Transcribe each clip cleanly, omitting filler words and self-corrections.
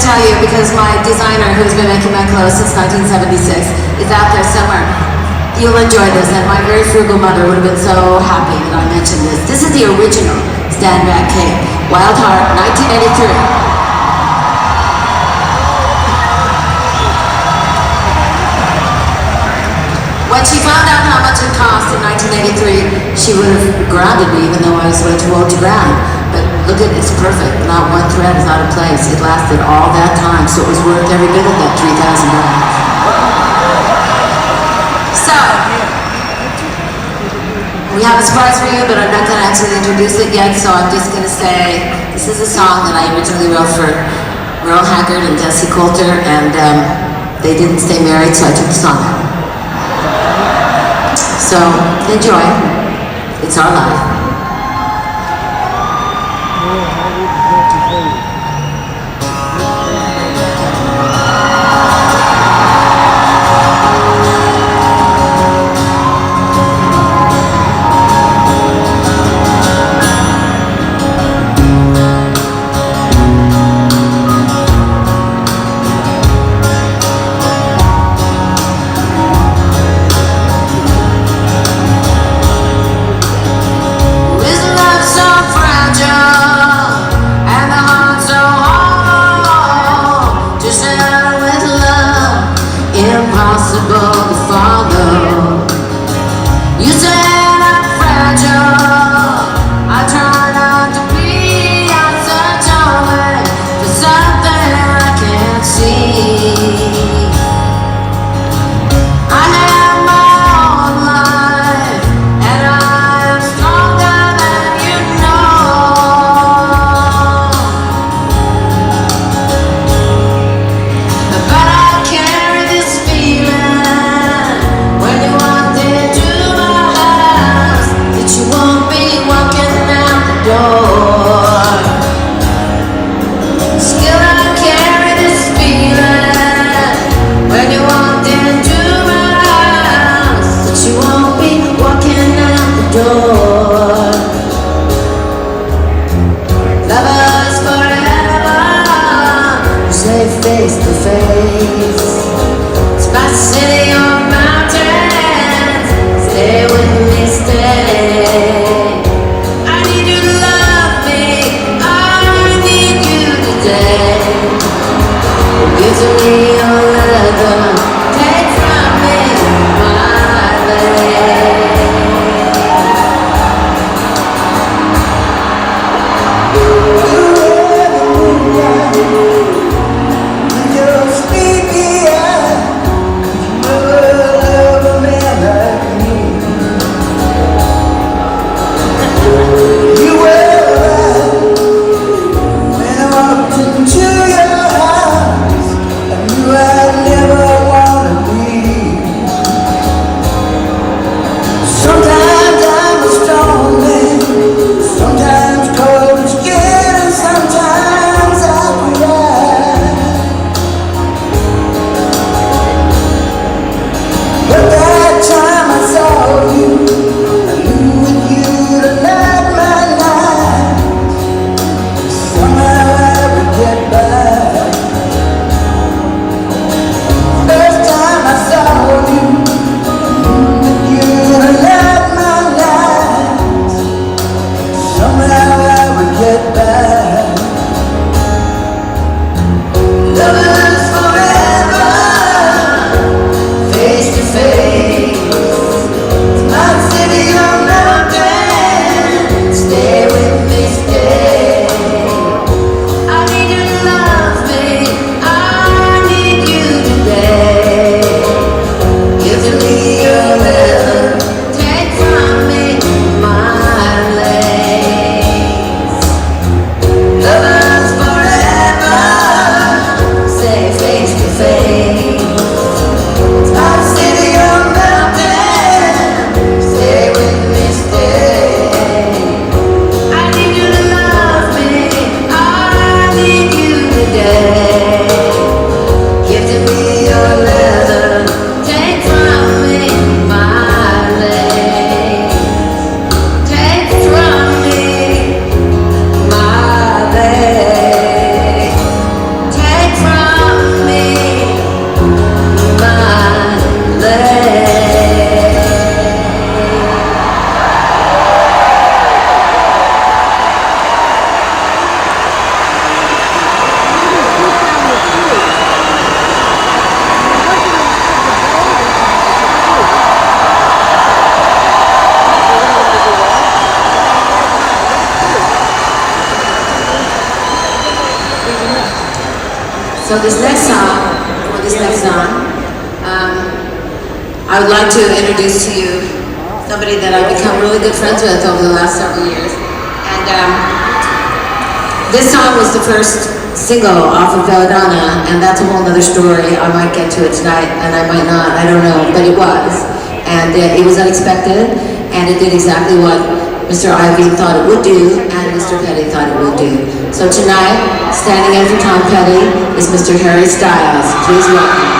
tell you, because my designer, who's been making my clothes since 1976, is out there somewhere. You'll enjoy this, and my very frugal mother would have been so happy that I mentioned this. This is the original Stand Back Cape, Wild Heart, 1983. When she found out how much it cost in 1983, she would have grounded me, even though I was way too old to ground. But look at it, it's perfect. Not one thread is out of place. It lasted all that time, so it was worth every bit of that $3,000. So, we have a surprise for you, but I'm not going to actually introduce it yet, so I'm just going to say this is a song that I originally wrote for Merle Haggard and Desi Coulter, and they didn't stay married, so I took the song out. So, enjoy. It's our life. Fragile, and the heart's So this next song, I would like to introduce to you somebody that I've become really good friends with over the last several years. And this song was the first single off of Belladonna, and that's a whole other story. I might get to it tonight, and I might not, I don't know, but it was. And it was unexpected, and it did exactly what Mr. Ivy thought it would do, and Mr. Petty thought it would do. So tonight, standing in for Tom Petty is Mr. Harry Styles. Please welcome.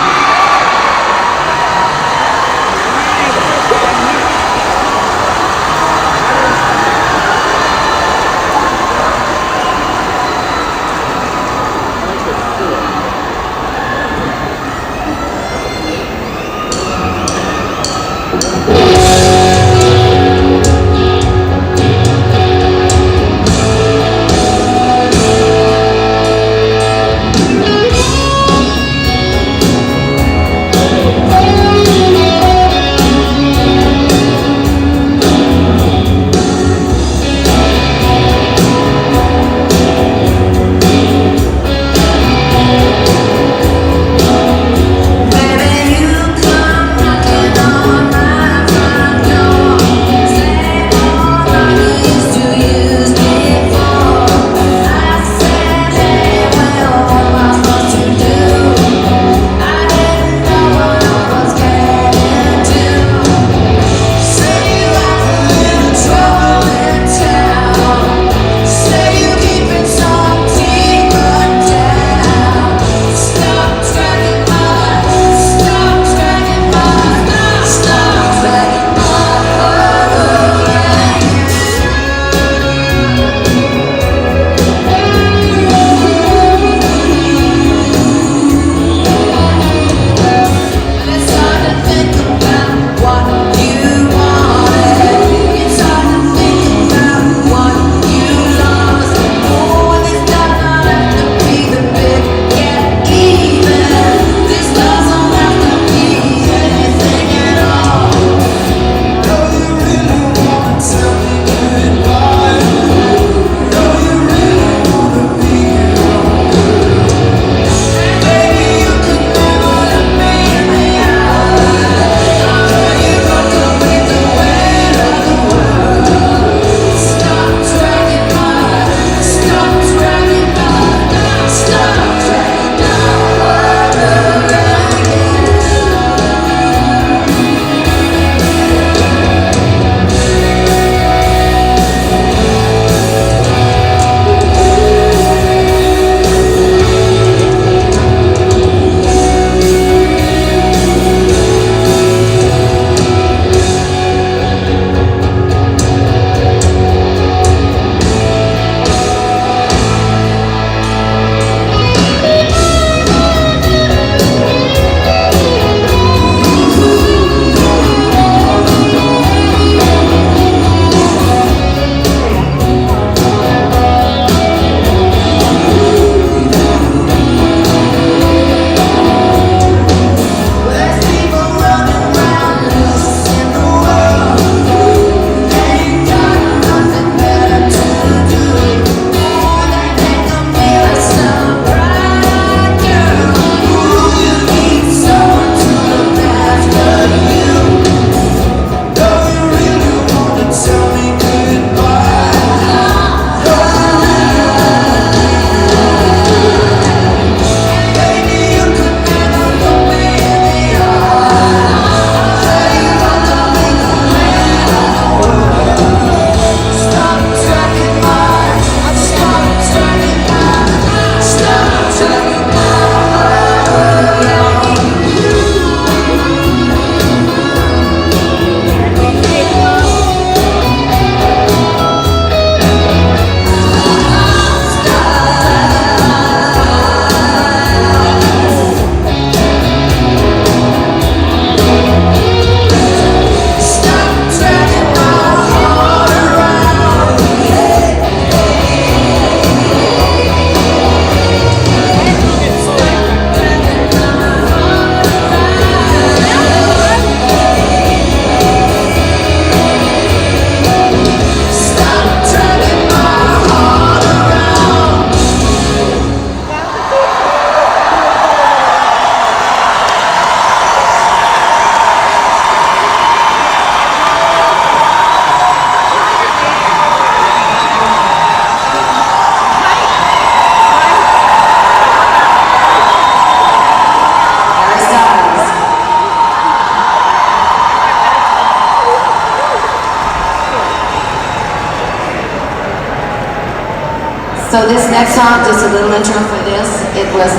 So this next song, just a little intro for this, it was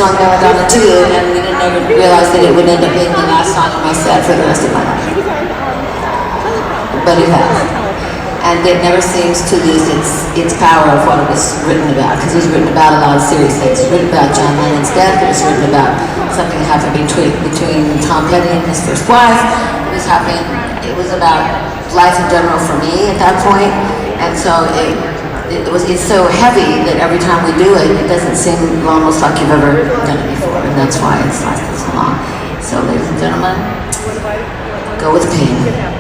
on Belladonna 2, and we didn't ever realize that it would end up being the last song in my set for the rest of my life. But it has. And it never seems to lose its power of what it was written about, because it was written about a lot of serious things. It was written about John Lennon's death. It was written about something that happened between Tom Petty and his first wife. It was about life in general for me at that point. And so it's so heavy that every time we do it, it doesn't seem almost like you've ever done it before. And that's why it's lasted so long. So ladies and gentlemen, go with pain.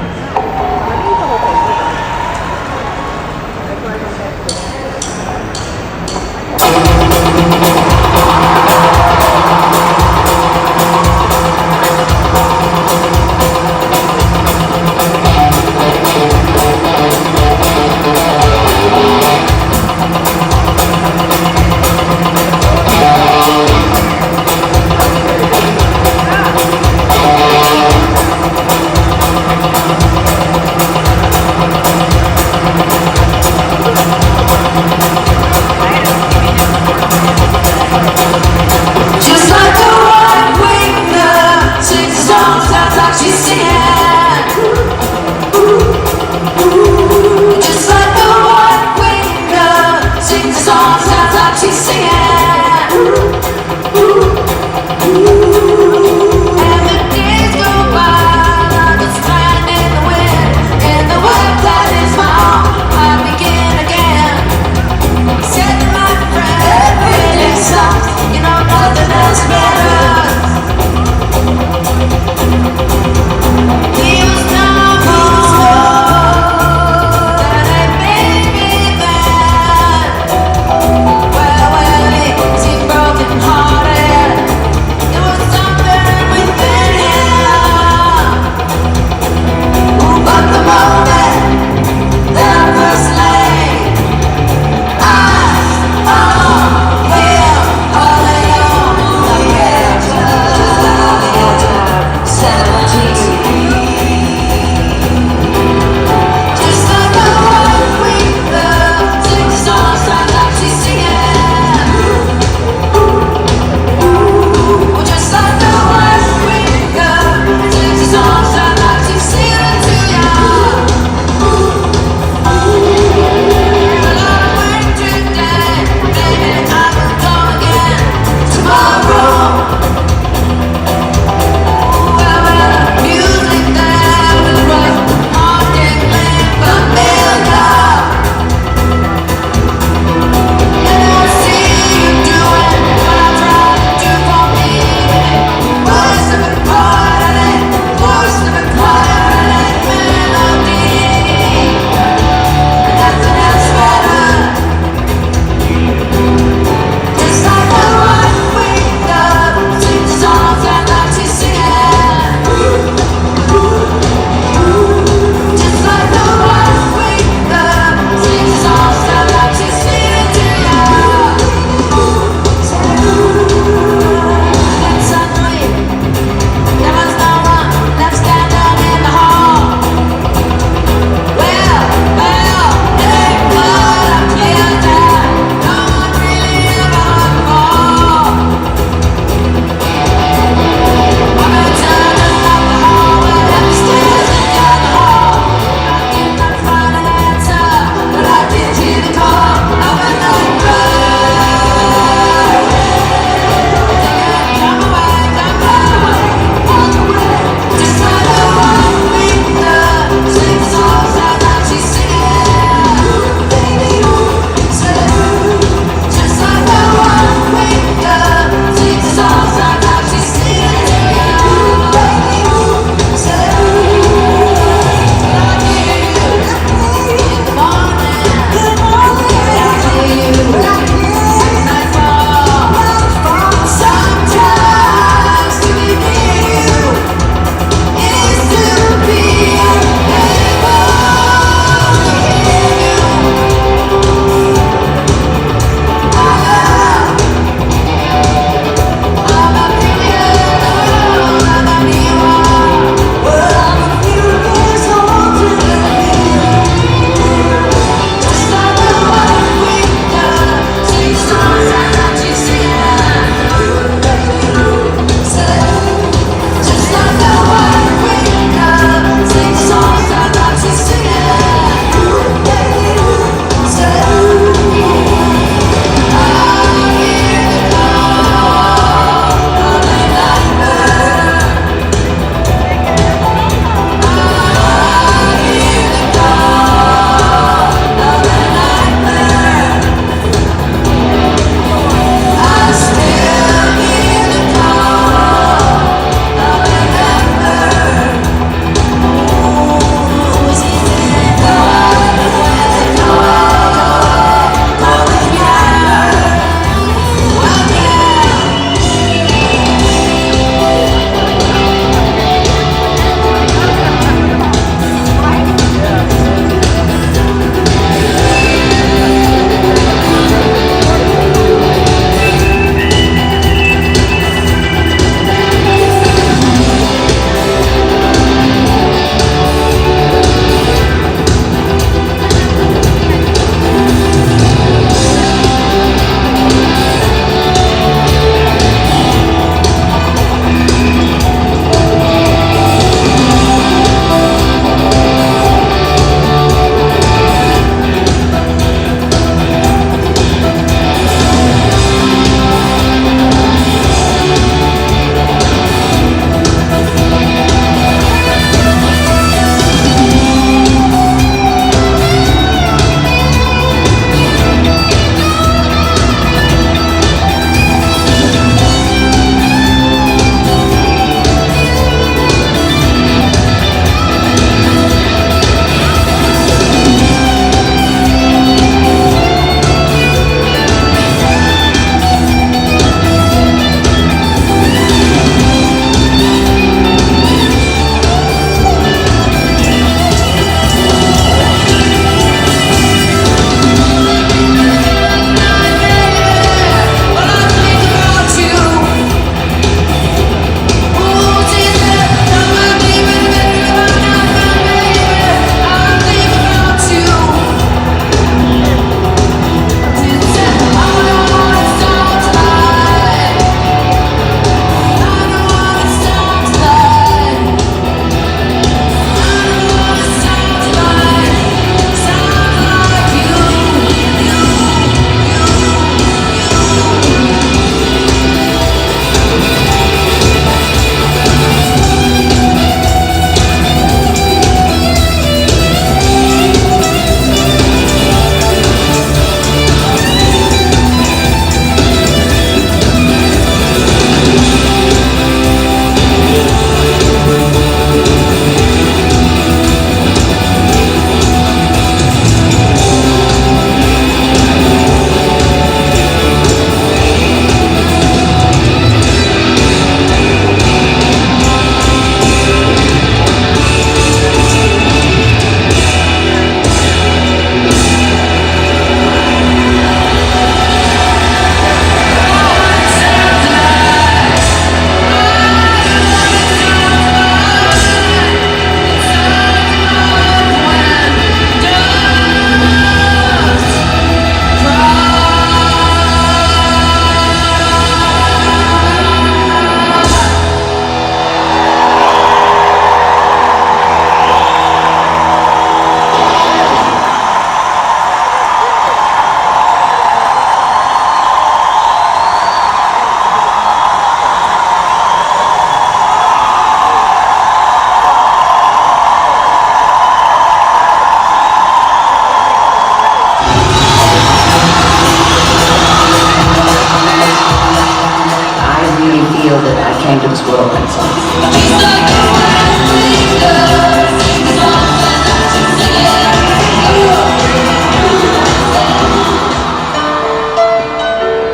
came to this world and songs.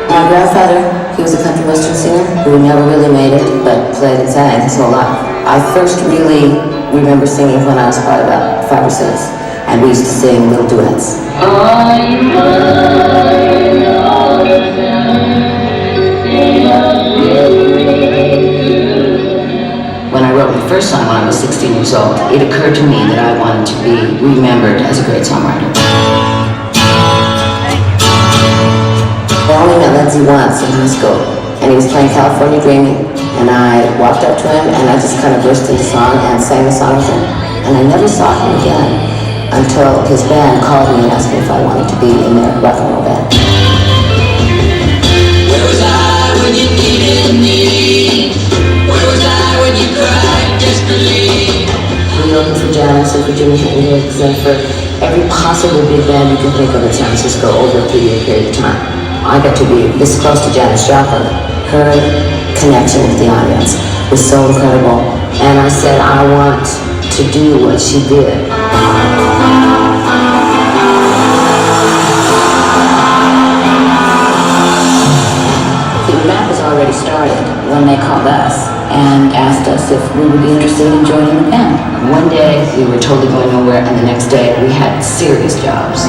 My grandfather, he was a country western singer who never really made it, but played and sang his whole life. I first really remember singing when I was probably about 5 or 6, and we used to sing little duets. When I wrote my first song when I was 16 years old, it occurred to me that I wanted to be remembered as a great songwriter. I only met Lindsay once in high school, and he was playing California Dreaming, and I walked up to him and I just kind of burst into song and sang the song with him, and I never saw him again until his band called me and asked me if I wanted to be in their rock and roll band. Where was I when you needed me? Where was I when you cried desperately? We opened for Janis and for Jimi Hendrix and for every possible big band you can think of in San Francisco over a 3-year period of time. I got to be this close to Janis Joplin. Her connection with the audience was so incredible. And I said, I want to do what she did. The map was already started when they called us and asked us if we would be interested in joining the band. One day we were totally going nowhere, and the next day we had serious jobs.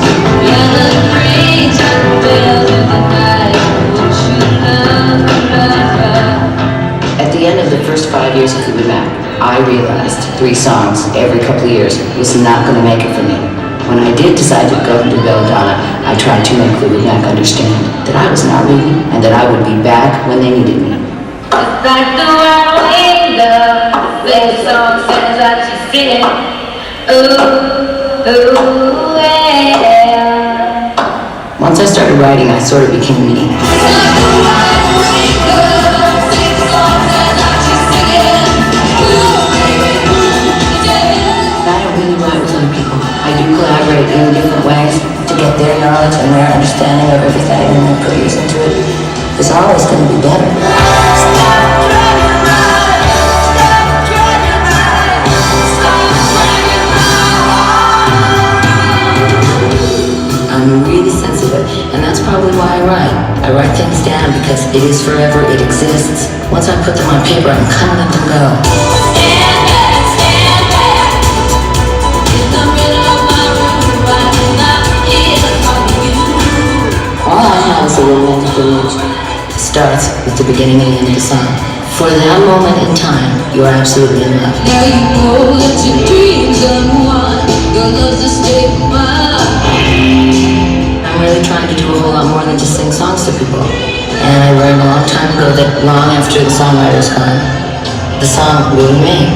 At the end of the first 5 years of Fleetwood Mac, I realized 3 songs every couple of years was not going to make it for me. When I did decide to go into Belladonna, I tried to make Fleetwood Mac understand that I was not leaving and that I would be back when they needed me. It's like the right window, the song says that you sing it. Ooh, ooh, yeah. Once I started writing, I sort of became me. Collaborate in different ways to get their knowledge and their understanding of everything and then put yours into it. It's always going to be better. I'm really sensitive, and that's probably why I write. I write things down because it is forever, it exists. Once I put them on paper, I'm kind of let them go. All I have is a romantic image. It starts with the beginning and the end of the song. For that moment in time, you are absolutely in love. Now you know that your dreams are one. Your love's a state of mind. I'm really trying to do a whole lot more than just sing songs to people. And I learned a long time ago that long after the songwriter's gone, the song will remain.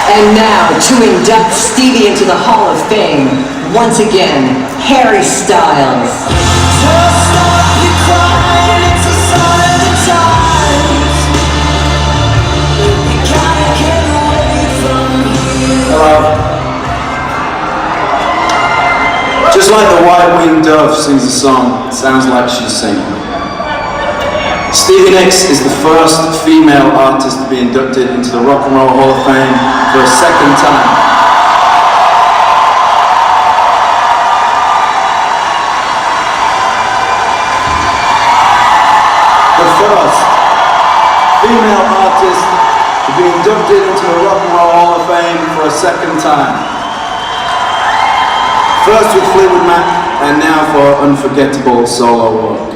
And now, to induct Stevie into the Hall of Fame, once again, Harry Styles. Hello. Just like the white-winged dove sings a song, it sounds like she's singing. Stevie Nicks is the first female artist to be inducted into the Rock and Roll Hall of Fame for a second time. The first female artist to be inducted into the Rock and Roll Hall of Fame for a second time. First with Fleetwood Mac, and now for unforgettable solo work.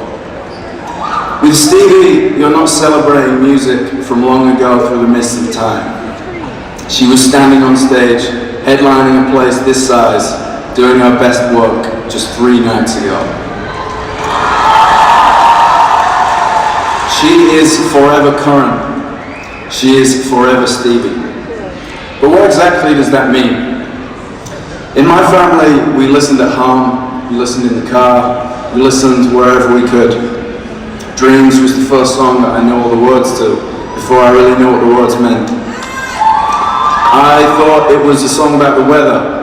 With Stevie, you're not celebrating music from long ago through the mist of time. She was standing on stage, headlining a place this size, doing her best work just 3 nights ago. She is forever current. She is forever Stevie. But what exactly does that mean? In my family, we listened at home, we listened in the car, we listened wherever we could. Dreams was the first song that I knew all the words to, before I really knew what the words meant. I thought it was a song about the weather,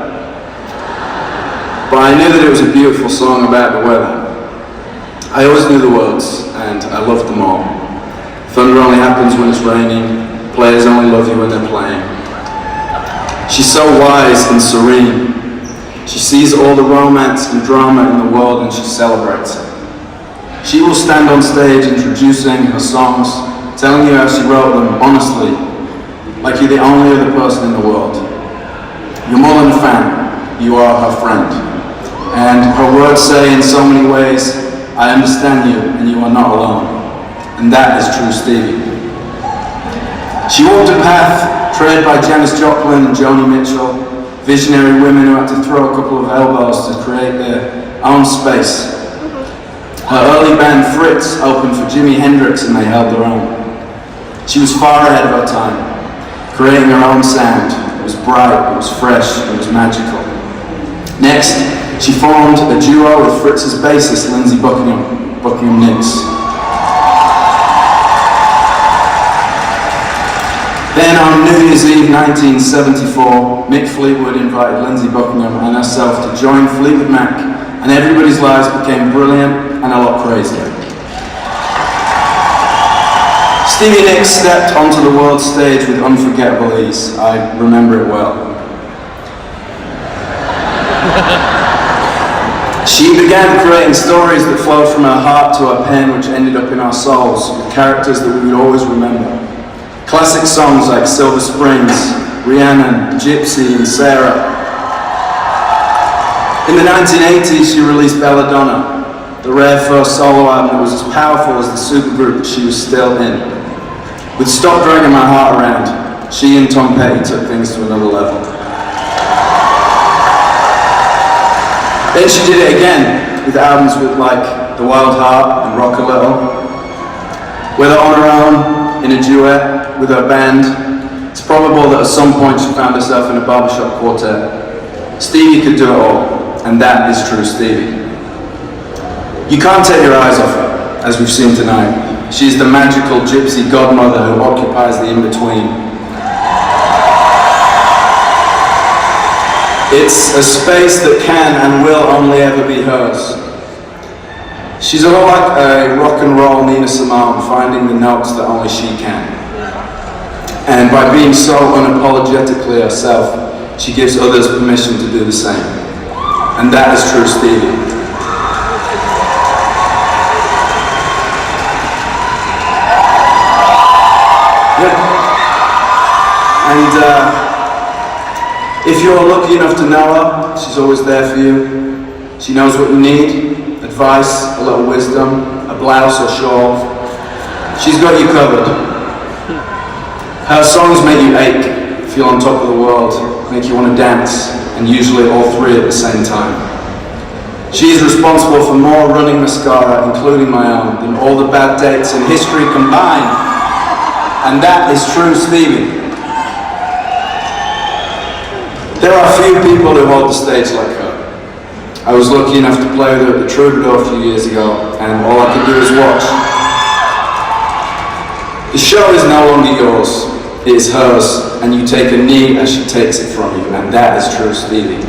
but I knew that it was a beautiful song about the weather. I always knew the words, and I loved them all. Thunder only happens when it's raining, players only love you when they're playing. She's so wise and serene. She sees all the romance and drama in the world and she celebrates it. She will stand on stage introducing her songs, telling you how she wrote them honestly, like you're the only other person in the world. You're more than a fan, you are her friend. And her words say in so many ways, I understand you and you are not alone. And that is true Stevie. She walked a path tread by Janis Joplin and Joni Mitchell, visionary women who had to throw a couple of elbows to create their own space. Her early band Fritz opened for Jimi Hendrix and they held their own. She was far ahead of her time, creating her own sound. It was bright, it was fresh, it was magical. Next, she formed a duo with Fritz's bassist Lindsey Buckingham Nicks. Then on New Year's Eve 1974, Mick Fleetwood invited Lindsey Buckingham and herself to join Fleetwood Mac, and everybody's lives became brilliant and a lot crazier. Stevie Nicks stepped onto the world stage with unforgettable ease. I remember it well. She began creating stories that flowed from her heart to her pen, which ended up in our souls, with characters that we would always remember. Classic songs like Silver Springs, Rhiannon, Gypsy and Sarah. In the 1980s she released Belladonna, the rare first solo album that was as powerful as the supergroup that she was still in. With Stop Dragging My Heart Around, she and Tom Petty took things to another level. Then she did it again with albums like The Wild Heart and Rock a Little. Whether on her own, in a duet, with her band, it's probable that at some point she found herself in a barbershop quartet. Stevie could do it all, and that is true Stevie. You can't take your eyes off her, as we've seen tonight. She's the magical gypsy godmother who occupies the in-between. It's a space that can and will only ever be hers. She's a lot like a rock and roll Nina Simone, finding the notes that only she can. And by being so unapologetically herself, she gives others permission to do the same. And that is true Stevie. Yeah. And if you're lucky enough to know her, she's always there for you. She knows what you need. Advice, a little wisdom, a blouse or shawl. She's got you covered. Her songs make you ache, feel on top of the world, make you want to dance, and usually all three at the same time. She is responsible for more running mascara, including my own, than all the bad dates in history combined. And that is true Stevie. There are few people who hold the stage like her. I was lucky enough to play with her at the Troubadour a few years ago, and all I could do is watch. The show is no longer yours, it is hers, and you take a knee as she takes it from you, and that is true Stevie.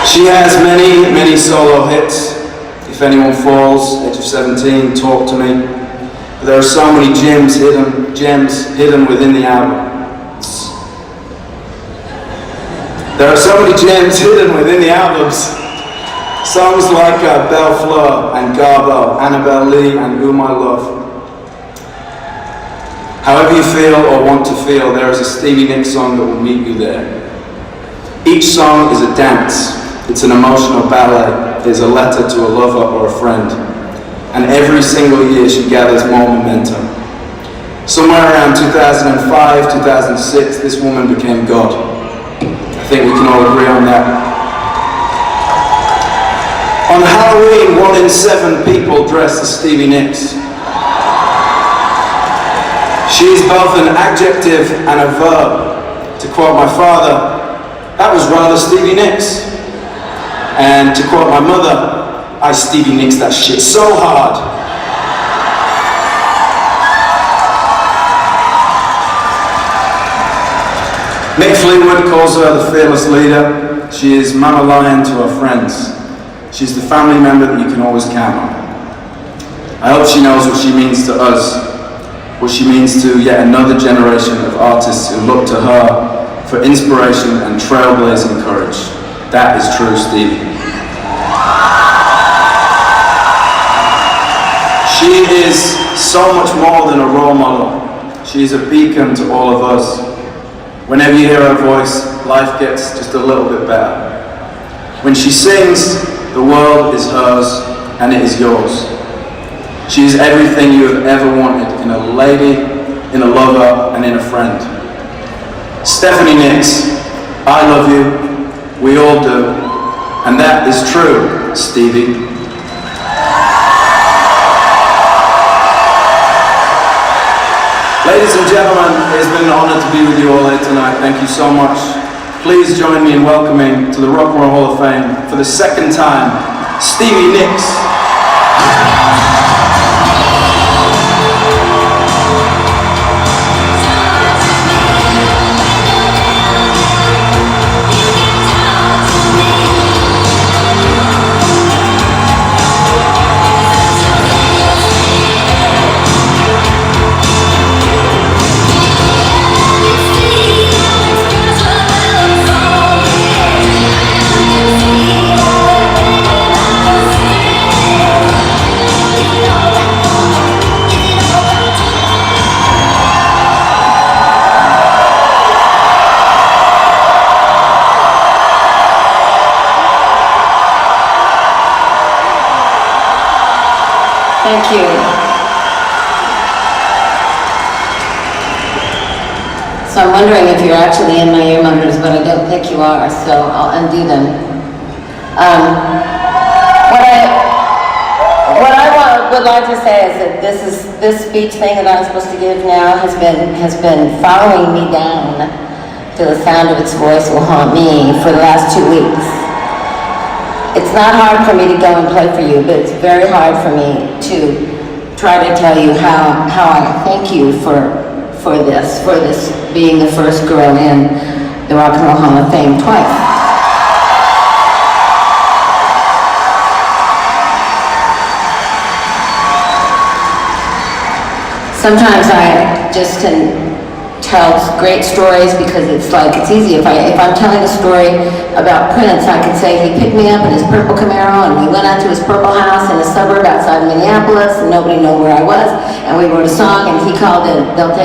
She has many, many solo hits. If Anyone Falls, Age of 17, Talk to Me. But there are so many gems hidden within the album. There are so many gems hidden within the albums. Songs like Belle Fleur and Garbo, Annabelle Lee and Who My Love. However you feel or want to feel, there is a Stevie Nicks song that will meet you there. Each song is a dance. It's an emotional ballet. There's a letter to a lover or a friend. And every single year she gathers more momentum. Somewhere around 2005, 2006, this woman became God. think we can all agree on that. On Halloween, 1 in 7 people dress as Stevie Nicks. She is both an adjective and a verb. To quote my father, that was rather Stevie Nicks. And to quote my mother, I Stevie Nicks that shit so hard. Mick Fleetwood calls her the fearless leader. She is Mama Lion to her friends. She's the family member that you can always count on. I hope she knows what she means to us, what she means to yet another generation of artists who look to her for inspiration and trailblazing courage. That is true Stevie. She is so much more than a role model. She is a beacon to all of us. Whenever you hear her voice, life gets just a little bit better. When she sings, the world is hers and it is yours. She is everything you have ever wanted in a lady, in a lover, and in a friend. Stephanie Nicks, I love you, we all do, and that is true, Stevie. Ladies and gentlemen, it has been an honor to be with you all here tonight. Thank you so much. Please join me in welcoming to the Rock and Roll Hall of Fame for the second time, Stevie Nicks. Thank you. So I'm wondering if you're actually in my ear monitors, but I don't think you are, so I'll undo them. What I would like to say is that this speech thing that I'm supposed to give now has been following me down to the sound of its voice will haunt me for the last 2 weeks. It's not hard for me to go and play for you, but it's very hard for me to try to tell you how I thank you for this being the first girl in the Rock and Roll Hall of Fame twice. Sometimes I just can tell great stories because it's easy. If I'm telling a story about Prince, I could say he picked me up in his purple Camaro and we went out to his purple house in a suburb outside Minneapolis and nobody knew where I was, and we wrote a song and he called it, it'll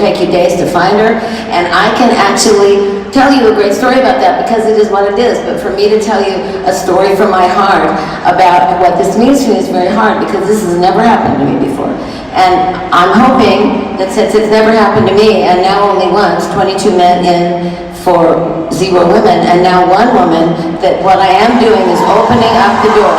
take you days to find her, and I can actually tell you a great story about that because it is what it is. But for me to tell you a story from my heart about what this means to me is very hard because this has never happened to me before. And I'm hoping that since it's never happened to me, and now only once, 22 men in for 0 women, and now 1 woman, that what I am doing is opening up the door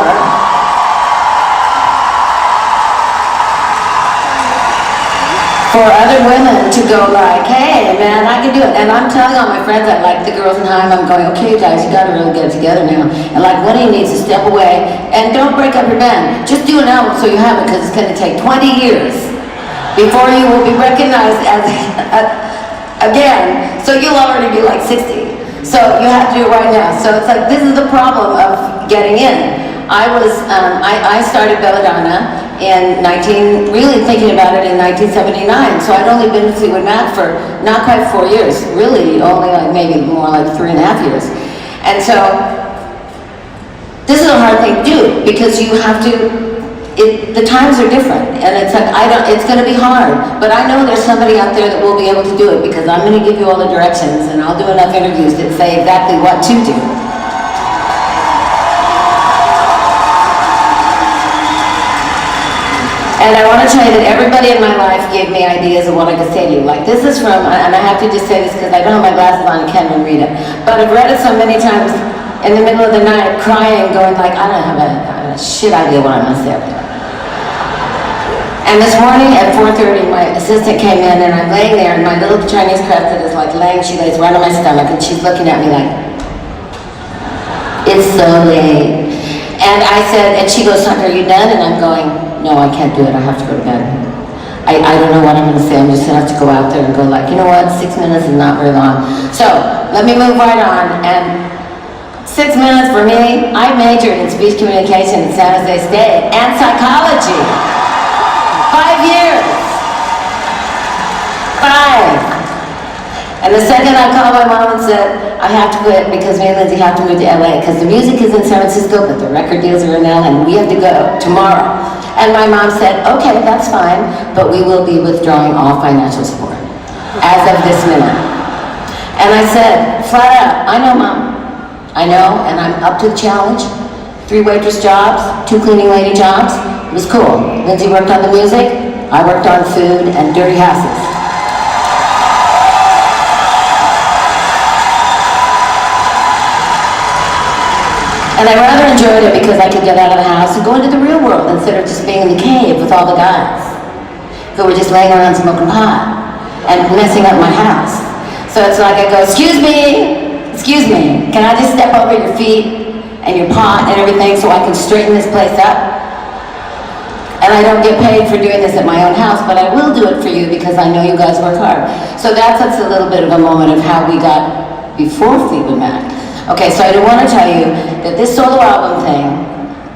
for other women to go like, hey man, I can do it. And I'm telling all my friends, the girls in Heim, I'm going, okay guys, you gotta really get it together now. And one of you needs to step away and don't break up your band. Just do an album so you have it, because it's gonna take 20 years before you will be recognized as again. So you'll already be 60. So you have to do it right now. So it's this is the problem of getting in. I started Belladonna in really thinking about it in 1979. So I'd only been with Fleetwood Mac for not quite 4 years, really only maybe more 3.5 years. And so this is a hard thing to do because you have to, the times are different, and it's it's going to be hard, but I know there's somebody out there that will be able to do it because I'm going to give you all the directions and I'll do enough interviews that say exactly what to do. And I want to tell you that everybody in my life gave me ideas of what I could say to you. Like this is from, and I have to just say this because I don't have my glasses on and can't even read it. But I've read it so many times in the middle of the night, crying, going like, I don't have a shit idea what I'm going to say. And this morning at 4:30, my assistant came in and I'm laying there and my little Chinese crested is like laying, she lays right on my stomach and she's looking at me like, it's so late. And I said, and she goes, are you done? And I'm going, no, I can't do it, I have to go to bed. I don't know what I'm going to say, I'm just going to have to go out there and go like, you know what, 6 minutes is not very long. So, let me move right on. And 6 minutes for me, I majored in speech communication at San Jose State and psychology. 5 years. 5. And the second I called my mom and said, I have to quit because me and Lindsay have to move to LA because the music is in San Francisco, but the record deals are in LA and we have to go tomorrow. And my mom said, okay, that's fine, but we will be withdrawing all financial support as of this minute. And I said, flat out, I know, Mom. I know, and I'm up to the challenge. 3 waitress jobs, 2 cleaning lady jobs. It was cool. Lindsay worked on the music, I worked on food and dirty houses. And I rather enjoyed it because I could get out of the house and go into the real world instead of just being in the cave with all the guys who were just laying around smoking pot and messing up my house. So it's like I go, excuse me, can I just step over your feet and your pot and everything so I can straighten this place up? And I don't get paid for doing this at my own house, but I will do it for you because I know you guys work hard. So that's a little bit of a moment of how we got before Fleetwood Mac. Okay, so I do want to tell you that this solo album thing,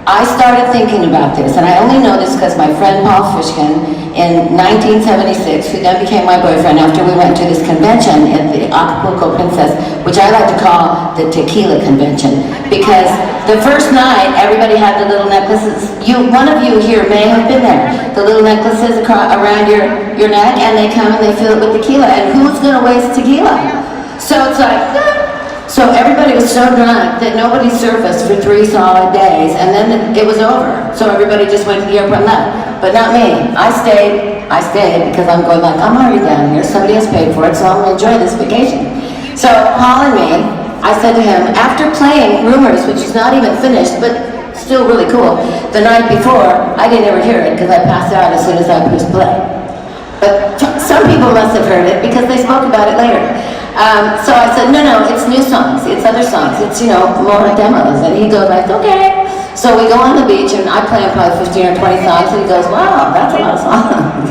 I started thinking about this, and I only know this because my friend Paul Fishkin in 1976, who then became my boyfriend after we went to this convention at the Acapulco Princess, which I like to call the Tequila Convention, because the first night everybody had the little necklaces. One of you here may have been there. The little necklaces around your neck, and they come and they fill it with tequila, and who's going to waste tequila? So it's like, so everybody was so drunk that nobody surfaced for 3 solid days, and then it was over. So everybody just went to the airport and left. But not me. I stayed because I'm going like, I'm already down here, somebody else paid for it, so I'm gonna enjoy this vacation. So Paul and me, I said to him, after playing Rumors, which is not even finished, but still really cool, the night before, I didn't ever hear it because I passed out as soon as I pushed play. But some people must have heard it because they spoke about it later. So I said, no, it's new songs, it's other songs, it's, more demos. And he goes like, okay. So we go on the beach and I play probably 15 or 20 songs and he goes, wow, that's a lot of songs.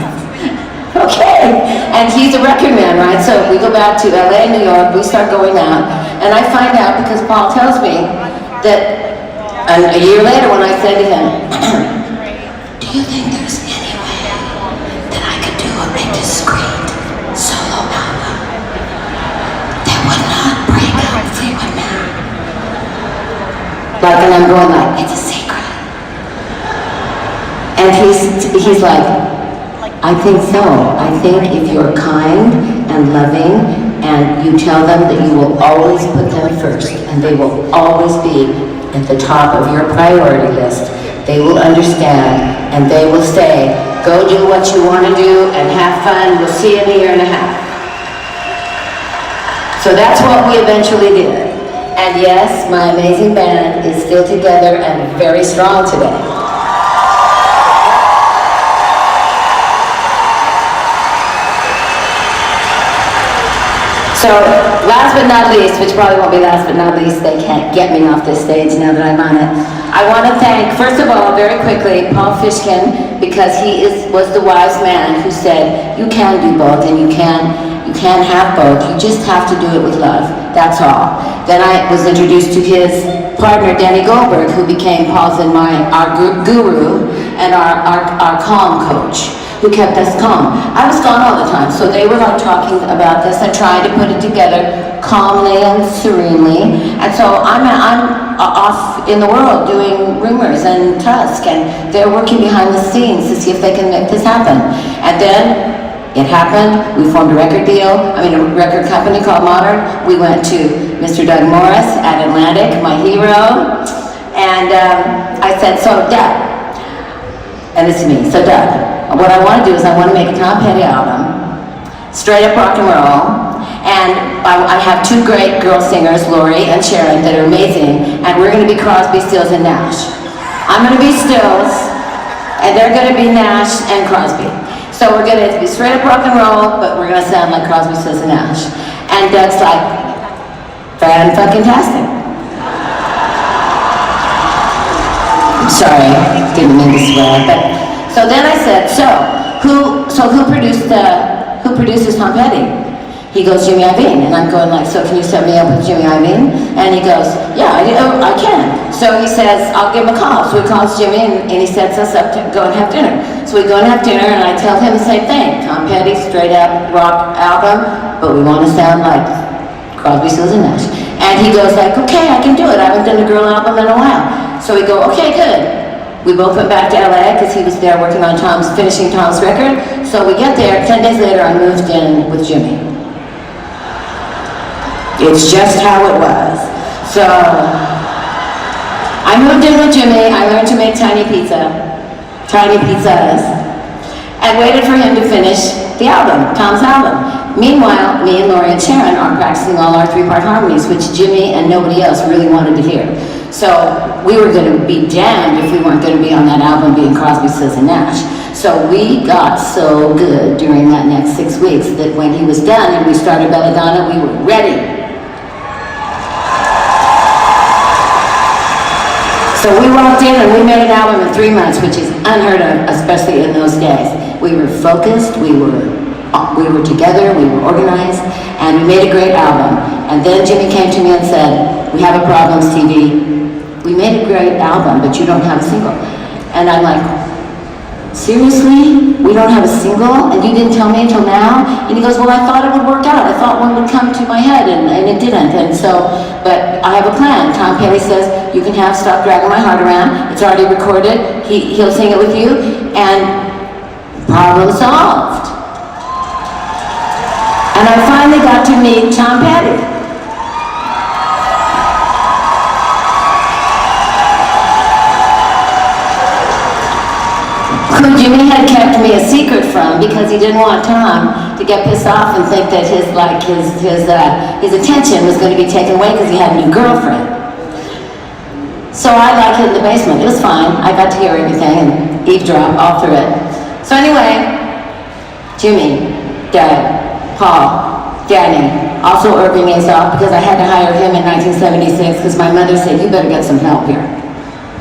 Okay. And he's a record man, right? So we go back to LA, New York, we start going out, and I find out because Paul tells me that a year later when I said to him, do you think there's any way that I could do a discreet solo album that would not break up Fleetwood Mac? Like, and I'm going like, it's a secret. And he's like, I think so. I think if you're kind and loving and you tell them that you will always put them first and they will always be at the top of your priority list, they will understand and they will say, go do what you want to do and have fun. We'll see you in a year and a half. So that's what we eventually did. And yes, my amazing band is still together and very strong today. So, last but not least, which probably won't be last but not least, they can't get me off this stage now that I'm on it. I want to thank, first of all, very quickly, Paul Fishkin, because he was the wise man who said, you can do both and you can have both, you just have to do it with love, that's all. Then I was introduced to his partner, Danny Goldberg, who became Paul's and our guru and our calm coach, who kept us calm. I was gone all the time, so they were like talking about this and trying to put it together calmly and serenely. And so I'm off in the world doing Rumors and Tusk, and they're working behind the scenes to see if they can make this happen. And then it happened. We formed a record company called Modern. We went to Mr. Doug Morris at Atlantic, my hero, and I said, so Dad, And this is me. So Doug, what I want to do is I want to make a Tom Petty album, straight up rock and roll. And I have two great girl singers, Lori and Sharon, that are amazing. And we're going to be Crosby, Stills, and Nash. I'm going to be Stills, and they're going to be Nash and Crosby. So we're going to be straight up rock and roll, but we're going to sound like Crosby, Stills, and Nash. And Doug's like, fan-fucking-tastic. Sorry, didn't mean to swear, but so then I said, who produces Tom Petty? He goes, Jimmy Iovine, and I'm going like, so can you set me up with Jimmy Iovine? And he goes, yeah, I can. So he says, I'll give him a call. So he calls Jimmy, and he sets us up to go and have dinner. So we go and have dinner, and I tell him the same thing. Tom Petty, straight up rock album, but we want to sound like Crosby, Stills, and Nash. And he goes like, okay, I can do it. I haven't done a girl album in a while. So we go, okay, good. We both went back to LA because he was there working on finishing Tom's record. So we get there, 10 days later I moved in with Jimmy. It's just how it was. So I moved in with Jimmy, I learned to make tiny pizzas, and waited for him to finish the album, Tom's album. Meanwhile, me and Lori and Sharon are practicing all our three-part harmonies, which Jimmy and nobody else really wanted to hear. So we were going to be damned if we weren't going to be on that album being Crosby, Stills, and Nash. So we got so good during that next 6 weeks that when he was done and we started Belladonna, we were ready. So we walked in and we made an album in 3 months, which is unheard of, especially in those days. We were focused, we were together, we were organized, and we made a great album. And then Jimmy came to me and said, we have a problem, Stevie. We made a great album, but you don't have a single. And I'm like, seriously? We don't have a single? And you didn't tell me until now? And he goes, well, I thought it would work out. I thought one would come to my head, and it didn't. And so, but I have a plan. Tom Petty says, you can have Stop Dragging My Heart Around. It's already recorded. He'll sing it with you, and problem solved. And I finally got to meet Tom Petty. Who Jimmy had kept me a secret from because he didn't want Tom to get pissed off and think that his attention was going to be taken away because he had a new girlfriend. So I hid in the basement. It was fine. I got to hear everything and eavesdrop all through it. So anyway, Jimmy, Dad, Paul, Danny, also Irving Azoff, because I had to hire him in 1976 because my mother said, you better get some help here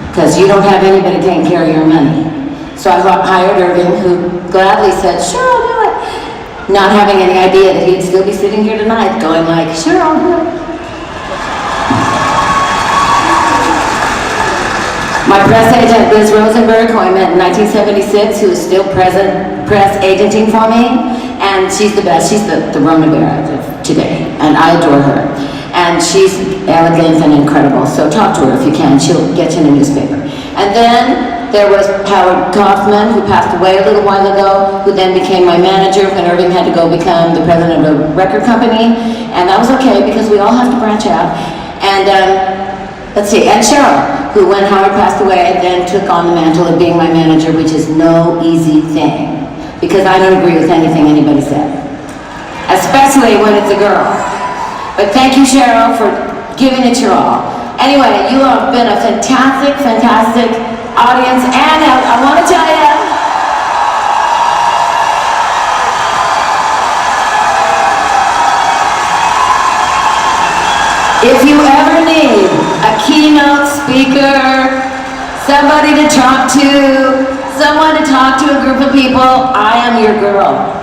because you don't have anybody taking care of your money. So I hired Irving, who gladly said, sure, I'll do it. Not having any idea that he'd still be sitting here tonight going like, sure, I'll do it. My press agent, Liz Rosenberg, who I met in 1976, who is still press agenting for me, and she's the best. She's the Rona Bear of today, and I adore her. And she's elegant and incredible, so talk to her if you can. She'll get you in a newspaper. And then there was Howard Kaufman, who passed away a little while ago, who then became my manager when Irving had to go become the president of a record company. And that was okay, because we all have to branch out. And let's see, and Cheryl, who when Howard passed away, then took on the mantle of being my manager, which is no easy thing, because I don't agree with anything anybody said, especially when it's a girl. But thank you, Cheryl, for giving it your all. Anyway, you have been a fantastic, fantastic audience, and I want to tell you, if you ever need a keynote speaker, somebody to talk to, someone to talk to a group of people, I am your girl.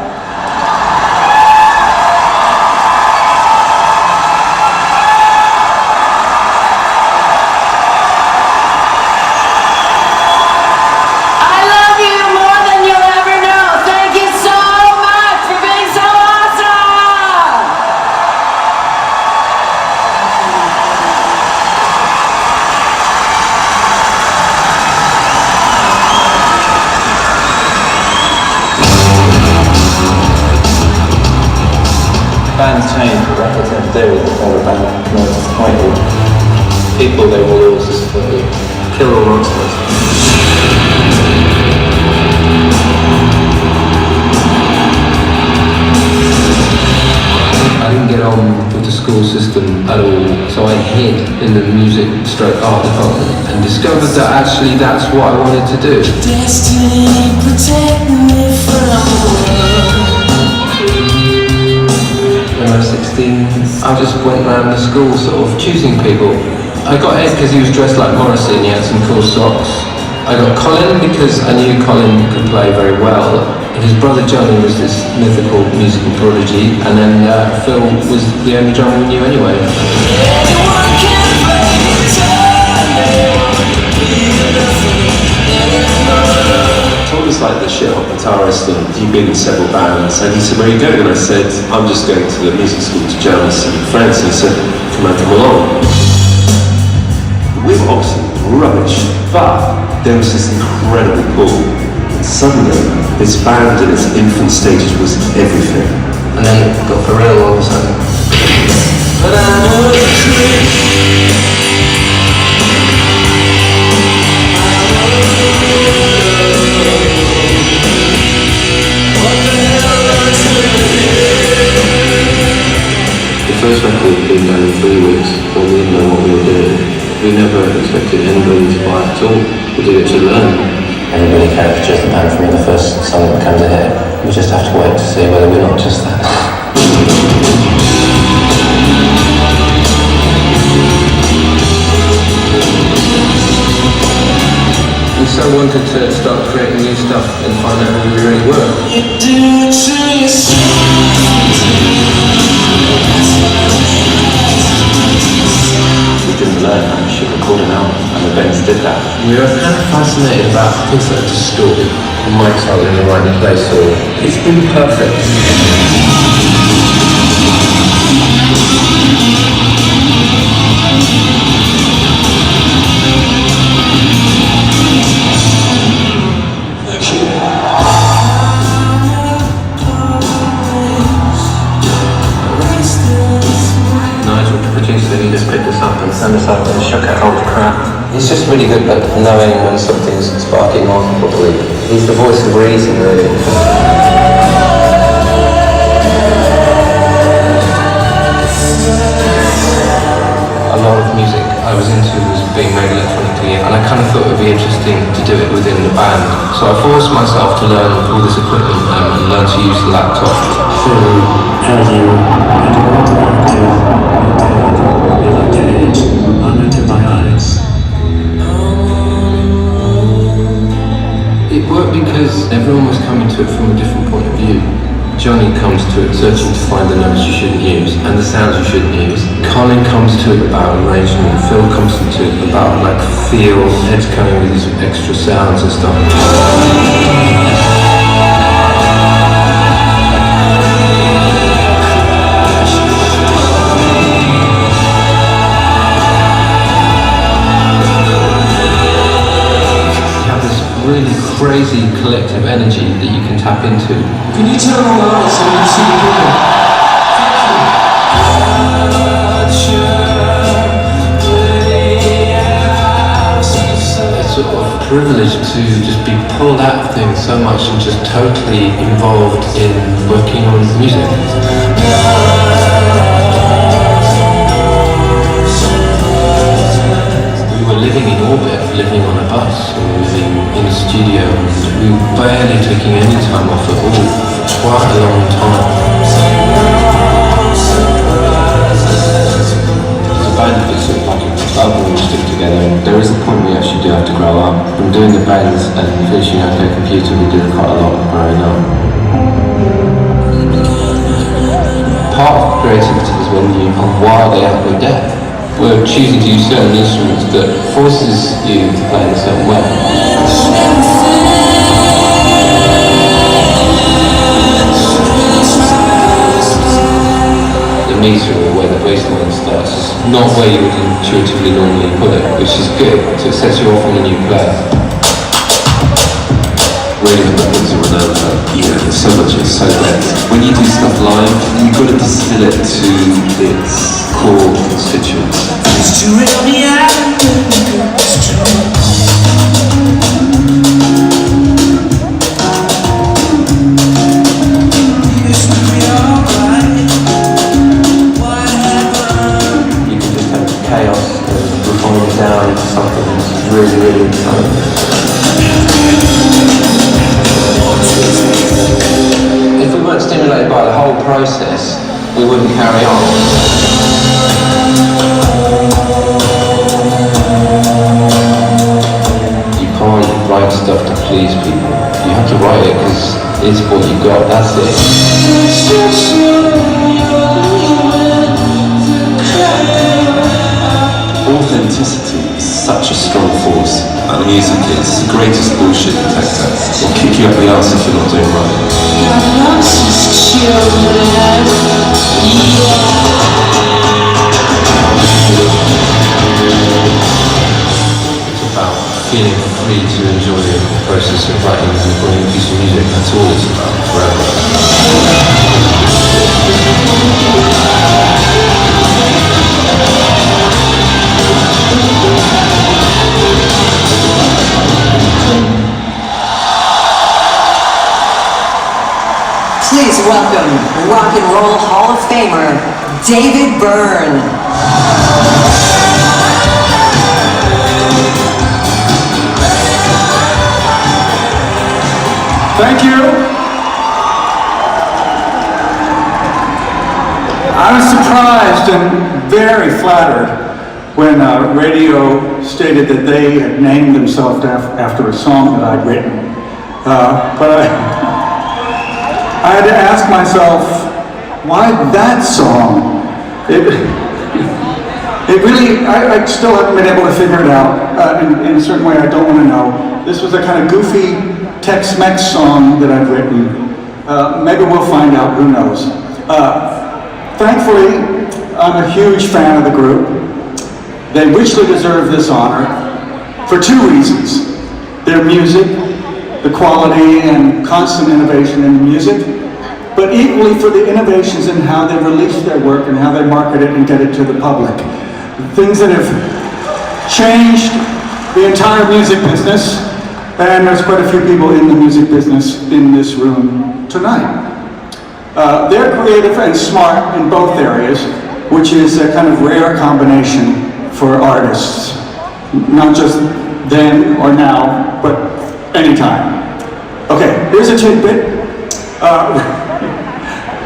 Bands change, but records never do. They're a band more disappointed. People, they will always just kill all monsters. school system at all, so I hid in the music stroke art department and discovered that actually that's what I wanted to do. Destiny protect me from the world. When I was 16, I just went around the school sort of choosing people. I got Ed because he was dressed like Morrissey and he had some cool socks. I got Colin because I knew Colin could play very well. His brother Johnny was this mythical musical prodigy, and then Phil was the only drummer we knew anyway. Anyone can play guitar. Told us like the shit hot guitarist and he'd been in several bands, and he said, "Where are you going?" And I said, "I'm just going to the music school to jam with some friends." And he said, "Come along." We were obviously rubbish, but there was this incredible pull. And suddenly, this band in its infant stages was everything. And then it got for real all of a sudden. But I know it's true. The first record had been done in 3 weeks, when we didn't know what we were doing. We never expected anybody to buy it at all. We did it to learn. Everybody caricatures the band from the first song that becomes a hit. We just have to wait to see whether we're not just that. We so wanted to start creating new stuff and find out who we really were. You do it to yourself. We didn't learn how to should record an album, and the bands did that. We were kind of fascinated about things that are distorted. The mics are in the right place, so it's been perfect. Nigel, the producer, he just picked us up and sent us up and shook our old crap. He's just really good at knowing when something's sparking on properly. He's the voice of reason, really. A lot of music I was into was being made electronically, and I kind of thought it would be interesting to do it within the band. So I forced myself to learn all this equipment and learn to use the laptop. So, have you antibiotics? It worked because everyone was coming to it from a different point of view. Johnny comes to it searching to find the notes you shouldn't use and the sounds you shouldn't use. Colin comes to it about arrangement. Phil comes to it about like feel. Ed's coming with his extra sounds and stuff. Really crazy collective energy that you can tap into. Can you turn on the lights so you can see the people? It's sort of a privilege to just be pulled out of things so much and just totally involved in working on music. Living in orbit, living on a bus, or living in a studio, and we were barely taking any time off at all for quite a long time. The band is sort of like a bubble we stick together, and there is a point we actually do have to grow up. From doing the bands and finishing out their computer, we did quite a lot growing up. Part of creativity is when you are wildly out of depth. We're choosing to use certain instruments that forces you to play in a certain way. The meter, or where the bass line starts, is not where you would intuitively normally put it, which is good, so it sets you off on a new player. Radiohead is a renowned for, there's so much, it's so dense. When you do stuff live, you've got to distill it to its core constituents. It's too real, yeah, it's true. Used to be alright. What happened? stimulated by the whole process, we wouldn't carry on. You can't write stuff to please people. You have to write it because it's what you got, that's it. Authenticity is such a strong force. And music is the greatest bullshit detector. It'll kick you up the arse if you're not doing right. It's about feeling free to enjoy the process of writing and recording a piece of music. That's all it's about forever. Please welcome Rock and Roll Hall of Famer, David Byrne. Thank you. I was surprised and very flattered when radio stated that they had named themselves after a song that I'd written. But I had to ask myself, why that song? It really, I still haven't been able to figure it out. In a certain way, I don't want to know. This was a kind of goofy Tex-Mex song that I've written. Maybe we'll find out, who knows. Thankfully, I'm a huge fan of the group. They richly deserve this honor for two reasons. Their music, the quality and constant innovation in the music, but equally for the innovations in how they release their work and how they market it and get it to the public. Things that have changed the entire music business, and there's quite a few people in the music business in this room tonight. They're creative and smart in both areas, which is a kind of rare combination for artists. Not just then or now, but anytime. Okay, here's a tidbit.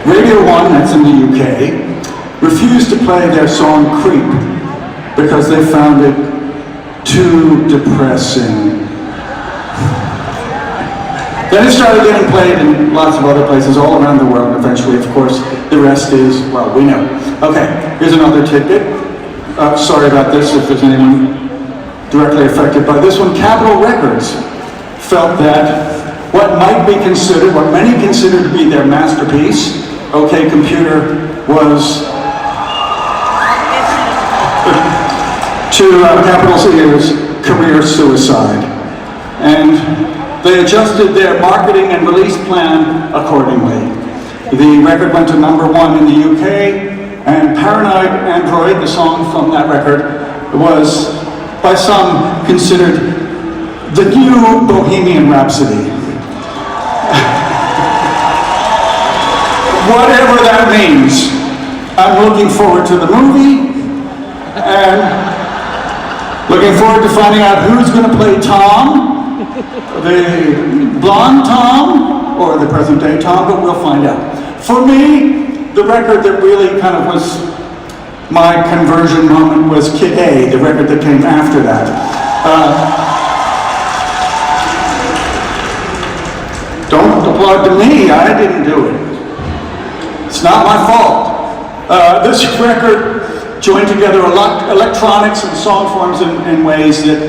Radio 1, that's in the UK, refused to play their song Creep because they found it too depressing. Then it started getting played in lots of other places all around the world, and eventually, of course, the rest is, well, we know. Okay, here's another tidbit. Sorry about this if there's anyone directly affected by this one. Capitol Records felt that what might be considered, what many consider to be their masterpiece, OK Computer, was to Capitol's ears, career suicide. And they adjusted their marketing and release plan accordingly. The record went to #1 in the UK, and Paranoid Android, the song from that record, was by some considered the new Bohemian Rhapsody. Whatever that means. I'm looking forward to the movie, and looking forward to finding out who's going to play Tom, the blonde Tom, or the present day Tom, but we'll find out. For me, the record that really kind of was my conversion moment was Kid A, the record that came after that. Don't applaud to me, I didn't do it. It's not my fault. This record joined together electronics and song forms in ways that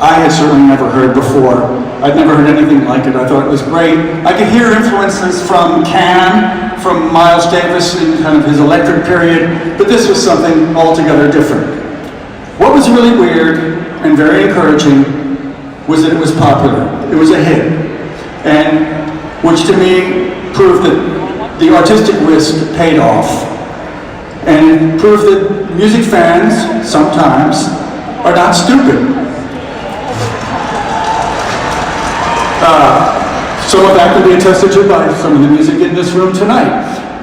I had certainly never heard before. I'd never heard anything like it. I thought it was great. I could hear influences from Can, from Miles Davis in kind of his electric period, but this was something altogether different. What was really weird and very encouraging was that it was popular. It was a hit, and which to me proved that the artistic risk paid off, and it proved that music fans sometimes are not stupid. Some of that could be attested to by some of the music in this room tonight.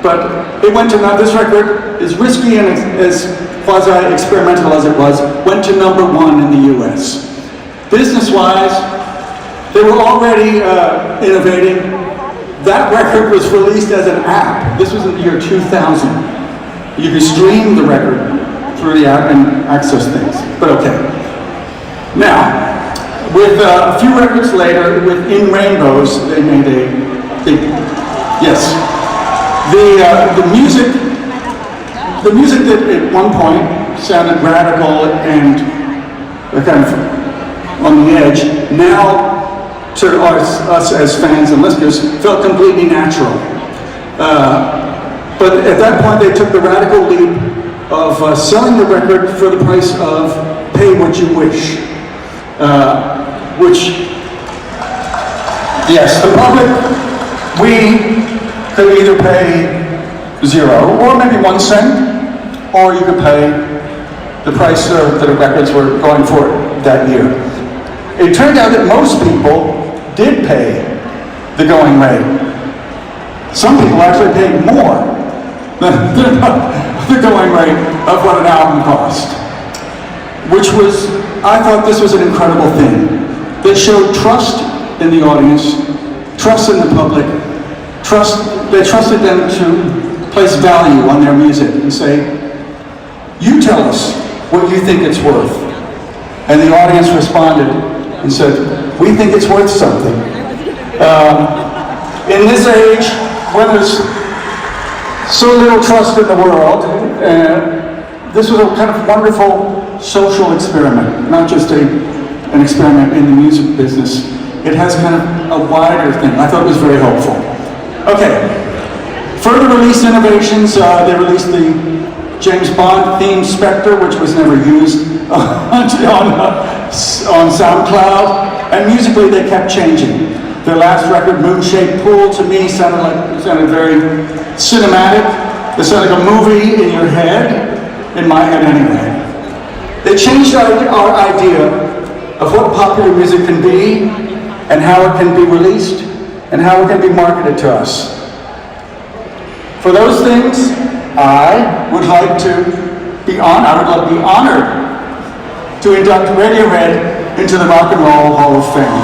But it went to, this record, as risky and as quasi-experimental as it was, went to #1 in the US. Business-wise, they were already innovating that record was released as an app. This was in the year 2000. You could stream the record through the app and access things, but okay. Now, with a few records later, with In Rainbows, they made a big, yes. The music that at one point sounded radical and kind of on the edge, now to us as fans and listeners felt completely natural. But at that point they took the radical leap of selling the record for the price of pay what you wish. Which, yes, the public, we could either pay 0 or maybe 1 cent, or you could pay the price that the records were going for that year. It turned out that most people did pay the going rate. Some people actually paid more than the going rate of what an album cost. Which was, I thought this was an incredible thing. That showed trust in the audience, trust in the public, they trusted them to place value on their music and say, you tell us what you think it's worth. And the audience responded and said, we think it's worth something. In this age, when there's so little trust in the world, this was a kind of wonderful social experiment, not just an experiment in the music business. It has kind of a wider thing. I thought it was very helpful. Okay, further release innovations, they released the James Bond theme Spectre, which was never used on SoundCloud, and musically they kept changing. Their last record, Moonshaped Pool, to me sounded very cinematic. It sounded like a movie in your head, in my head anyway. They changed our idea of what popular music can be, and how it can be released, and how it can be marketed to us. For those things, I would like to be honored to induct Radiohead into the Rock and Roll Hall of Fame.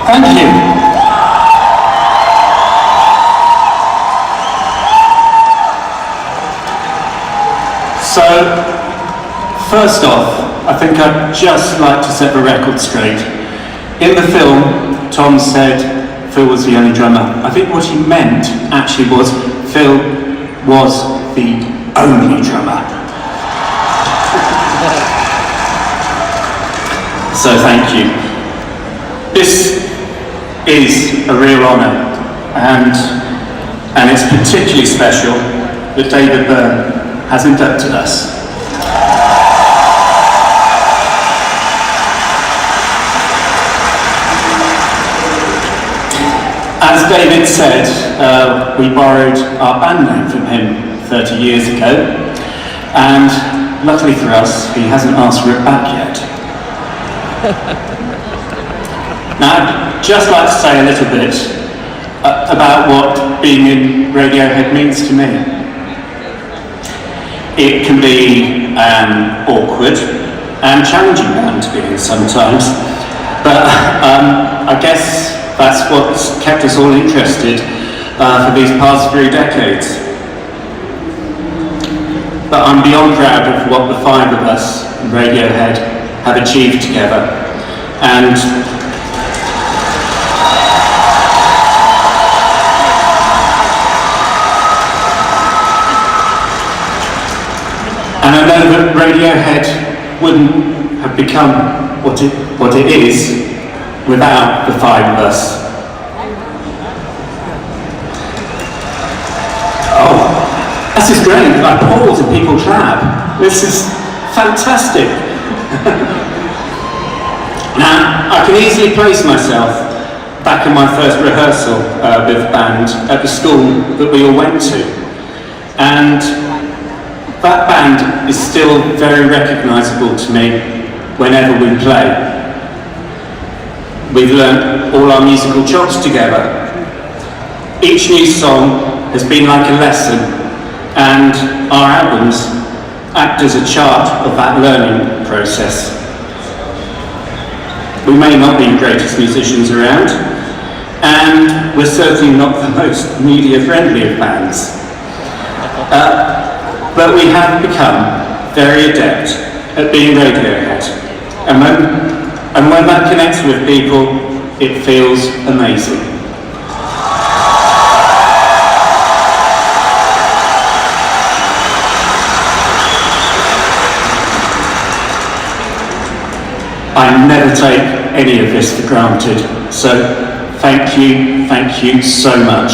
Thank you. So, first off, I think I'd just like to set the record straight. In the film, Tom said Phil was the only drummer. I think what he meant actually was Phil was the only drummer. So thank you. This is a real honour, and it's particularly special that David Byrne has inducted us. As David said, we borrowed our band name from him 30 years ago, and luckily for us, he hasn't asked for it back yet. Now, I'd just like to say a little bit about what being in Radiohead means to me. It can be an awkward and challenging band to be in sometimes, but I guess that's what's kept us all interested for these past 3 decades. But I'm beyond proud of what the 5 of us in Radiohead have achieved together. And I know that Radiohead wouldn't have become what it is without the 5 of us. great. I pause and people clap. This is fantastic. Now, I can easily place myself back in my first rehearsal with the band at the school that we all went to. And that band is still very recognisable to me whenever we play. We've learnt all our musical chops together. Each new song has been like a lesson, and our albums act as a chart of that learning process. We may not be the greatest musicians around, and we're certainly not the most media-friendly of bands. But we have become very adept at being Radiohead. And when that connects with people, it feels amazing. I never take any of this for granted, so thank you so much.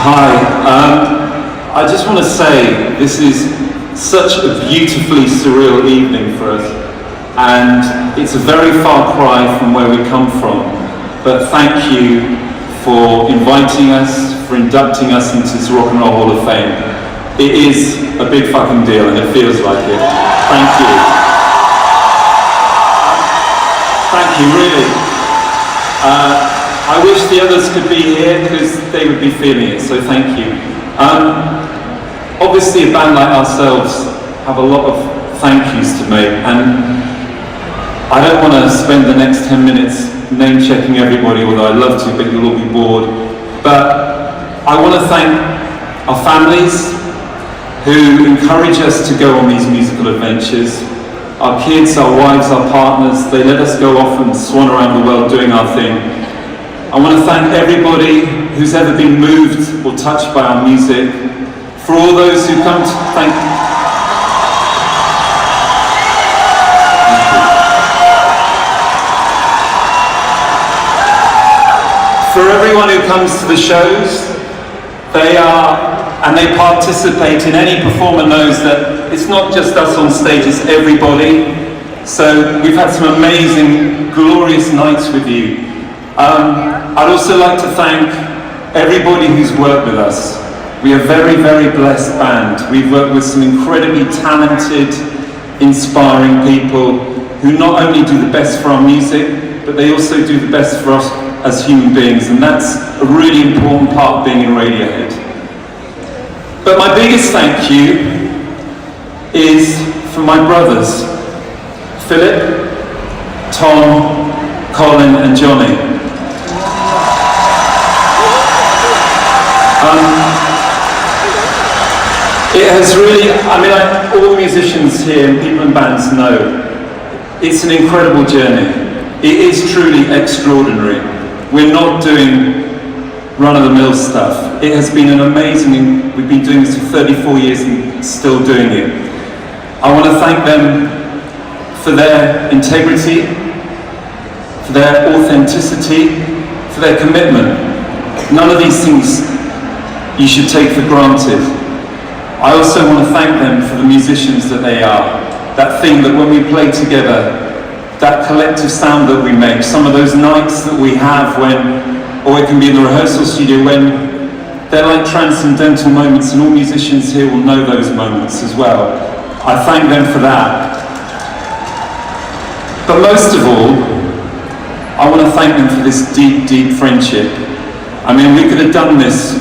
Hi, I just want to say this is such a beautifully surreal evening for us, and it's a very far cry from where we come from, but thank you for inviting us, for inducting us into this Rock and Roll Hall of Fame. It is a big fucking deal and it feels like it. Thank you. Thank you, really. I wish the others could be here because they would be feeling it, so thank you. Obviously a band like ourselves have a lot of thank yous to make, and I don't want to spend the next 10 minutes name checking everybody, although I'd love to, but you'll all be bored. But I want to thank our families who encourage us to go on these musical adventures. Our kids, our wives, our partners, they let us go off and swan around the world doing our thing. I want to thank everybody who's ever been moved or touched by our music. For all those who come to thank For everyone who comes to the shows, they participate in any performer knows that it's not just us on stage, it's everybody. So we've had some amazing, glorious nights with you. I'd also like to thank everybody who's worked with us. We are a very, very blessed band. We've worked with some incredibly talented, inspiring people who not only do the best for our music, but they also do the best for us as human beings, and that's a really important part of being in Radiohead. But my biggest thank you is for my brothers, Philip, Tom, Colin and Johnny. It has really, all musicians here and people in bands know, it's an incredible journey. It is truly extraordinary. We're not doing run-of-the-mill stuff. It has been an amazing, we've been doing this for 34 years and still doing it. I want to thank them for their integrity, for their authenticity, for their commitment. None of these things you should take for granted. I also want to thank them for the musicians that they are. That thing that when we play together, that collective sound that we make, some of those nights that we have when, or it can be in the rehearsal studio when they're like transcendental moments, and all musicians here will know those moments as well. I thank them for that. But most of all, I want to thank them for this deep, deep friendship. We could have done this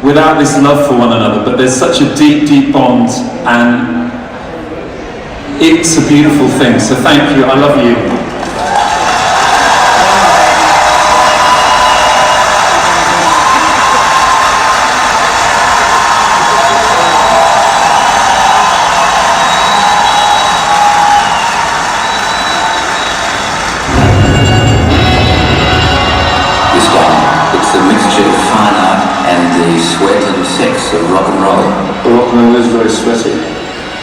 without this love for one another, but there's such a deep, deep bond, and it's a beautiful thing, so thank you, I love you. This one, it's the mixture of fine art and the sweat and sex of rock and roll. Rock and roll is very sweaty,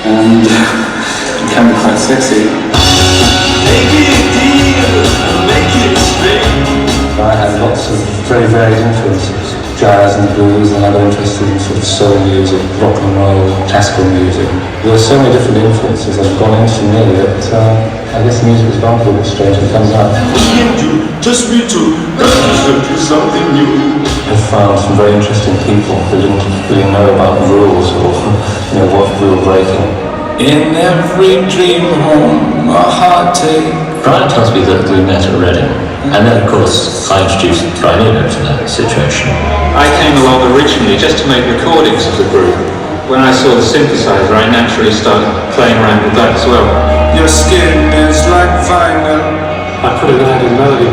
and it can be quite sexy. Make it deal. and lots of very varied influences. Jazz and blues, and other interested in sort of soul music, rock and roll, classical music. There are so many different influences that have gone into me that I guess the music is valuable, strangely comes out. Just me too. Something new. I've found some very interesting people who didn't really know about rules or what rule breaking. In every dream home, a heart take. Brian tells me that we met at Reading, and then of course I introduced Brian to that situation. I came along originally just to make recordings of the group. When I saw the synthesizer, I naturally started playing around with that as well. Your skin is like vinyl. I put an ad in Melody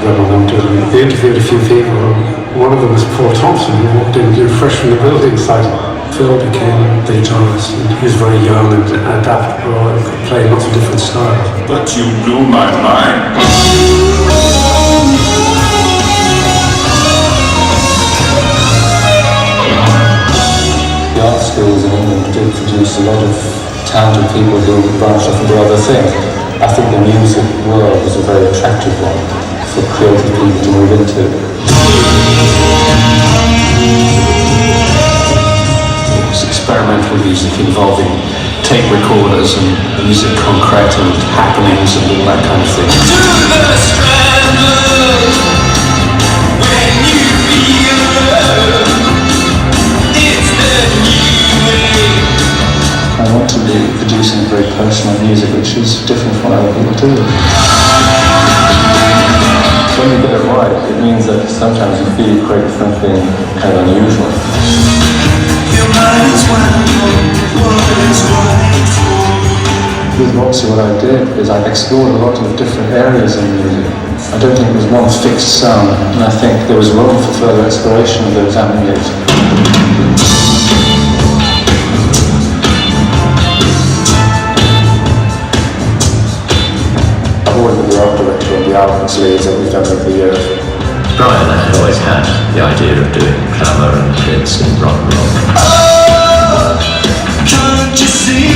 Rebel one day. They interviewed a few people. One of them was Paul Thompson, who walked in fresh from the building site. Phil became the guitarist, and he was very young and adaptable and could play lots of different styles. But you blew my mind. The art schools in England did produce a lot of talented people who branched off into other things. I think the music world was a very attractive one for creative people to move into. Experimental music involving tape recorders and music concrete and happenings and all that kind of thing. To the stranded, when you feel love, it's the new way. I want to be producing very personal music which is different from what other people do. When you get it right, it means that sometimes you feel you create something kind of unusual. With Roxy, what I did is I explored a lot of different areas in music. I don't think it was one fixed sound, and I think there was room for further exploration of those avenues. I've always been the art director of the album sleeves that we've done over the years. Brian had always had the idea of doing glamour and hits and rock and roll. Oh, can't you see?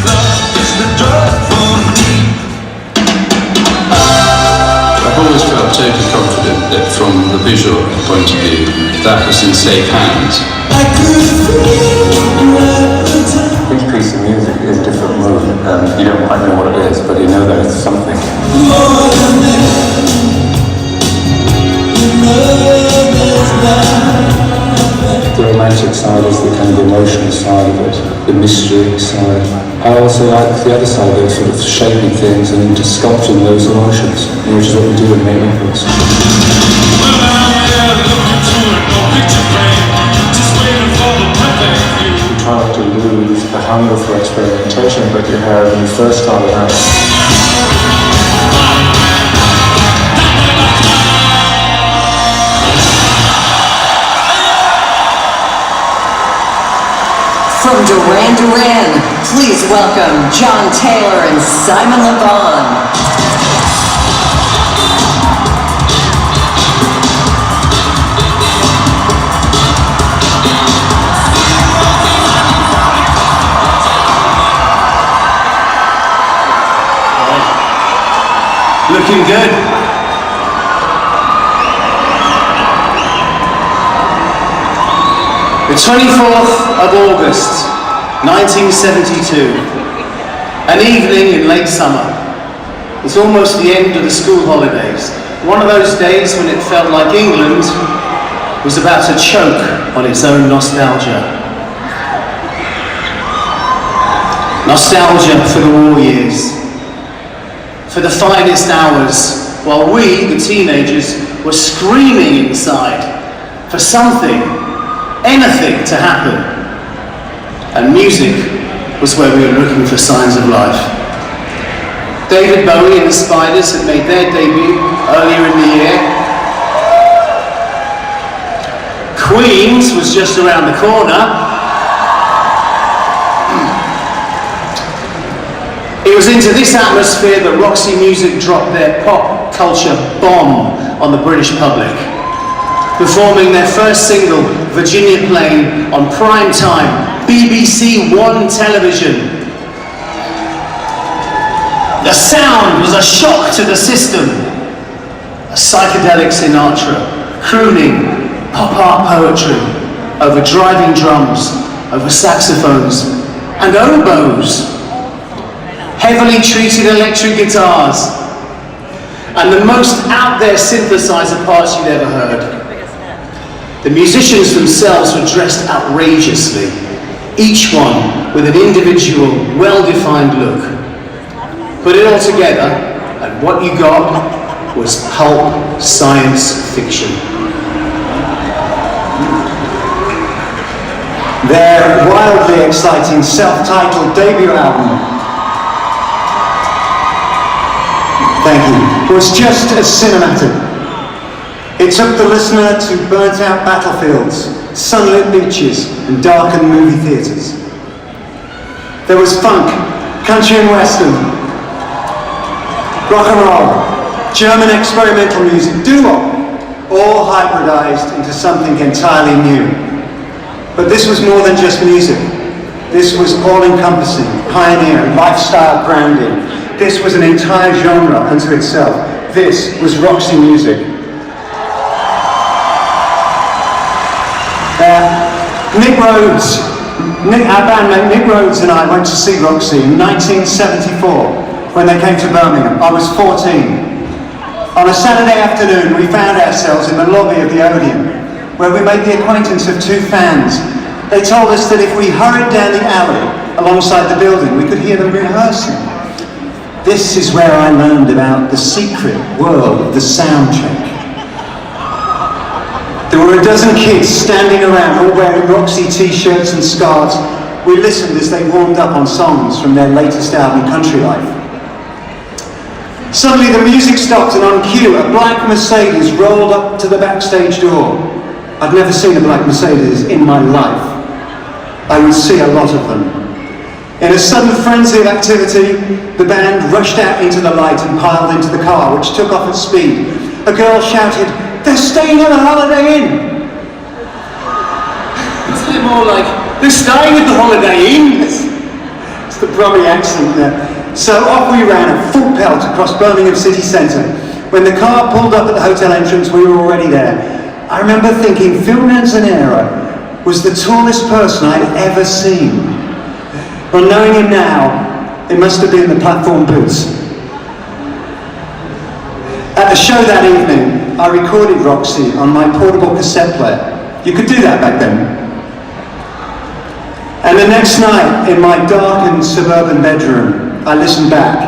Love is the drug for me. I've always felt totally confident that from the visual point of view, that was in safe hands. Each piece of music is a different mood, and you don't quite know what it is, but you know that it's something. The romantic side is the kind of emotional side of it, the mystery side. I also like the other side of it, sort of shaping things and just sculpting those emotions, which is what we do in main records. You try not to lose the hunger for experimentation that you had when you first started out. From Duran Duran, please welcome John Taylor and Simon LeBon. Looking good. The 24th of August, 1972. An evening in late summer. It's almost the end of the school holidays. One of those days when it felt like England was about to choke on its own nostalgia. Nostalgia for the war years. For the finest hours, while we, the teenagers, were screaming inside for something, anything to happen. And music was where we were looking for signs of life. David Bowie and the Spiders had made their debut earlier in the year. Queens was just around the corner. It was into this atmosphere that Roxy Music dropped their pop culture bomb on the British public, performing their first single, Virginia Plain, on prime time, BBC One television. The sound was a shock to the system, psychedelic Sinatra, crooning pop art poetry over driving drums, over saxophones and oboes, heavily treated electric guitars, and the most out there synthesizer parts you'd ever heard. The musicians themselves were dressed outrageously, each one with an individual, well-defined look. Put it all together, and what you got was pulp science fiction. Their wildly exciting self-titled debut album, thank you, was just as cinematic. It took the listener to burnt-out battlefields, sunlit beaches, and darkened movie theatres. There was funk, country and western, rock and roll, German experimental music, doo-wop, all hybridized into something entirely new. But this was more than just music. This was all-encompassing, pioneer, lifestyle grounding. This was an entire genre unto itself. This was Roxy music. Our bandmate Nick Rhodes and I went to see Roxy in 1974 when they came to Birmingham. I was 14. On a Saturday afternoon, we found ourselves in the lobby of the Odeon, where we made the acquaintance of two fans. They told us that if we hurried down the alley alongside the building, we could hear them rehearsing. This is where I learned about the secret world of the sound check. There were a dozen kids standing around, all wearing Roxy t-shirts and scarves. We listened as they warmed up on songs from their latest album, Country Life. Suddenly the music stopped, and on cue, a black Mercedes rolled up to the backstage door. I'd never seen a black Mercedes in my life. I would see a lot of them. In a sudden frenzy of activity, the band rushed out into the light and piled into the car, which took off at speed. A girl shouted, "They're staying at the Holiday Inn!" Isn't it more like, they're staying at the Holiday Inn? It's the Brummy accent there. So off we ran at full pelt across Birmingham city centre. When the car pulled up at the hotel entrance, we were already there. I remember thinking Phil Manzanera was the tallest person I'd ever seen. Well, knowing him now, it must have been the platform boots. At the show that evening, I recorded Roxy on my portable cassette player. You could do that back then. And the next night, in my darkened suburban bedroom, I listened back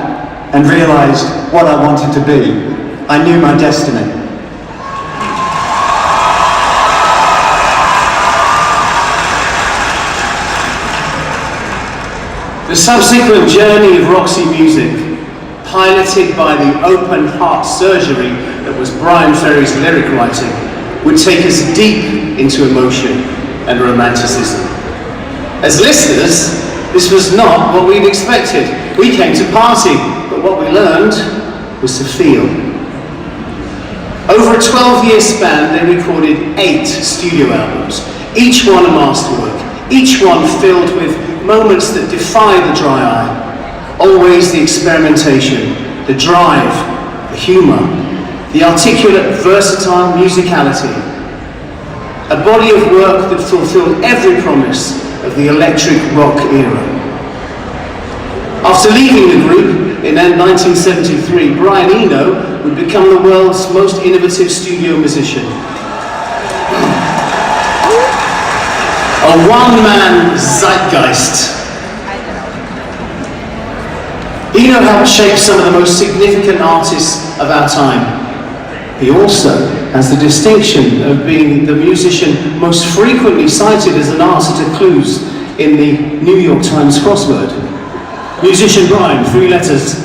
and realised what I wanted to be. I knew my destiny. The subsequent journey of Roxy music, piloted by the open heart surgery that was Brian Ferry's lyric writing, would take us deep into emotion and romanticism. As listeners, this was not what we'd expected. We came to party, but what we learned was to feel. Over a 12-year span, they recorded 8 studio albums, each one a masterwork, each one filled with moments that defy the dry eye. Always the experimentation, the drive, the humour, the articulate, versatile musicality. A body of work that fulfilled every promise of the electric rock era. After leaving the group in 1973, Brian Eno would become the world's most innovative studio musician. A one-man zeitgeist. Eno helped shape some of the most significant artists of our time. He also has the distinction of being the musician most frequently cited as an answer to clues in the New York Times crossword. Musician Brian, 3 letters.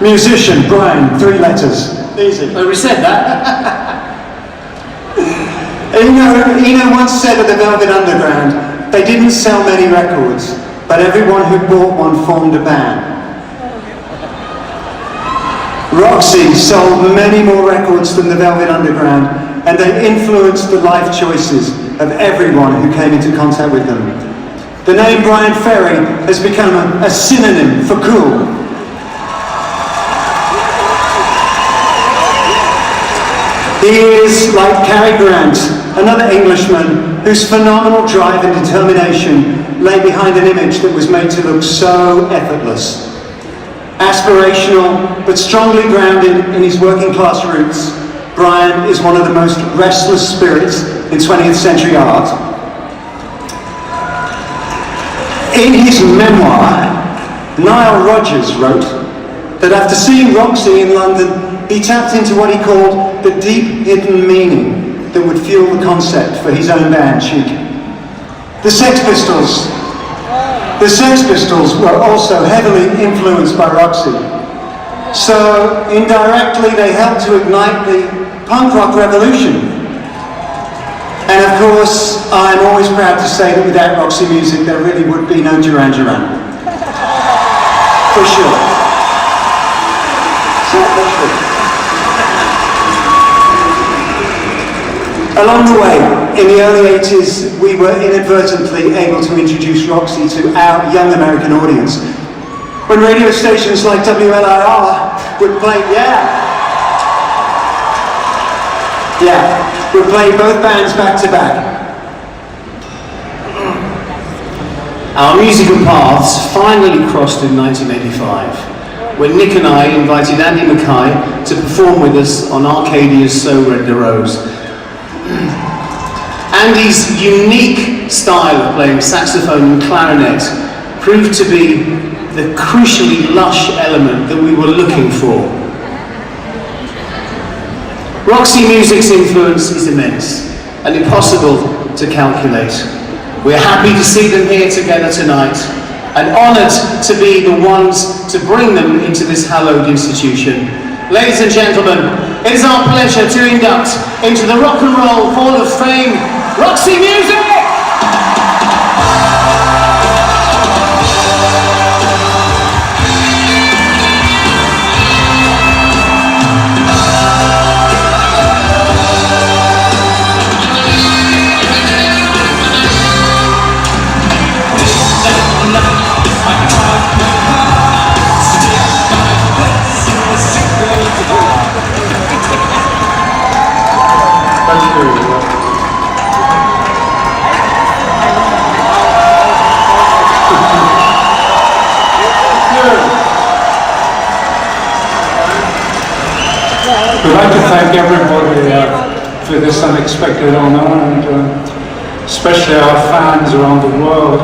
Musician Brian, 3 letters. Easy. I reset that. Eno once said of the Velvet Underground, they didn't sell many records, but everyone who bought one formed a band. Roxy sold many more records than the Velvet Underground, and they influenced the life choices of everyone who came into contact with them. The name Brian Ferry has become a synonym for cool. He is like Cary Grant, another Englishman whose phenomenal drive and determination lay behind an image that was made to look so effortless. Aspirational, but strongly grounded in his working class roots, Brian is one of the most restless spirits in 20th century art. In his memoir, Nile Rodgers wrote that after seeing Roxy in London, he tapped into what he called the deep hidden meaning that would fuel the concept for his own band, Chic. The Sex Pistols were also heavily influenced by Roxy. So indirectly they helped to ignite the punk rock revolution. And of course, I'm always proud to say that without Roxy music there really would be no Duran Duran. For sure. Along the way, in the early 80s, we were inadvertently able to introduce Roxy to our young American audience. When radio stations like WLIR would play, would play both bands back to back. Our musical paths finally crossed in 1985, when Nick and I invited Andy Mackay to perform with us on Arcadia's So Red the Rose. Andy's unique style of playing saxophone and clarinet proved to be the crucially lush element that we were looking for. Roxy music's influence is immense and impossible to calculate. We're happy to see them here together tonight and honoured to be the ones to bring them into this hallowed institution. Ladies and gentlemen, it is our pleasure to induct into the Rock and Roll Hall of Fame, Roxy Music! We'd like to thank everybody for this unexpected honour, and especially our fans around the world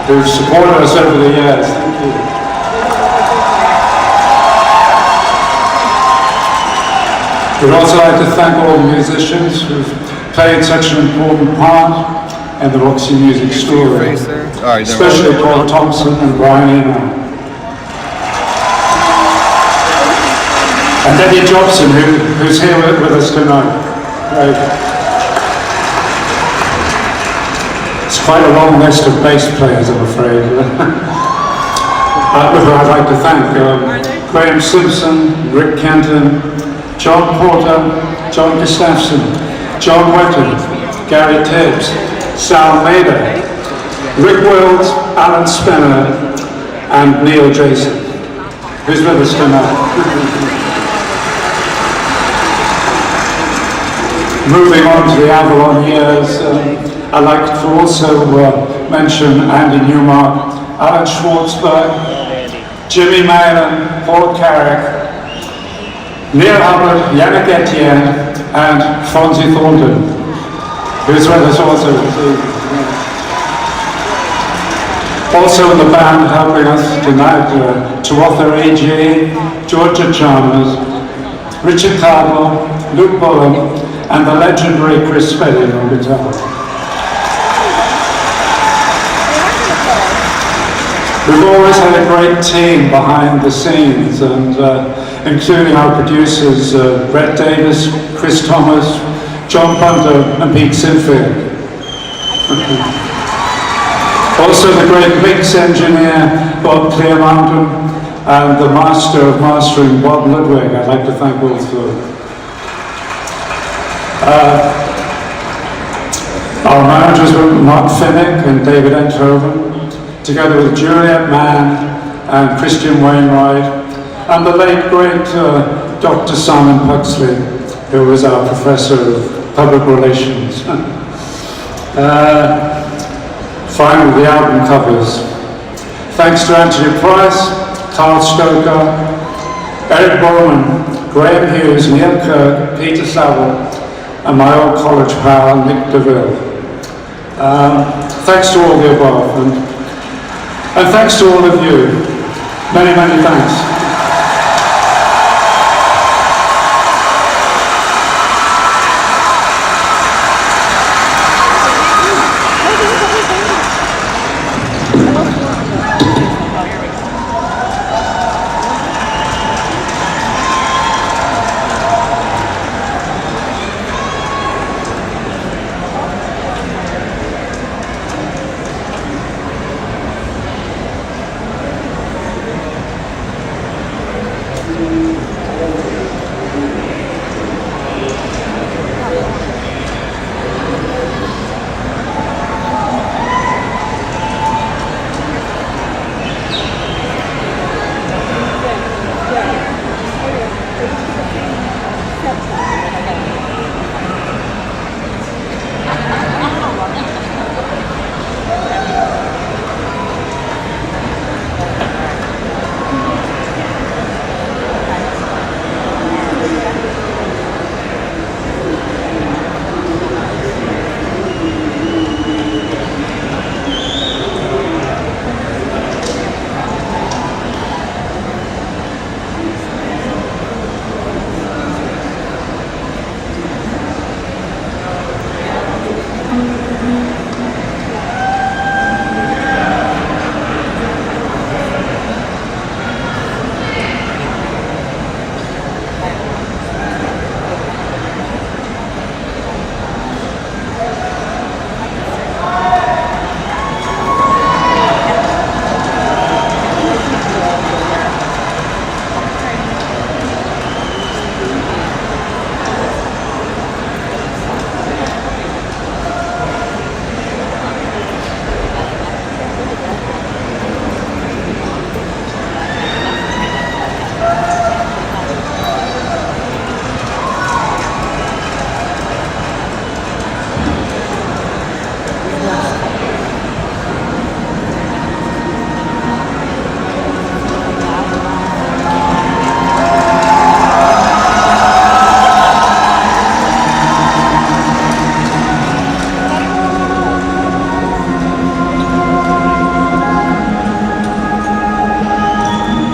who've supported us over the years. Thank you. We'd also like to thank all the musicians who've played such an important part in the Roxy music story, especially Paul Thompson and Brian Eno. And Debbie Jobson, who's here with us tonight. Great. It's quite a long list of bass players, I'm afraid. I'd like to thank Graham Simpson, Rick Kenton, John Porter, John Gustafson, John Wetton, Gary Tibbs, Sal Mader, Rick Wills, Alan Spenner, and Neil Jason, who's with us tonight. Moving on to the Avalon years, I'd like to also mention Andy Newmark, Alan Schwartzberg, Jimmy Mallon, Paul Carrick, Neil Hubbard, Yannick Etienne, and Fonzie Thornton, who's with us also. Also in the band helping us tonight, Tuatha A.J., Georgia Chalmers, Richard Cardwell, Luke Bullen, and the legendary Chris Spedding on guitar. We've always had a great team behind the scenes, and including our producers Brett Davis, Chris Thomas, John Punter, and Pete Sinfield. Also the great mix engineer Bob Clearmountain, and the master of mastering Bob Ludwig. I'd like to thank all three. Our managers were Mark Finnick and David Enthoven, together with Juliet Mann and Christian Wainwright, and the late great Dr. Simon Pugsley, who was our professor of public relations. Finally, the album covers. Thanks to Anthony Price, Carl Stoker, Eric Bowman, Graham Hughes, Neil Kirk, Peter Saville, and my old college pal, Nick DeVille. Thanks to all the above, and thanks to all of you. Many, many thanks.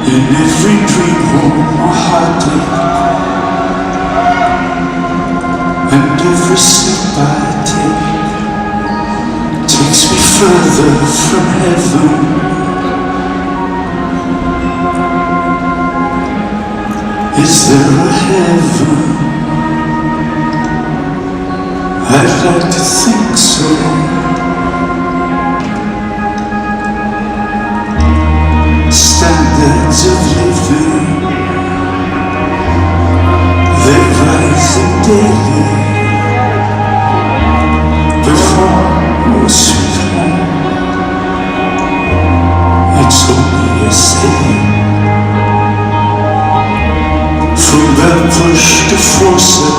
Every dream home a heartache, and every step I take takes me further from heaven. Is there a heaven? I'd like to think so. Standards of living, they're rising daily. Before sweet home, it's only a saying. From bell push to faucet,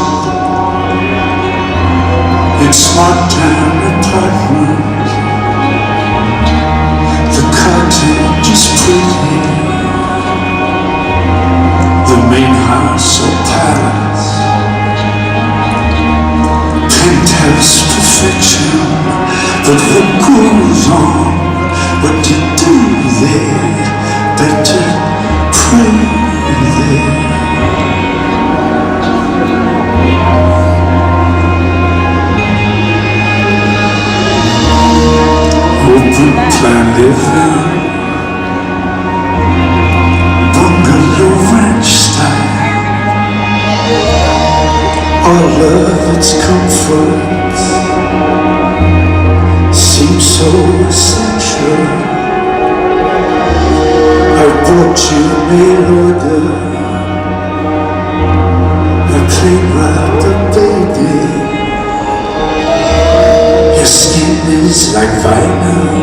in smart town apartments, the cottage is pretty, the main house or palace, penthouse perfection. But what goes on, what you do there, better pray there. Open plan living, bungalow ranch style, all of its comforts seem so essential. I brought you mail order, a clean wrapper baby. Your skin is like vinyl,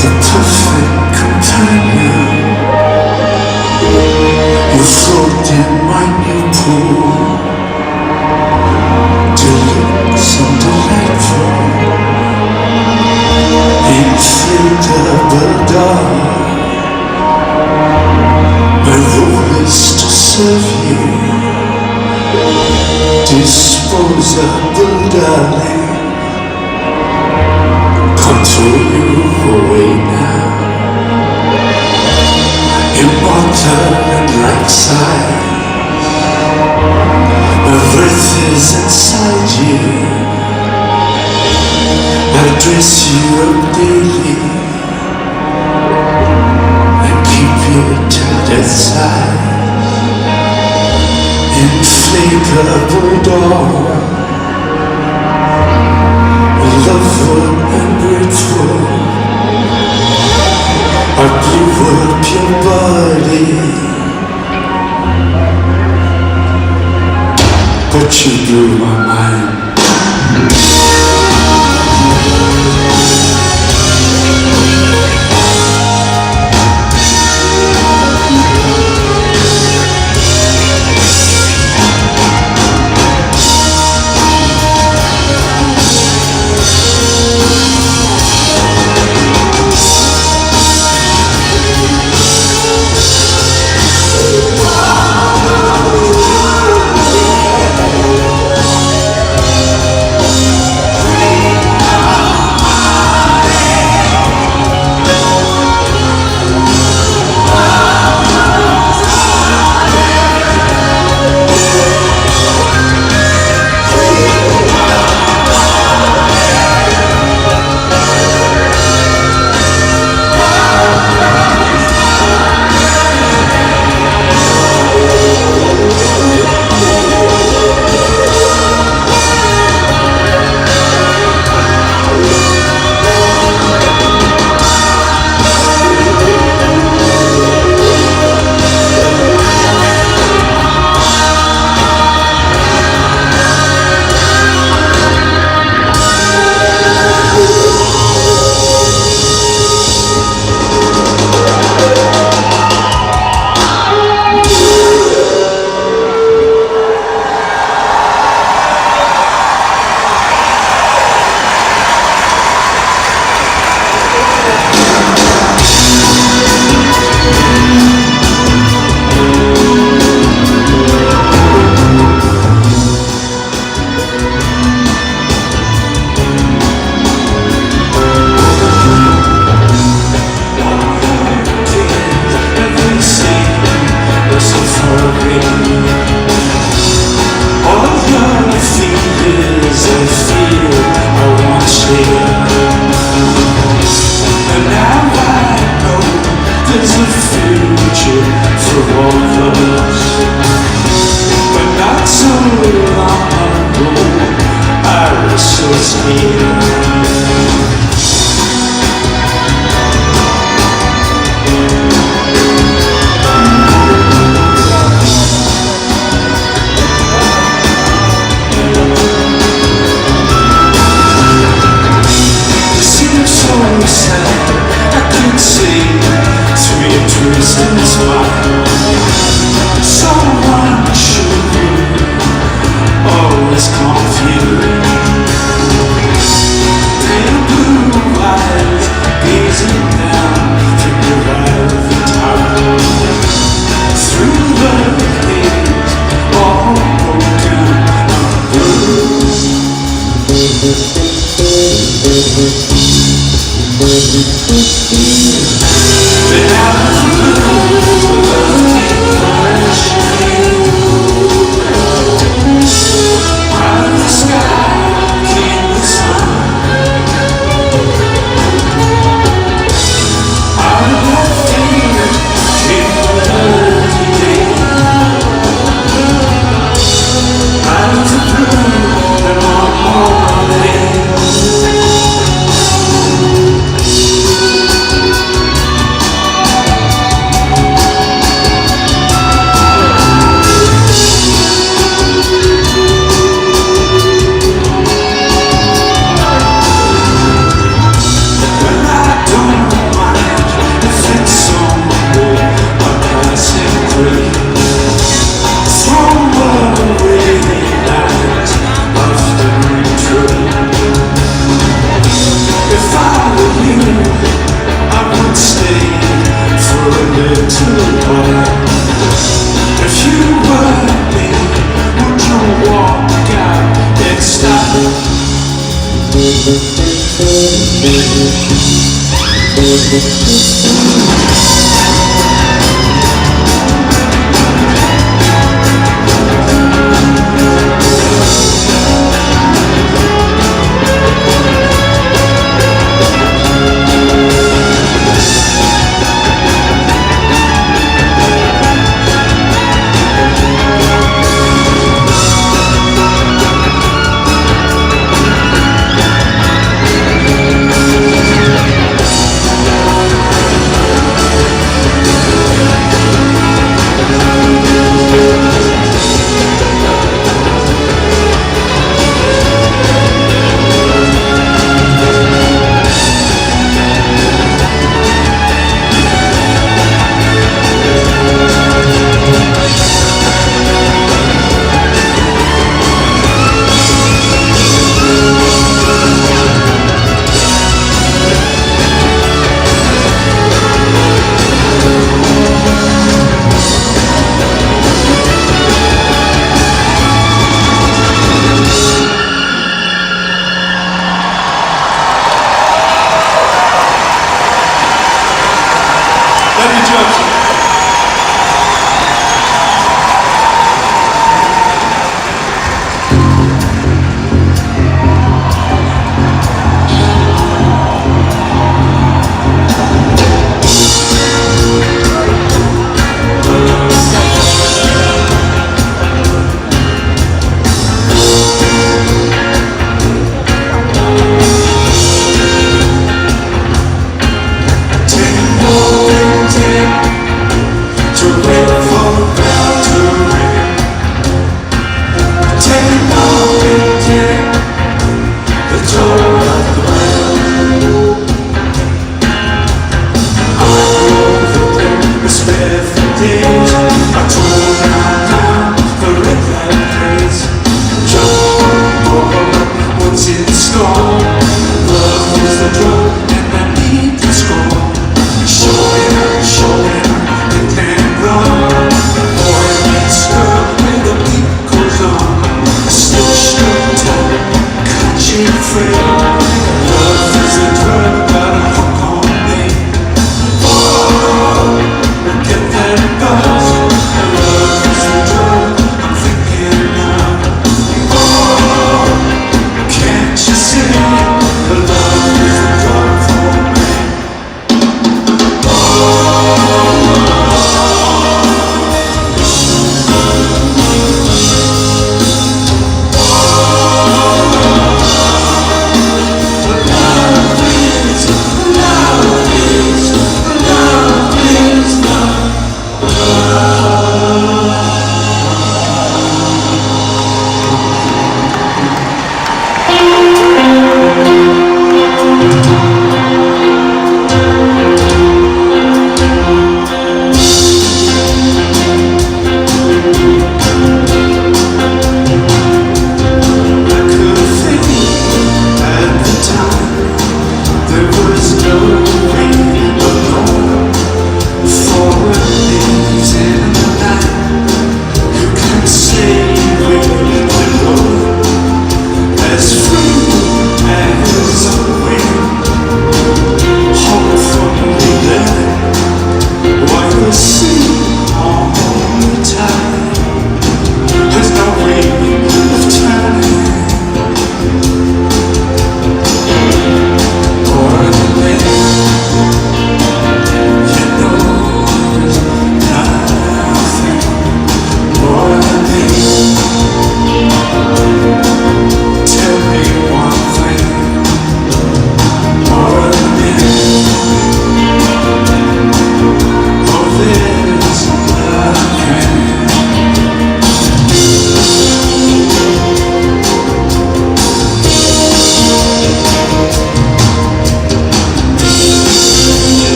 the perfect companion. You float in my new pool. outside. My breath is inside you. I dress you up daily and keep you till death's side. Inflatable doll, lover and grateful. I blew up your body, but you blew my mind.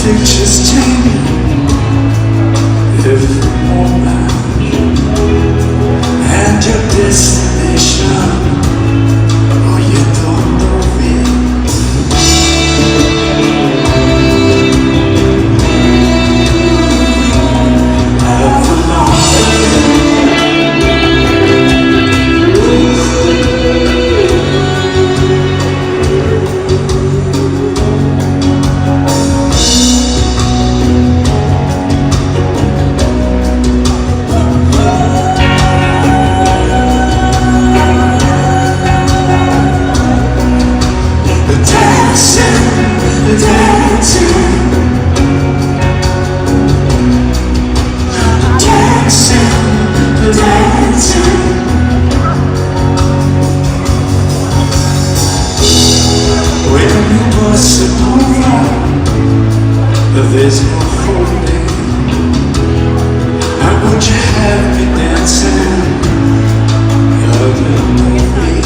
Inductions. there's no holding. How would you have me dancing? You're the movie.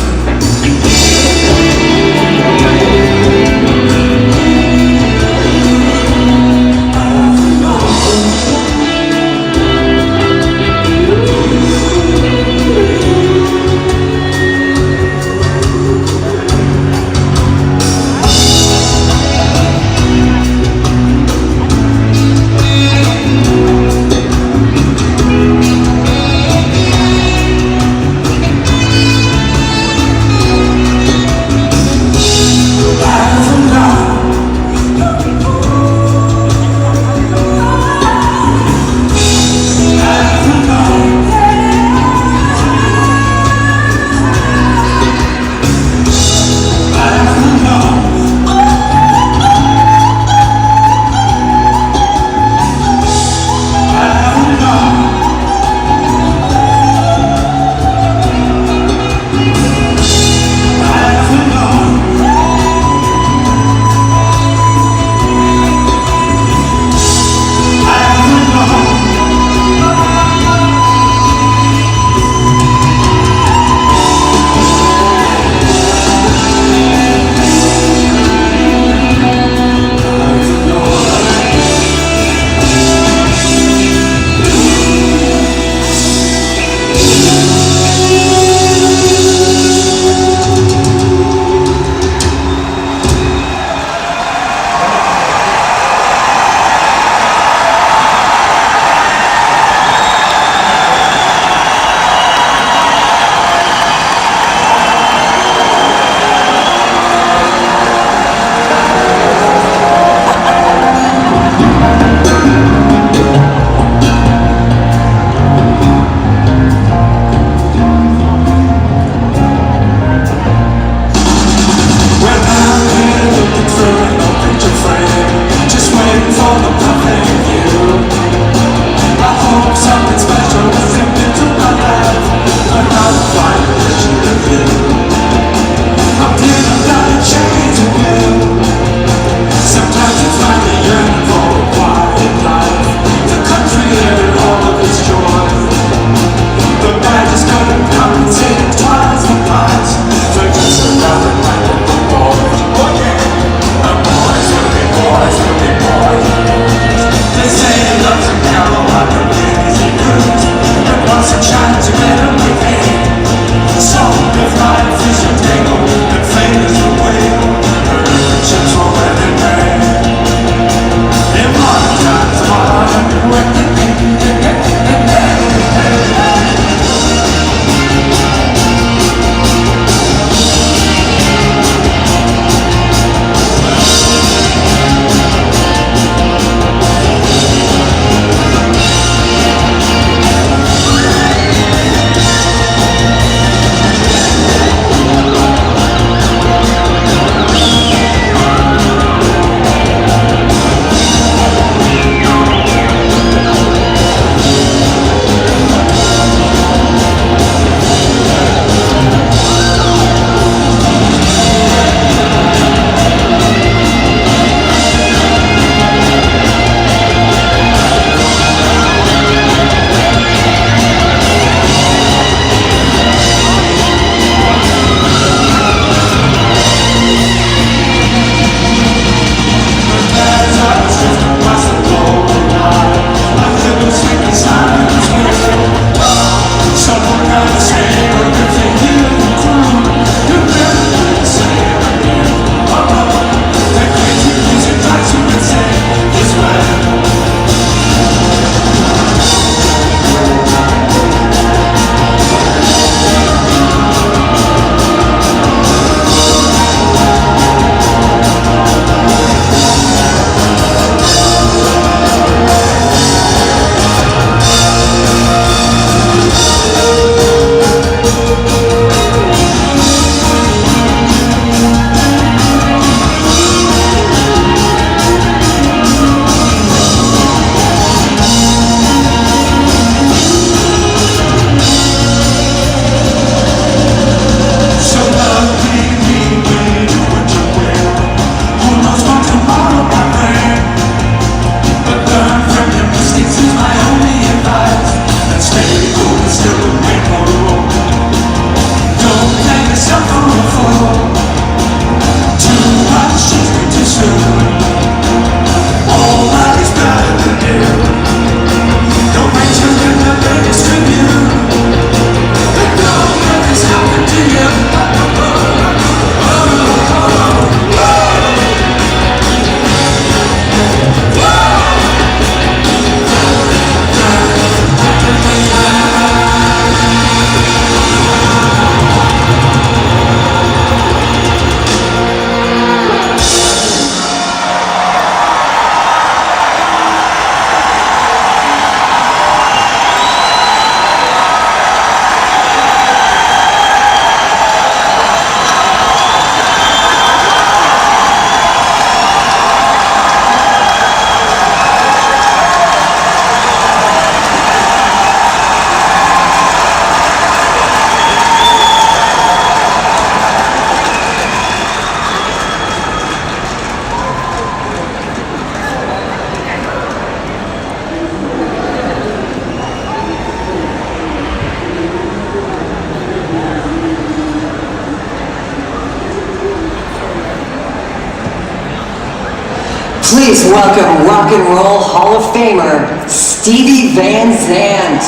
Please welcome Rock and Roll Hall of Famer, Stevie Van Zandt.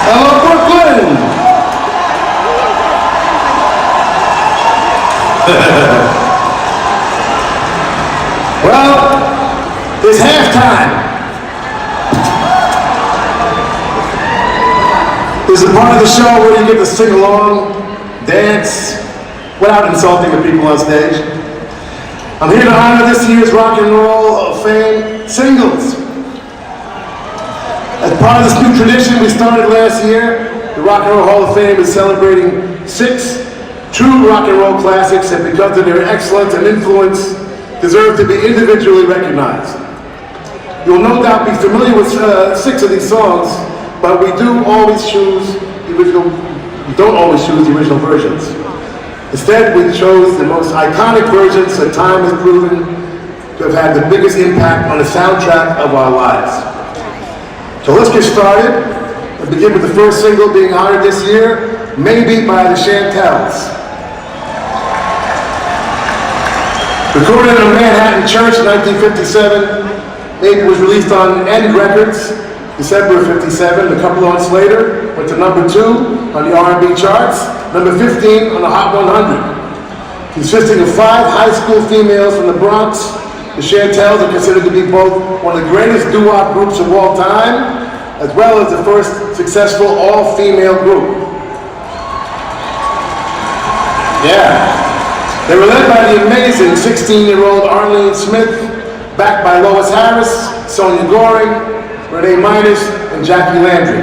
Hello, Brooklyn! Well, it's halftime. This is a part of the show where you get to sing along, dance, without insulting the people on stage. I'm here to honor this year's Rock and Roll Hall of Fame singles. As part of this new tradition we started last year, the Rock and Roll Hall of Fame is celebrating 6 true rock and roll classics that, because of their excellence and influence, deserve to be individually recognized. You'll no doubt be familiar with 6 of these songs, but we don't always choose the original versions. Instead, we chose the most iconic versions that time has proven to have had the biggest impact on the soundtrack of our lives. So let's get started and begin with the first single being honored this year, Maybe by the Chantels. Recorded in a Manhattan church in 1957, Maybe was released on End Records, December of '57. A couple months later, went to number 2 on the R&B charts, number 15 on the Hot 100. Consisting of 5 high school females from the Bronx, the Chantels are considered to be both one of the greatest doo-wop groups of all time, as well as the first successful all-female group. Yeah. They were led by the amazing 16-year-old Arlene Smith, backed by Lois Harris, Sonia Goring, Renee Minus, and Jackie Landry.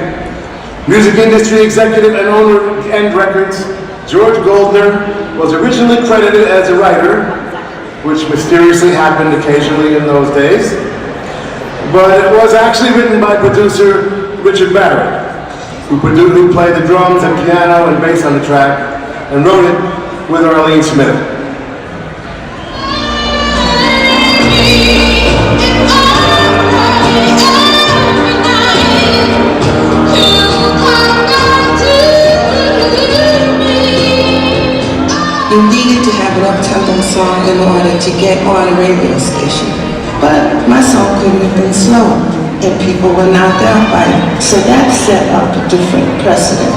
Music industry executive and owner of End Records, George Goldner, was originally credited as a writer, which mysteriously happened occasionally in those days, but it was actually written by producer Richard Barrett, who played the drums and piano and bass on the track, and wrote it with Arlene Smith. You needed to have an up-tempo song in order to get on a radio station. But my song couldn't have been slow, and people were knocked out by it. So that set up a different precedent.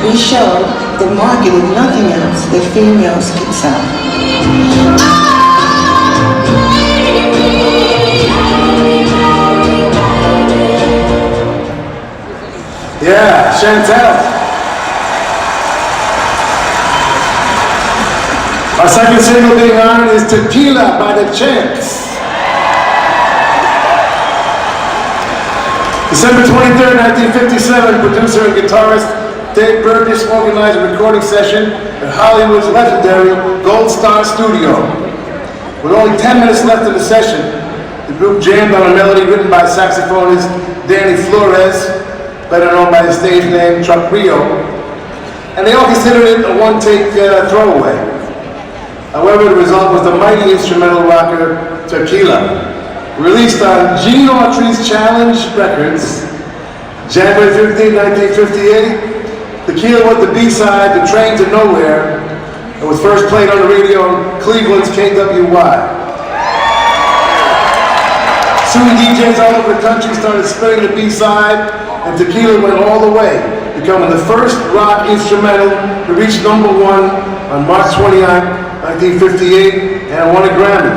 We showed the market, if nothing else, that females could sell. Yeah, Chantel. Our second single being honored is Tequila by the Champs. December 23rd, 1957, producer and guitarist Dave Burgess organized a recording session at Hollywood's legendary Gold Star Studio. With only 10 minutes left in the session, the group jammed on a melody written by saxophonist Danny Flores, better known by the stage name Chuck Rio, and they all considered it a one-take throwaway. However, the result was the mighty instrumental rocker Tequila, released on Gene Autry's Challenge Records, January 15, 1958. Tequila was the B-side to Train to Nowhere, and was first played on the radio on Cleveland's KWY. Soon DJs all over the country started spinning the B-side, and Tequila went all the way, becoming the first rock instrumental to reach number 1 on March 29, 1958, and won a Grammy.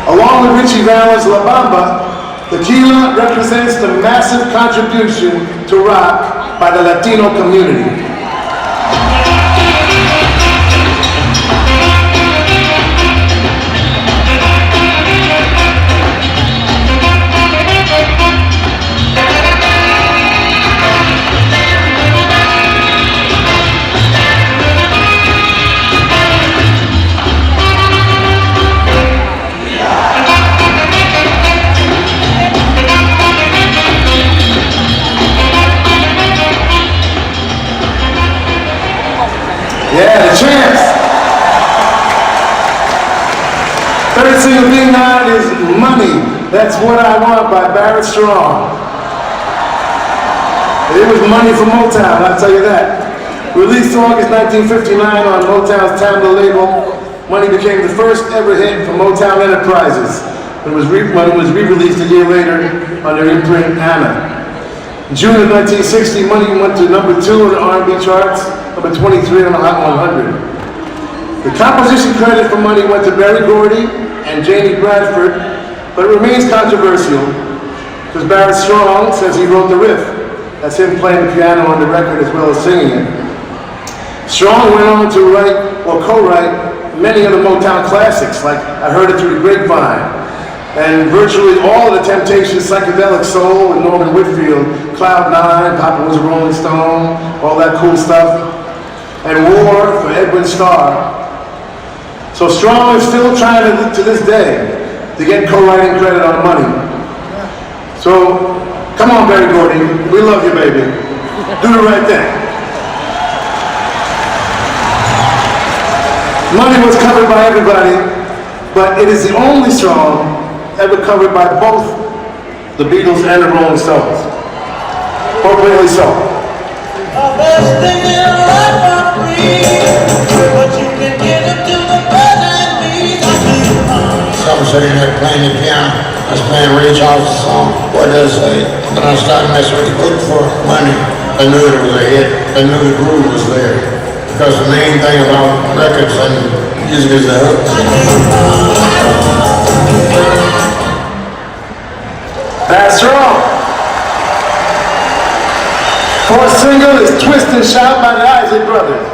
Along with Richie Valens' La Bamba, Tequila represents the massive contribution to rock by the Latino community. Yeah, the Champs. Third single being on is Money. That's What I Want by Barrett Strong. It was money for Motown, I'll tell you that. Released August 1959 on Motown's Tamla label, Money became the first ever hit for Motown Enterprises. It was re-released a year later on their imprint Anna. In June of 1960, Money went to number 2 on the R&B charts, number 23 on the Hot 100. The composition credit for Money went to Berry Gordy and Janie Bradford, but it remains controversial because Barrett Strong says he wrote the riff. That's him playing the piano on the record as well as singing it. Strong went on to write or co-write many of the Motown classics, like I Heard It Through the Grapevine, and virtually all of the Temptations' Psychedelic Soul with Norman Whitfield, Cloud 9, Papa Was a Rolling Stone, all that cool stuff, and War for Edwin Starr. So Strong is still trying to this day to get co-writing credit on Money. So, come on, Berry Gordy, we love you, baby. Do the right thing. Money was covered by everybody, but it is the only song ever covered by both the Beatles and the Rolling Stones. Appropriately so. I was sitting there playing the piano. I was playing Ray Charles' song. What does it say? When I started messing with it, look for money. I knew it was a hit. I knew the groove was there. Because the main thing about records and music is the hook. That's wrong. Fourth single is Twist and Shout by the Isley Brothers.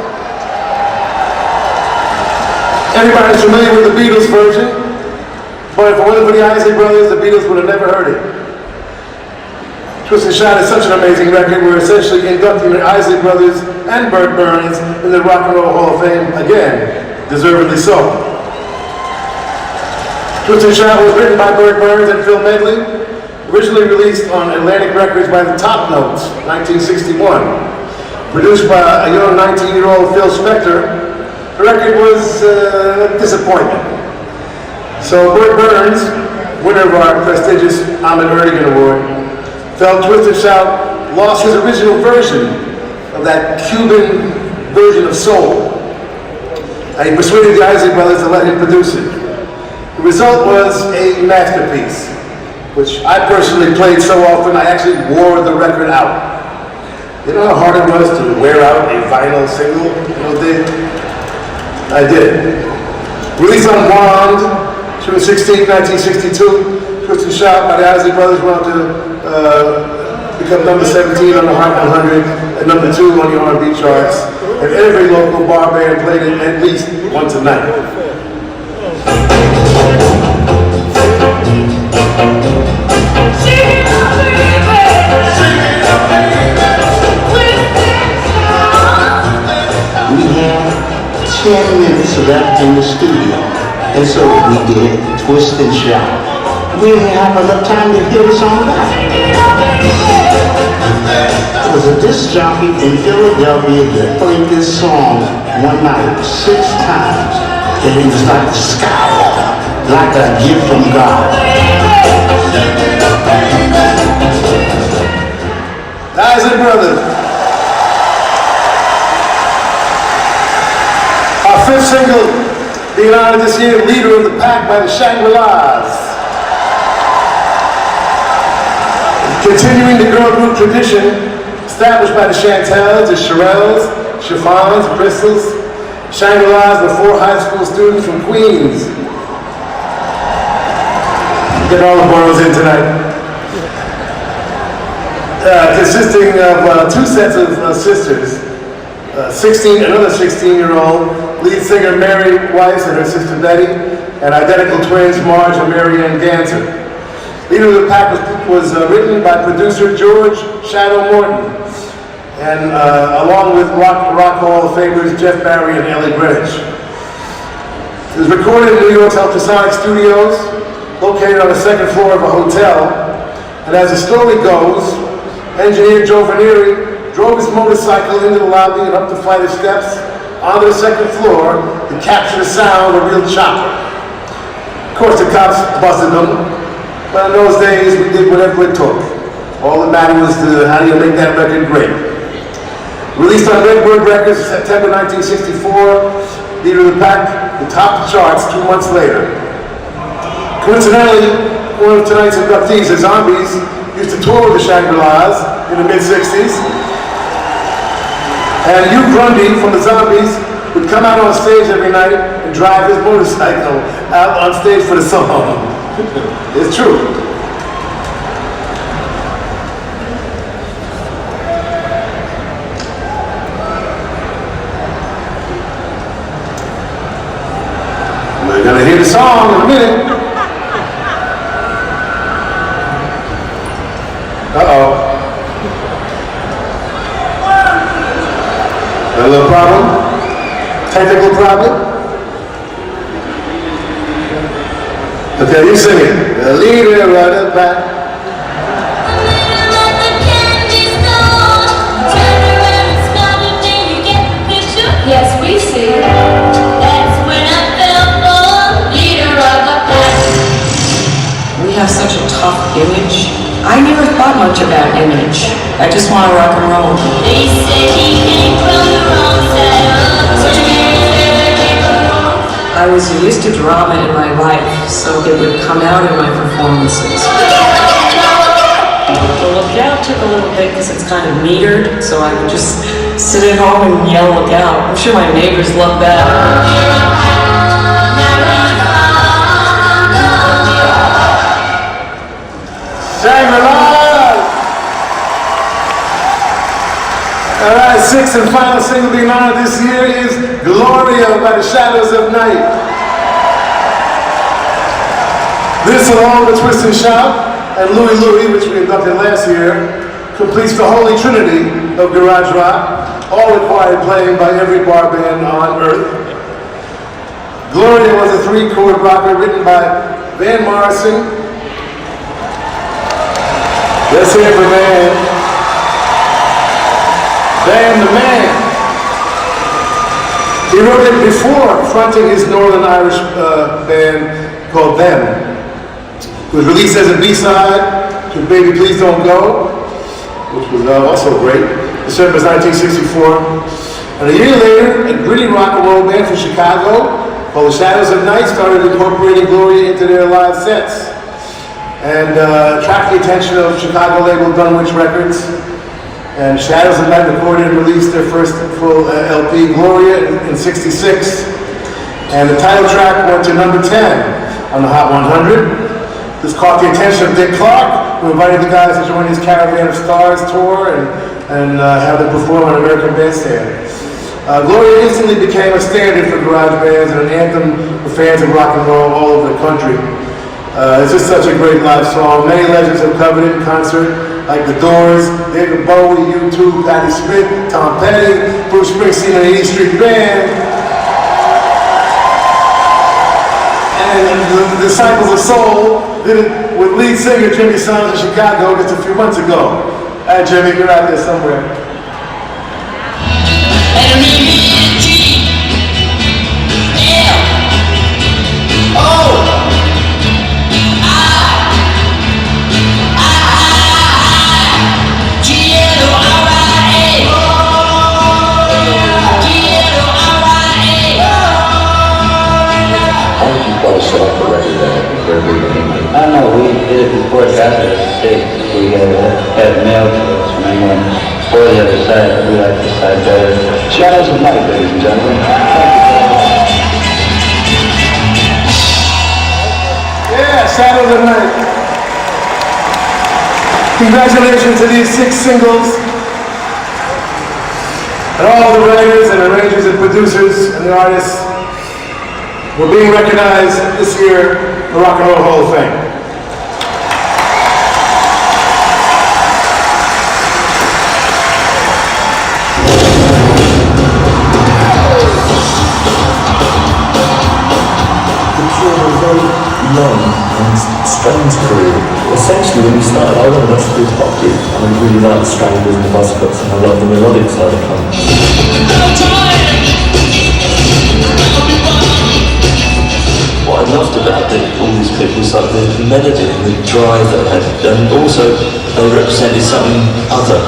Everybody's familiar with the Beatles version, but if it wasn't for the Isley Brothers, the Beatles would have never heard it. Twist and Shout is such an amazing record. We're essentially inducting the Isley Brothers and Burt Burns in the Rock and Roll Hall of Fame again, deservedly so. Twist and Shout was written by Burt Burns and Phil Medley, originally released on Atlantic Records by the Top Notes, 1961. Produced by a young 19-year-old Phil Spector, the record was a disappointment. So Burt Burns, winner of our prestigious Ahmet Ertegun Award, felt Twist and Shout lost his original version of that Cuban version of soul. And he persuaded the Isley Brothers to let him produce it. The result was a masterpiece, which I personally played so often I actually wore the record out. You know how hard it was to wear out a vinyl single? You know, I did. Released on Wand, June 16, 1962, Twist and Shout by the Isley Brothers went on to become number 17 on the Hot 100 and number 2 on the R&B charts. And every local bar band played it at least once a night. We had 10 minutes left in the studio, and so we did Twist and Shout. We didn't have enough time to hear the song back. There was a disc jockey in Philadelphia that played this song one night 6 times, and it was like the sky, like a gift from God. Isley Brothers. Our 5th single, being honored this year, Leader of the Pack by the Shangri-Las. Continuing the girl group tradition established by the Chantels, the Shirelles, Chiffons, Bristles, Shangri-Las were 4 high school students from Queens. Get all the boroughs in tonight. Consisting of 2 sets of sisters. Another 16-year-old lead singer Mary Weiss and her sister Betty, and identical twins Marge and Mary Ann Ganser. Leader of the Pack was written by producer George Shadow Morton, and along with Rock Hall of Famers Jeff Barry and Ellie Greenwich. It was recorded in New York's Ultrasonic Studios, located on the 2nd floor of a hotel, and as the story goes, engineer Joe Vanieri drove his motorcycle into the lobby and up the flight of steps onto the 2nd floor to capture the sound of a real chopper. Of course, the cops busted them, but in those days, we did whatever it took. All that mattered was how do you make that record great. Released on Redbird Records in September 1964, leader of the pack, the top charts 2 months later. Coincidentally, one of tonight's inductees, the Zombies, used to tour with the Shangri-Las in the mid-60s. And Hugh Grundy from the Zombies would come out on stage every night and drive his motorcycle out on stage for the song. It's true. We're gonna hear the song in a minute. Uh-oh. A little problem? Technical problem? Okay, you sing it. The leader of the pack. Yes, we see. That's when I fell for leader of the pack. We have such a tough image. I never thought much about image. I just want to rock and roll. They say he came from the wrong side of town. I was used to drama in my life, so it would come out in my performances. The look out took a little bit because it's kind of metered, so I would just sit at home and yell look out. I'm sure my neighbors love that. Shangri-La! All right, sixth and final single being honored this year is Gloria by the Shadows of Night. This, along with Twist and Shout and Louie Louie, which we inducted last year, completes the holy trinity of garage rock, all required playing by every bar band on earth. Gloria was a 3-chord rocker written by Van Morrison. Let's hear it for Van. Van the Man. He wrote it before fronting his Northern Irish band called Them. It was released as a B-side to Baby Please Don't Go, which was also great. December 1964. And a year later, a gritty rock and roll band from Chicago called the Shadows of Night started incorporating Gloria into their live sets. And attracted the attention of Chicago label Dunwich Records. And Shadows of Night recorded and released their first full LP, Gloria, in '66. And the title track went to number 10 on the Hot 100. This caught the attention of Dick Clark, who invited the guys to join his Caravan of Stars tour and have them perform on American Bandstand. Gloria instantly became a standard for garage bands and an anthem for fans of rock and roll all over the country. It's just such a great live song. Many legends have covered it in concert, like The Doors, David Bowie, U2, Patti Smith, Tom Petty, Bruce Springsteen and the E Street Band. And the Disciples of Soul did it with lead singer Jimmy Saunders in Chicago just a few months ago. Hey Jimmy, you're out there somewhere. I don't know, we did it before it got to the States. We had mail to us from England. Or the other side, we like this side better. Shadows of Night, ladies and gentlemen. Yeah, Shadows of Night. Congratulations to these 6 singles. And all the writers and arrangers and producers and the artists were being recognized this year in the Rock and Roll Hall of Fame. Long and strange career. Essentially, when we started, I wanted us to do pop group. I really like the Stranglers and the Buzzcocks, and I love the melodic side of punk. What I loved about it all like the melody and the drive that they had, and also they represented something other.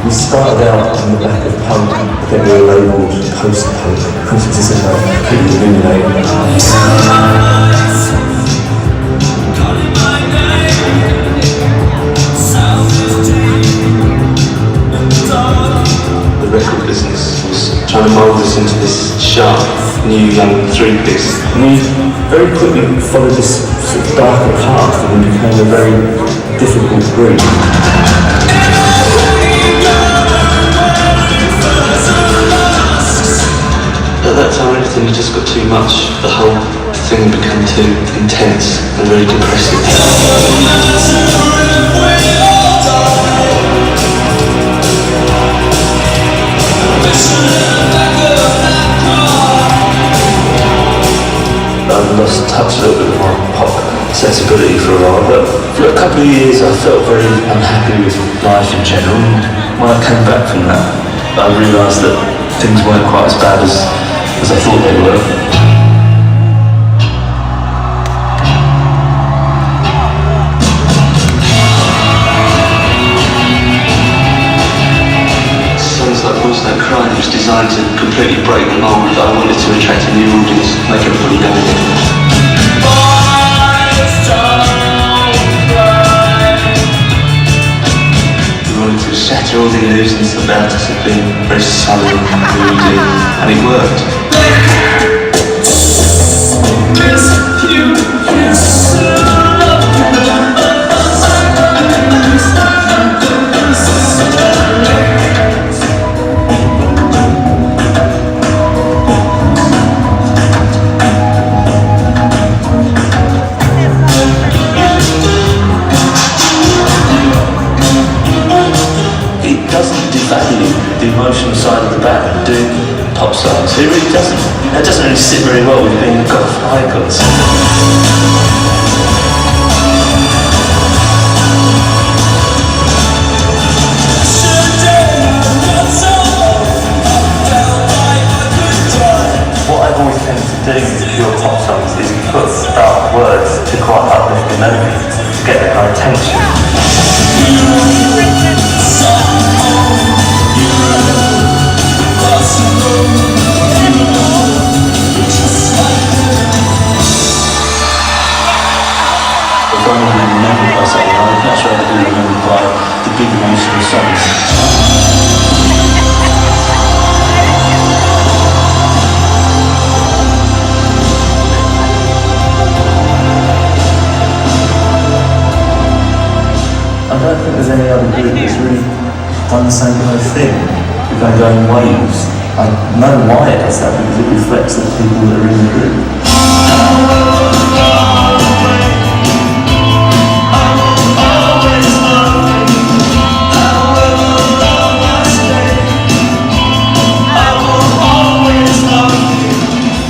We started out on the back of punk, then we were labelled post-punk, because it isn't pretty illuminating. The record business was trying to mould us into this sharp, new, young three-piece. We very quickly followed this sort of darker path and we became a very difficult group. At that time, everything had just got too much. The whole thing became too intense and very depressive. I lost touch a little bit with my pop sensibility for a while, but for a couple of years I felt very unhappy with life in general. When I came back from that, I realised that things weren't quite as bad as I thought they were. Songs like Boys Don't Cry was designed to completely break the mould that I wanted to attract a new audience, make everybody go again. We wanted to shatter all the illusions about us of being very sullen, moody, and it worked. The emotional side of the band doing pop songs. It really doesn't. That doesn't really sit very well with being goth icons. What I've always tended to do with pure pop songs is put dark words to quite uplifting melody to get their attention. If I'm going to be remembered by something, I'd much rather be remembered by the big emotional songs. I don't think there's any other group that's really done the same kind of thing. We're going to go in waves. I know why it does that, because it reflects the people that are in the group.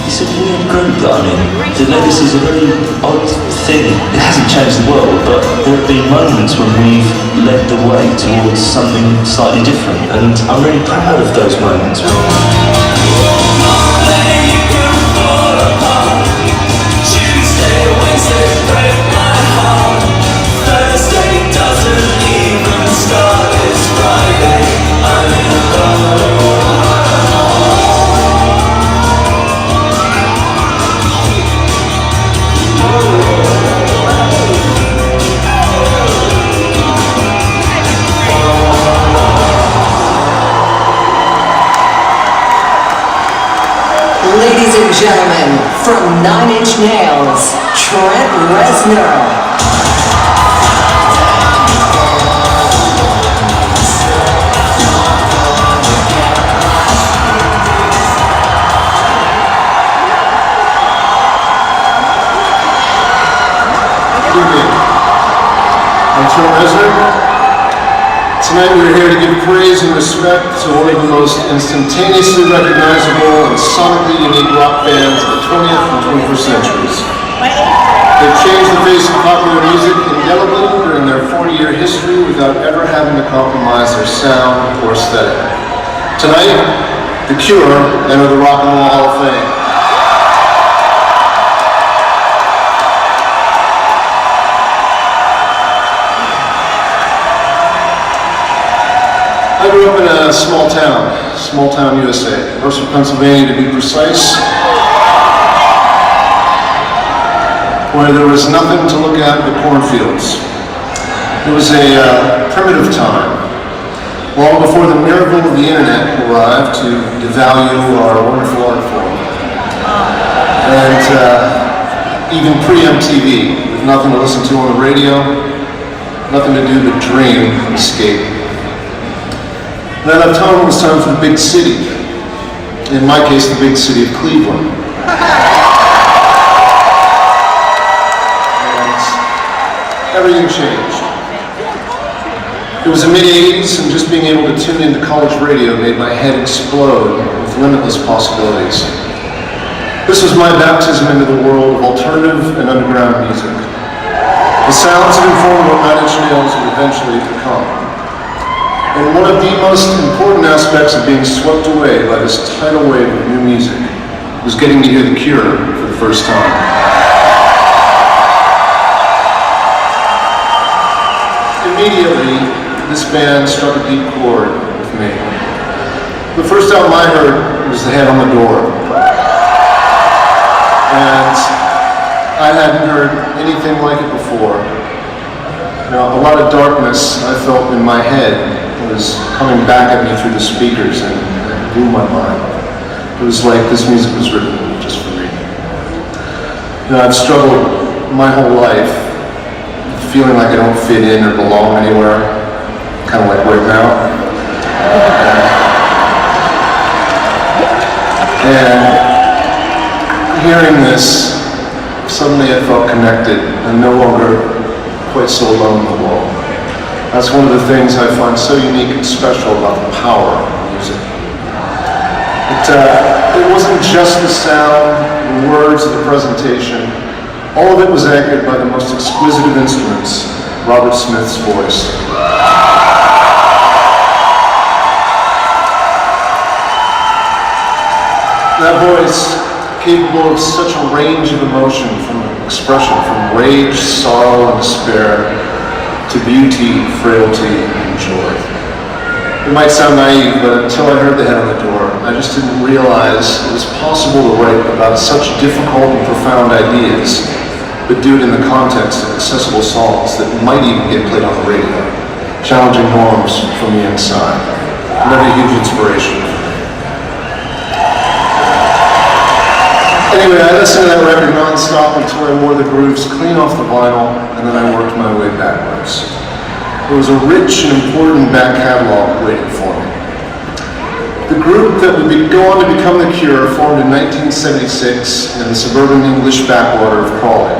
It's a weird group that I'm in. The Legacy's a very odd thing. It hasn't changed the world, but there have been moments when we've led the way towards something slightly different, and I'm really proud of those moments. Ladies and gentlemen, from 9 Inch Nails, Trent Reznor. Good evening. I'm Trent Reznor. Tonight we are here to give praise and respect to one of the most instantaneously recognizable and sonically unique rock bands of the 20th and 21st centuries. They've changed the face of popular music indelibly during their 40-year history without ever having to compromise their sound or aesthetic. Tonight, The Cure enter the Rock and Roll Hall of Fame. I grew up in a small town USA, Mercer, Pennsylvania to be precise, where there was nothing to look at but cornfields. It was a primitive time, long before the miracle of the internet arrived to devalue our wonderful art form. And even pre-MTV, with nothing to listen to on the radio, nothing to do but dream and escape. And at that time, it was time for the big city. In my case, the big city of Cleveland. And everything changed. It was the mid-'80s, and just being able to tune into college radio made my head explode with limitless possibilities. This was my baptism into the world of alternative and underground music. The sounds that informed what 9 Inch Nails would eventually become. And one of the most important aspects of being swept away by this tidal wave of new music was getting to hear The Cure for the first time. Immediately, this band struck a deep chord with me. The first album I heard was The Head on the Door. And I hadn't heard anything like it before. Now, a lot of darkness I felt in my head was coming back at me through the speakers and it blew my mind. It was like this music was written just for me. You know, I've struggled my whole life feeling like I don't fit in or belong anywhere, kind of like right now. And hearing this, suddenly I felt connected and no longer quite so alone in the world. That's one of the things I find so unique and special about the power of music. It wasn't just the sound, the words, the presentation. All of it was anchored by the most exquisite of instruments, Robert Smith's voice. That voice, capable of such a range of emotion, from expression, from rage, sorrow, and despair, to beauty, frailty, and joy. It might sound naive, but until I heard The Head on the Door, I just didn't realize it was possible to write about such difficult and profound ideas, but do it in the context of accessible songs that might even get played on the radio, challenging norms from the inside. Another huge inspiration. Anyway, I listened to that record non-stop until I wore the grooves clean off the vinyl, and then I worked my way backwards. There was a rich and important back catalog waiting for me. The group that would go on to become The Cure formed in 1976 in the suburban English backwater of Crawley,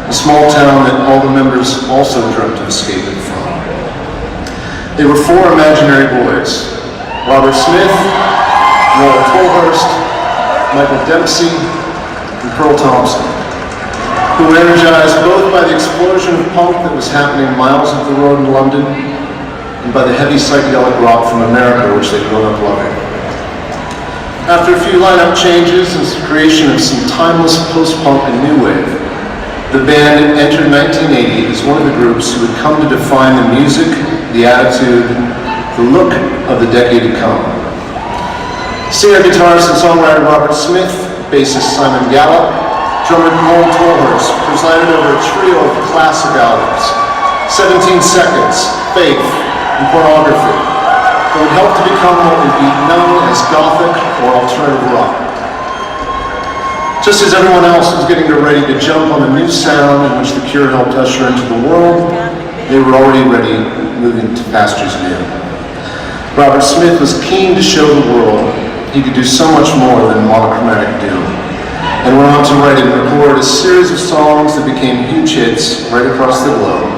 a small town that all the members also dreamt of escaping from. They were 4 imaginary boys: Robert Smith, Noel Tolhurst, Michael Dempsey, and Pearl Thompson, who were energized both by the explosion of punk that was happening miles up the road in London and by the heavy psychedelic rock from America, which they'd grown up loving. After a few lineup changes and the creation of some timeless post-punk and new wave, the band entered 1980 as one of the groups who would come to define the music, the attitude, the look of the decade to come. Singer, guitarist, and songwriter Robert Smith, bassist Simon Gallup, drummer Noel Tolhurst presided over a trio of classic albums, 17 Seconds, Faith, and Pornography, that would help to become what would be known as Gothic or alternative rock. Just as everyone else was getting ready to jump on the new sound in which The Cure helped usher into the world, they were already ready, moving to pastures new. Robert Smith was keen to show the world he could do so much more than monochromatic doom, and went on to write and record a series of songs that became huge hits right across the globe,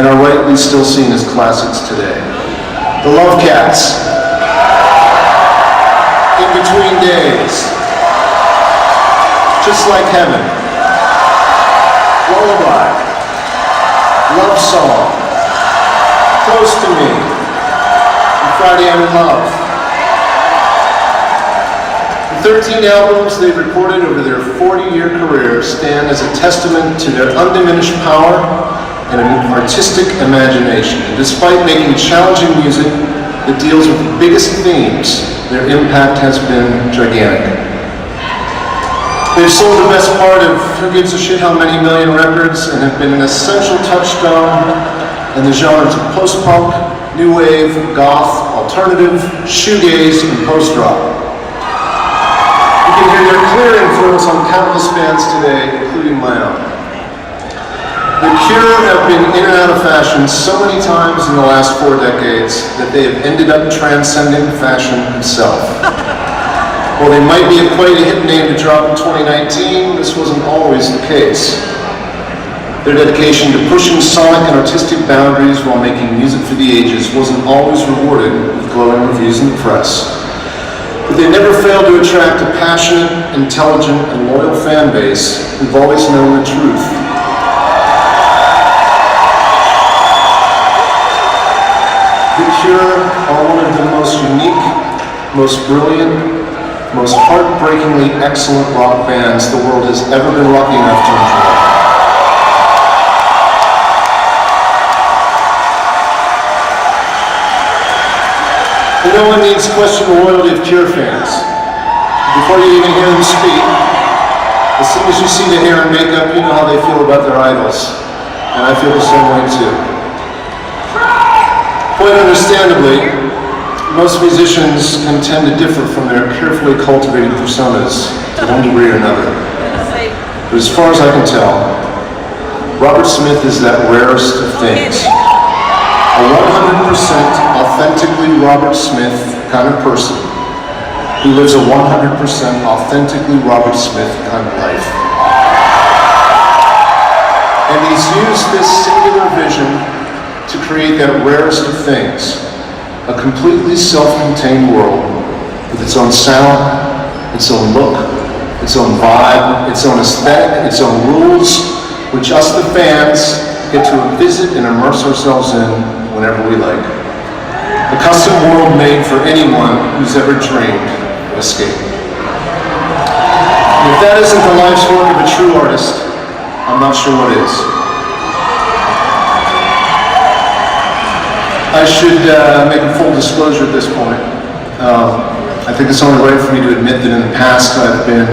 and are rightly still seen as classics today. The Love Cats, In Between Days, Just Like Heaven, Lullaby, Love Song, Close to Me, and Friday I'm in Love. 13 albums they've recorded over their 40-year career stand as a testament to their undiminished power and an artistic imagination. And despite making challenging music that deals with the biggest themes, their impact has been gigantic. They've sold the best part of who gives a shit how many million records and have been an essential touchstone in the genres of post-punk, new wave, goth, alternative, shoegaze, and post-rock. You can hear their clear influence on countless bands today, including my own. The Cure have been in and out of fashion so many times in the last 4 decades that they have ended up transcending fashion itself. While they might be quite a hit name to drop in 2019, this wasn't always the case. Their dedication to pushing sonic and artistic boundaries while making music for the ages wasn't always rewarded with glowing reviews in the press. But they never failed to attract a passionate, intelligent, and loyal fan base who've always known the truth. The Cure are one of the most unique, most brilliant, most heartbreakingly excellent rock bands the world has ever been lucky enough to enjoy. And no one needs to question the loyalty of Cure fans. Before you even hear them speak, as soon as you see the hair and makeup, you know how they feel about their idols. And I feel the same way too. Quite understandably, most musicians can tend to differ from their carefully cultivated personas to one degree or another. But as far as I can tell, Robert Smith is that rarest of things. A 100% authentically Robert Smith kind of person who lives a 100% authentically Robert Smith kind of life. And he's used this singular vision to create that rarest of things. A completely self-contained world with its own sound, its own look, its own vibe, its own aesthetic, its own rules, which us the fans get to visit and immerse ourselves in whenever we like. A custom world made for anyone who's ever dreamed of escape. And if that isn't the life's work of a true artist, I'm not sure what is. I should make a full disclosure at this point. I think it's only right for me to admit that in the past I've been,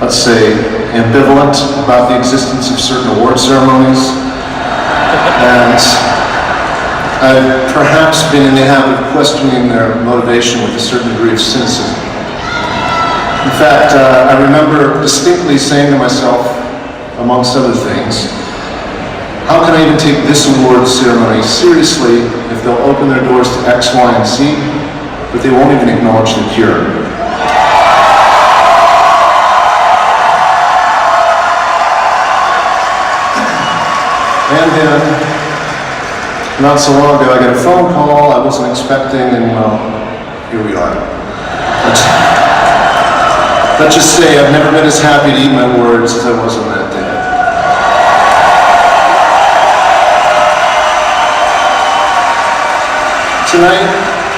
let's say, ambivalent about the existence of certain award ceremonies. And I've perhaps been in the habit of questioning their motivation with a certain degree of cynicism. In fact, I remember distinctly saying to myself, amongst other things, how can I even take this award ceremony seriously if they'll open their doors to X, Y, and Z, but they won't even acknowledge the Cure? And then, not so long ago, I got a phone call I wasn't expecting, and well, here we are. Let's just say I've never been as happy to eat my words as I was on that day. Tonight,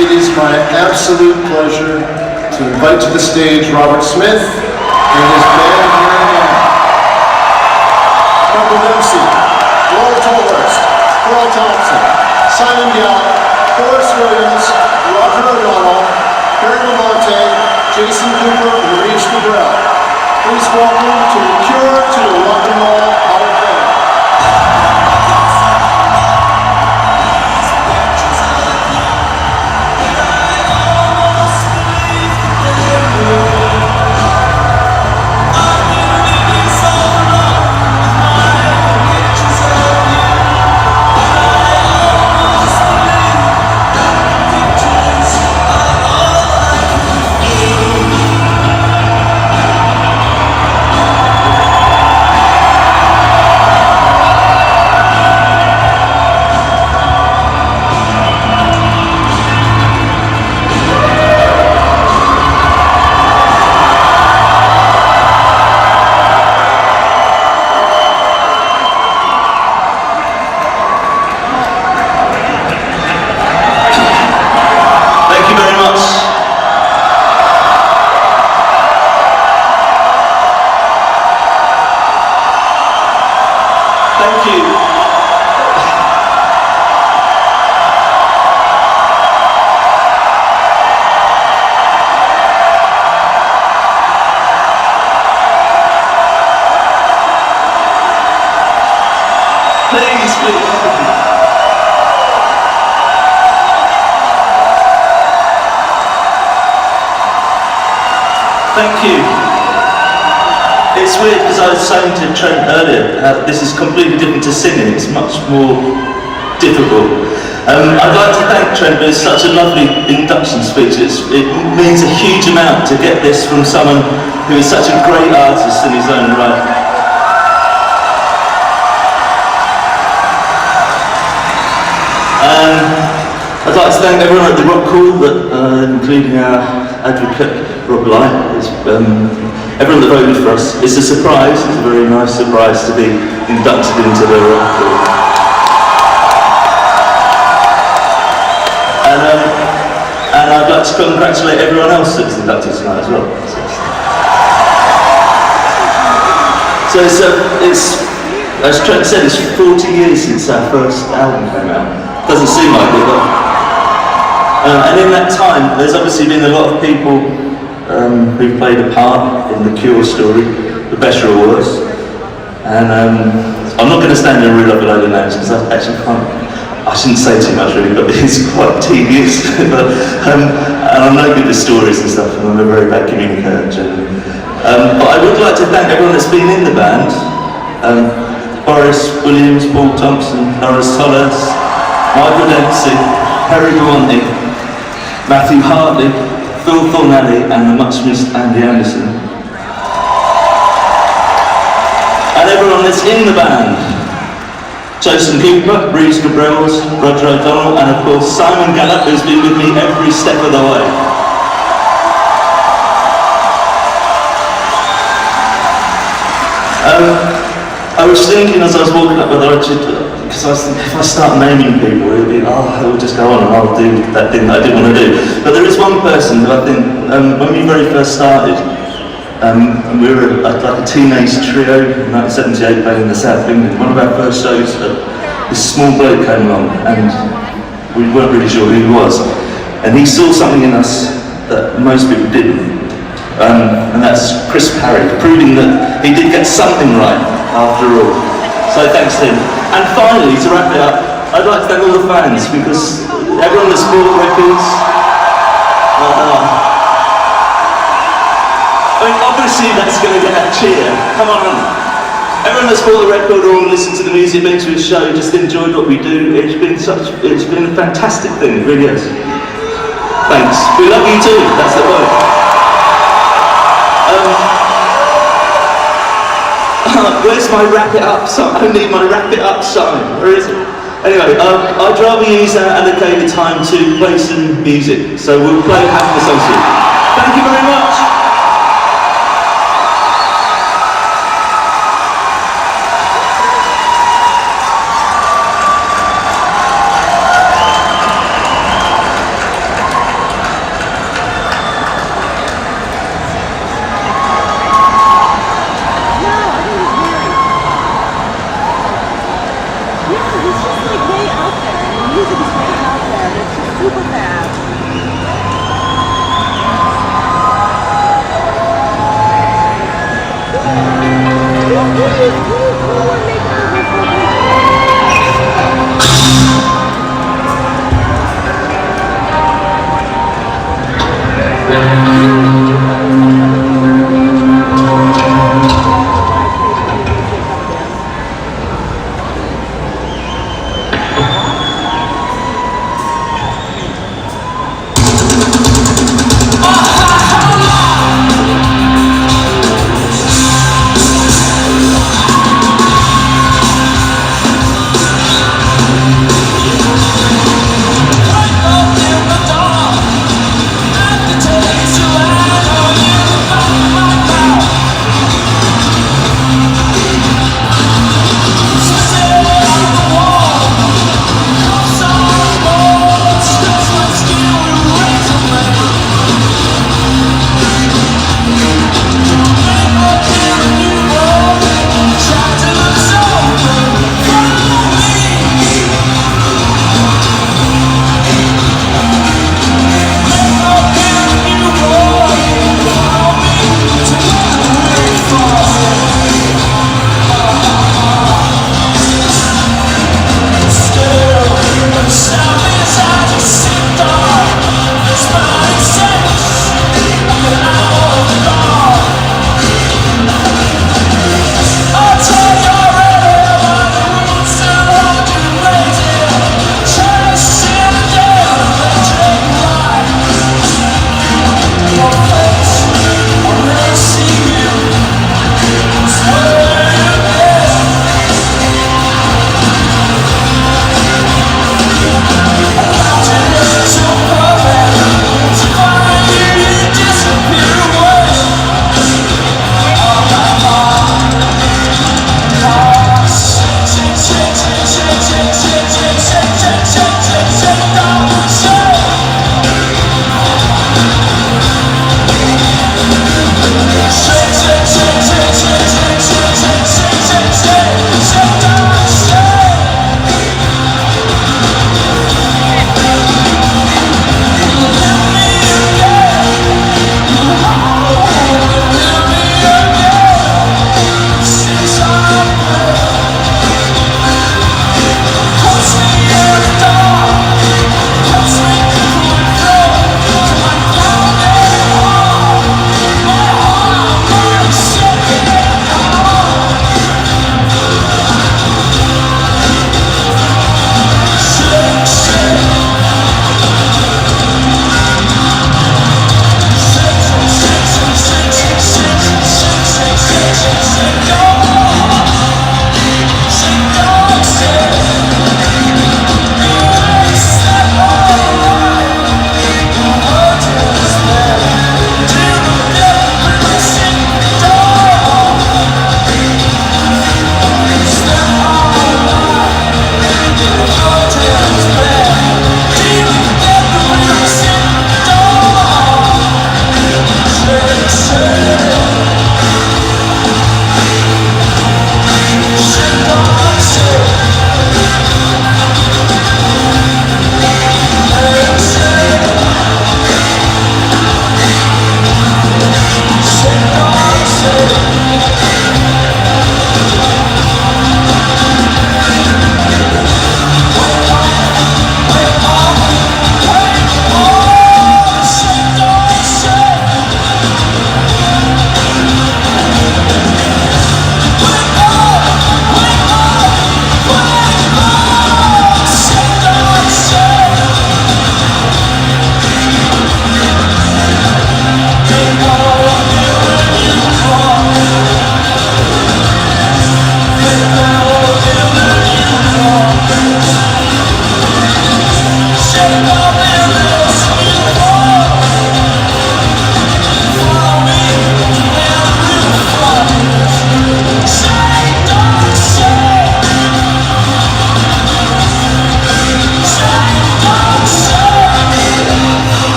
it is my absolute pleasure to invite to the stage Robert Smith and his band here again. Michael Dempsey, Laura Tolhurst, Carl Thompson, Simon Gallup, Horace Williams, Roger O'Donnell, Perry Lamonte, Jason Cooper, and Reach Cabrell. Please welcome to the Cure to the Rock and Roll Hall of Fame. Thank you. It's weird because I was saying to Trent earlier, this is completely different to singing, it's much more difficult. I'd like to thank Trent for such a lovely induction speech. It means a huge amount to get this from someone who is such a great artist in his own right. I'd like to thank everyone at the Rock Hall, including our advocate, Rob Light. Everyone that voted for us. It's a surprise, it's a very nice surprise to be inducted into the Rock Hall. And I'd like to congratulate everyone else that's inducted tonight as well. So it's as Trent said, it's 40 years since our first album came out. Doesn't seem like it, but and in that time, there's obviously been a lot of people who've played a part in the Cure story, the better or worse. And I'm not going to stand there and read up a load of names because I actually can't. I shouldn't say too much really, but it's quite tedious. But, and I'm no good with stories and stuff, and I'm a very bad communicator generally. But I would like to thank everyone that's been in the band. Boris Williams, Paul Thompson, Norris Tollers, Michael Dempsey, Harry Gawanty, Matthew Hartley, Phil Thornalley, and the much missed Andy Anderson. And everyone that's in the band. Jason Cooper, Reeves Gabrels, Roger O'Donnell, and of course Simon Gallup, who's been with me every step of the way. I was thinking as I was walking up whether I should, because I was thinking if I start naming people, it'll be, it will just go on and I'll do that thing that I didn't want to do. But there is one person who I think, when we very first started, we were like a teenage trio in 1978 playing in the South of England. One of our first shows, this small bloke came along and we weren't really sure who he was. And he saw something in us that most people didn't. And that's Chris Parry, proving that he did get something right after all. So thanks to him. And finally, to wrap it up, I'd like to thank all the fans because everyone that's bought records, I mean, obviously that's going to get a cheer. Come on. Everyone that's bought the record or listened to the music, been to his show, just enjoyed what we do. It's been a fantastic thing, it really is. Thanks. We love you too, that's the point. Where's my wrap it up sign? I need my wrap it up sign. Where is it? Anyway, I'd rather use our allocated time to play some music. So we'll play half the song soon. Thank you very much. To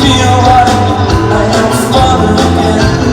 Feel like I am fun again.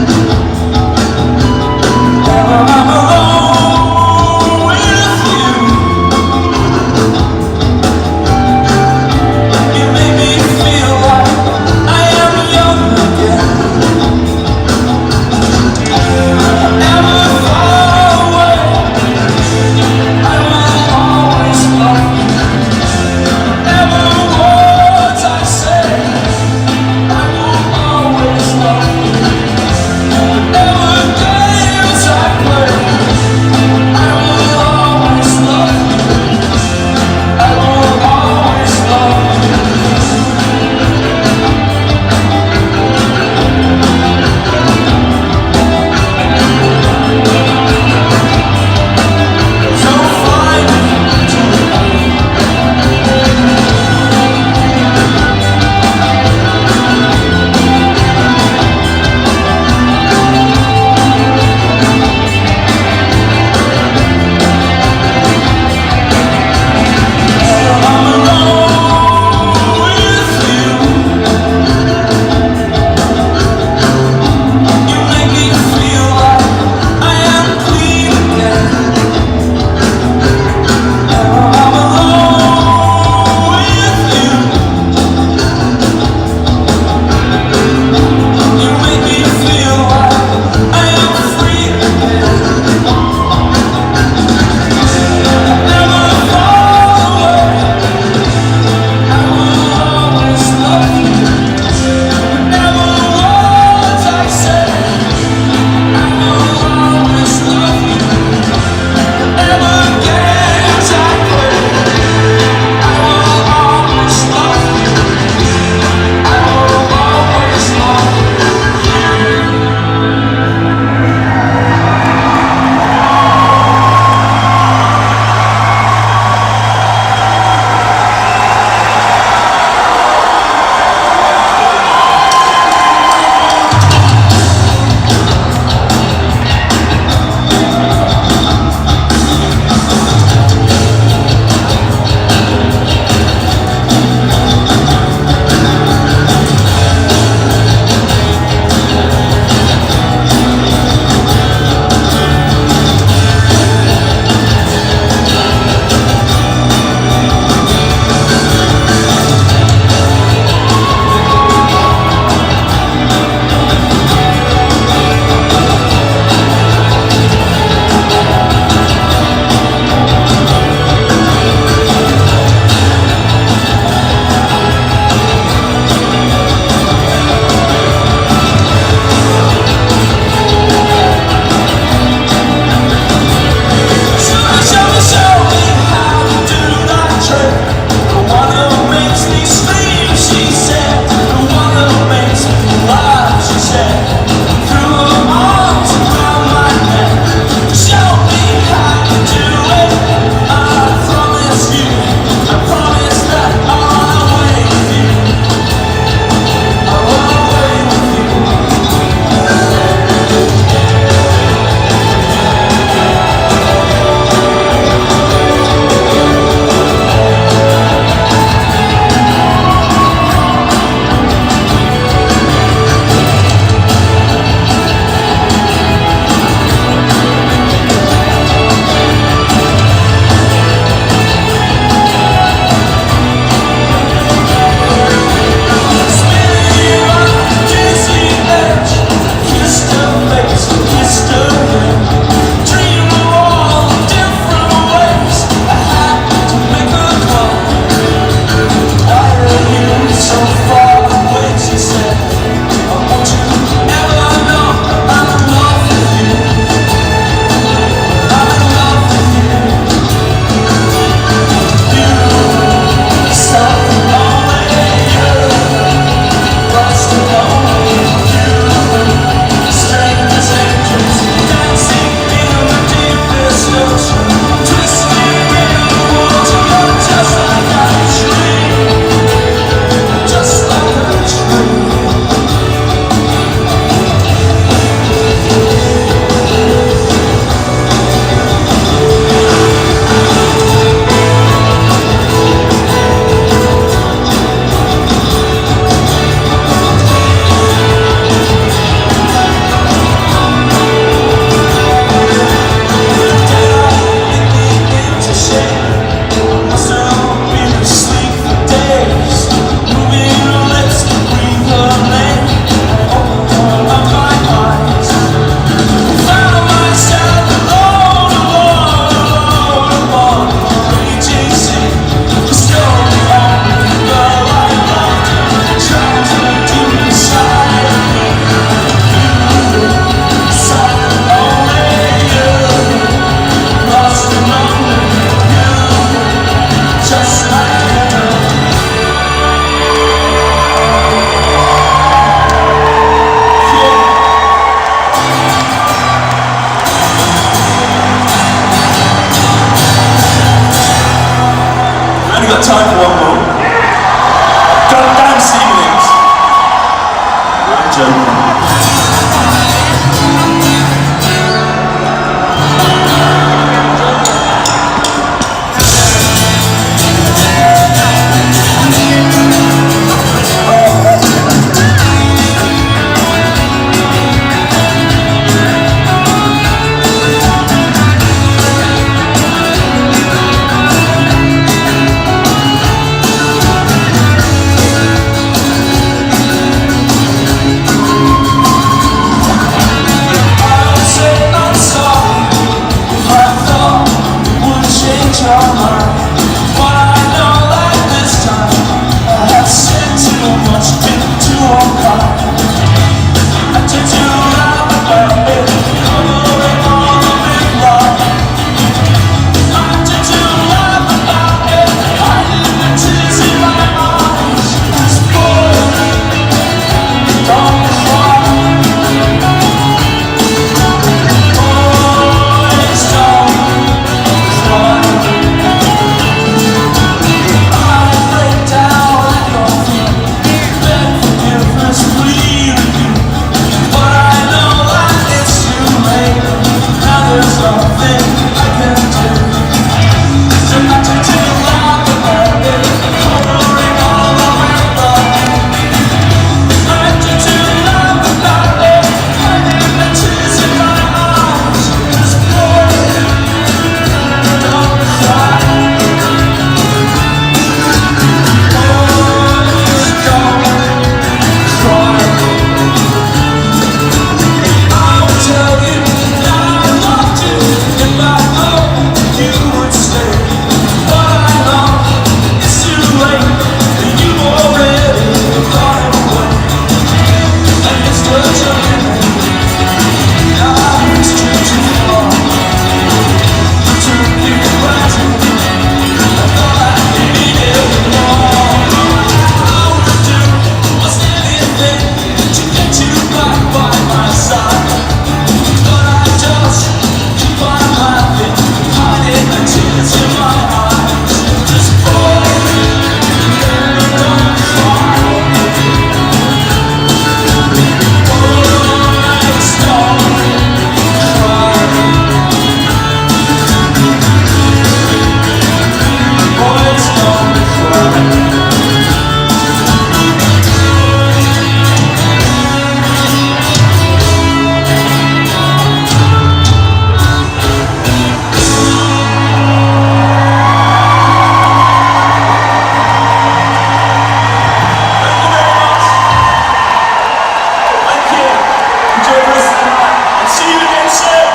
enjoy the rest of the night. And see you again soon.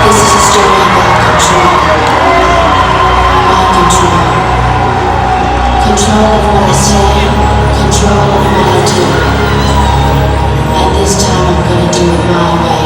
This is a story about control. My control. Control of what I say, control of what I do. And this time I'm gonna do it my way.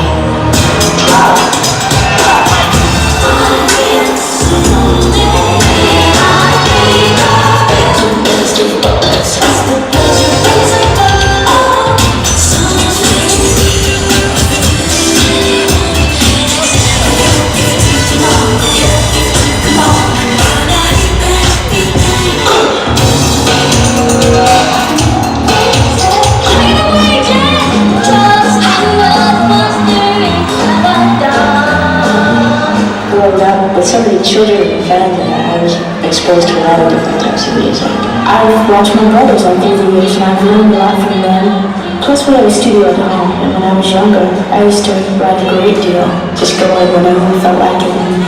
Growing up with so many children in the family, I was exposed to a lot of different types of music. I've watched my brothers all through the years, and I've learned a lot from them. Plus, we have a studio at home, and when I was younger, I used to write a great deal. Just go in whenever I felt like it and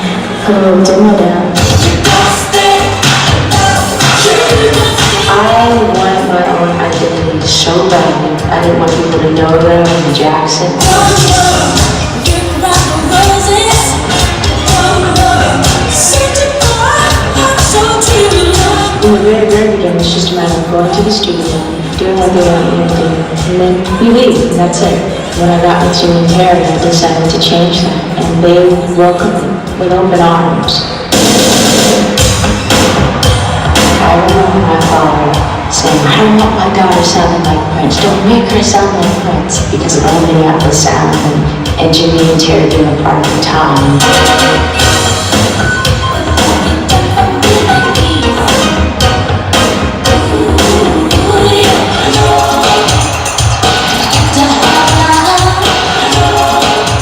put a little demo down. I wanted my own identity so bad. I didn't want people to know that I was Jackson. In the very, very beginning, it's just a matter of going to the studio, doing what they want you to do, and then you leave, and that's it. When I got with Jimmy and Terry, I decided to change that, and they welcomed me with open arms. I remember my father saying, I don't want my daughter sounding like Prince. Don't make her sound like Prince, because of all Minneapolis sound, and Jimmy and Terry doing a part of the time.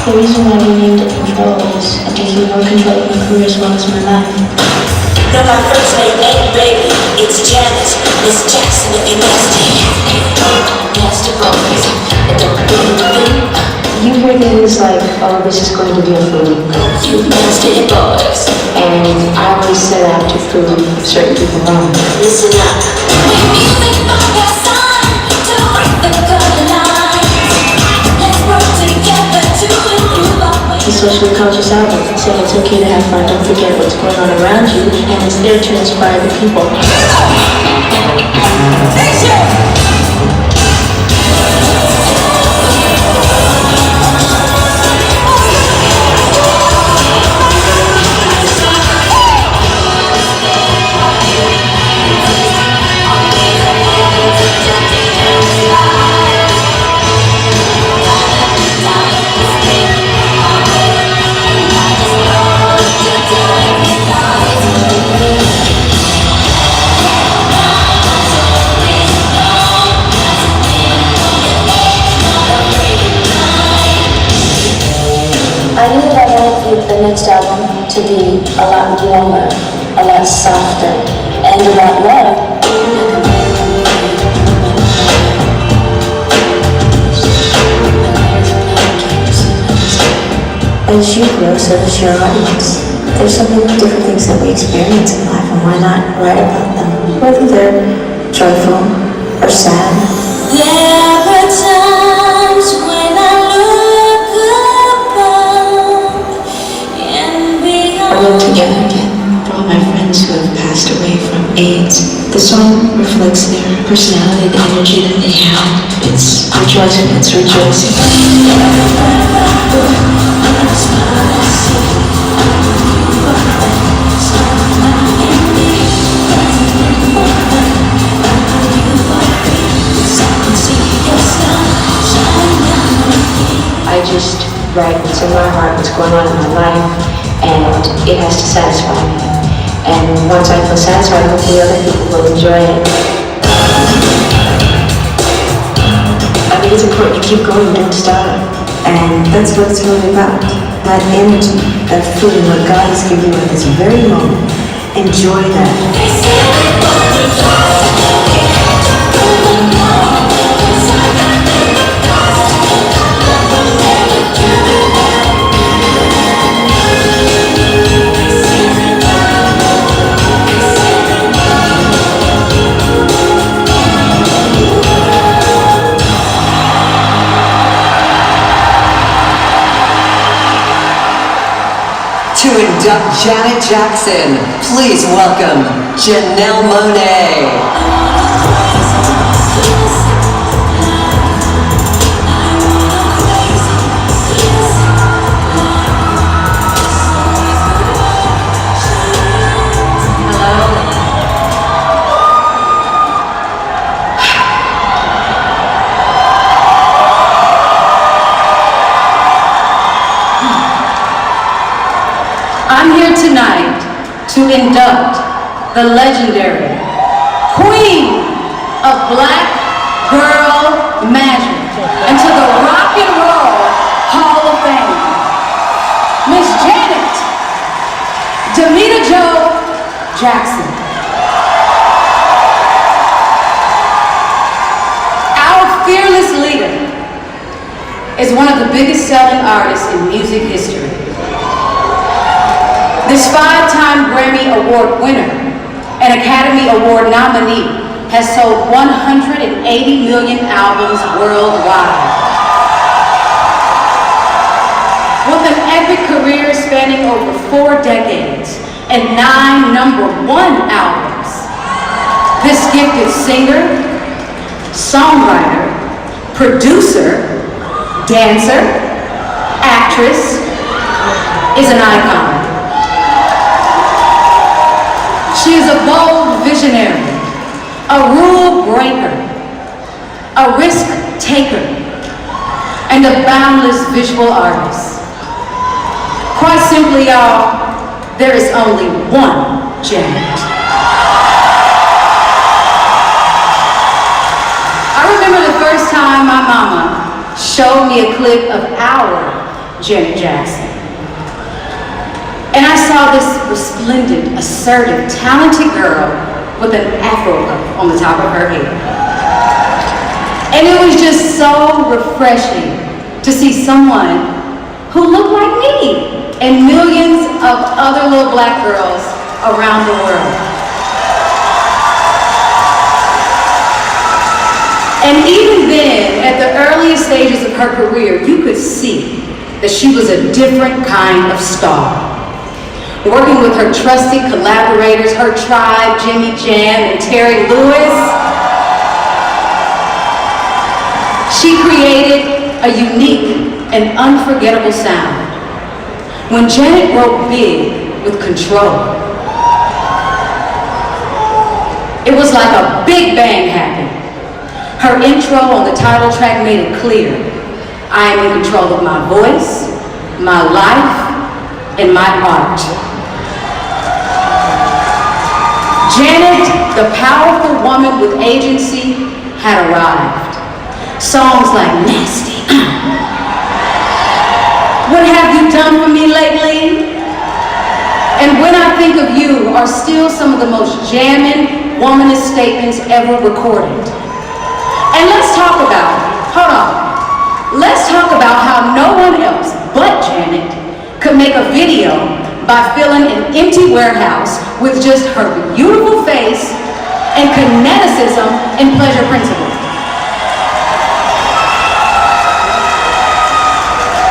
The reason why we named it Control is I'm taking more control of my career as well as my life. No, my first name ain't baby, it's Janet. Miss Jackson if you're nasty. Nasty boys. You hear things like, oh, this is going to be a food. You nasty boys. And I always set out to prove certain people wrong. Listen up. When music from your son to break the color lines. Let's work together to improve our way. The socially conscious album said it's okay to have fun, don't forget what's going on around you, and it's there to inspire the people. I knew that I wanted the next album to be a lot warmer, a lot softer, and a lot more. As you grow, so does your audience. There's so many different things that we experience in life, and why not write about them? Whether they're joyful or sad. There were times when I look above and beyond. I work together again for all my friends who have passed away from AIDS. The song reflects their personality, the energy that they have. It's rejoicing, it's rejoicing. I just write what's in my heart, what's going on in my life, and it has to satisfy me. And once I feel satisfied, hopefully other people will enjoy it. I think it's important to keep going, don't stop. And that's what it's really about. that energy, that feeling, what God has given you at this very moment. Enjoy that. To induct Janet Jackson, please welcome Janelle Monáe. I'm here tonight to induct the legendary Queen of Black Girl Magic into the Rock and Roll Hall of Fame, Miss Janet Demita Jo Jackson. Our fearless leader is one of the biggest selling artists in music history. This 5-time Grammy Award winner and Academy Award nominee has sold 180 million albums worldwide. With an epic career spanning over 4 decades and 9 #1 albums, this gifted singer, songwriter, producer, dancer, actress is an icon. She is a bold visionary, a rule breaker, a risk taker, and a boundless visual artist. Quite simply, y'all, there is only one Janet. I remember the first time my mama showed me a clip of our Janet Jackson. And I saw this resplendent, assertive, talented girl with an afro puff on the top of her head. And it was just so refreshing to see someone who looked like me and millions of other little Black girls around the world. And even then, at the earliest stages of her career, you could see that she was a different kind of star. Working with her trusted collaborators, her tribe, Jimmy Jam and Terry Lewis, she created a unique and unforgettable sound. When Janet wrote big with control, it was like a big bang happened. Her intro on the title track made it clear: I am in control of my voice, my life, and my art. Janet, the powerful woman with agency, had arrived. Songs like Nasty, What Have You Done For Me Lately? And When I Think of You are still some of the most jamming, womanist statements ever recorded. And let's talk about how no one else but Janet could make a video by filling an empty warehouse with just her beautiful face and kineticism and pleasure principle.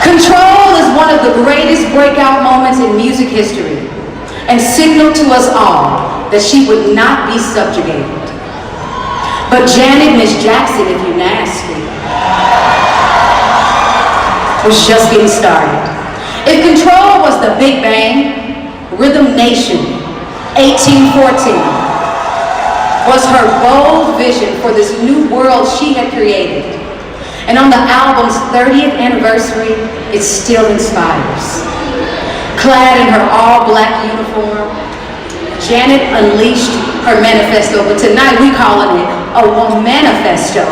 Control is one of the greatest breakout moments in music history and signaled to us all that she would not be subjugated. But Janet, Miss Jackson, if you're nasty, was just getting started. If Control was the Big Bang, Rhythm Nation, 1814, was her bold vision for this new world she had created. And on the album's 30th anniversary, it still inspires. Clad in her all-black uniform, Janet unleashed her manifesto, but tonight we calling it a womanifesto.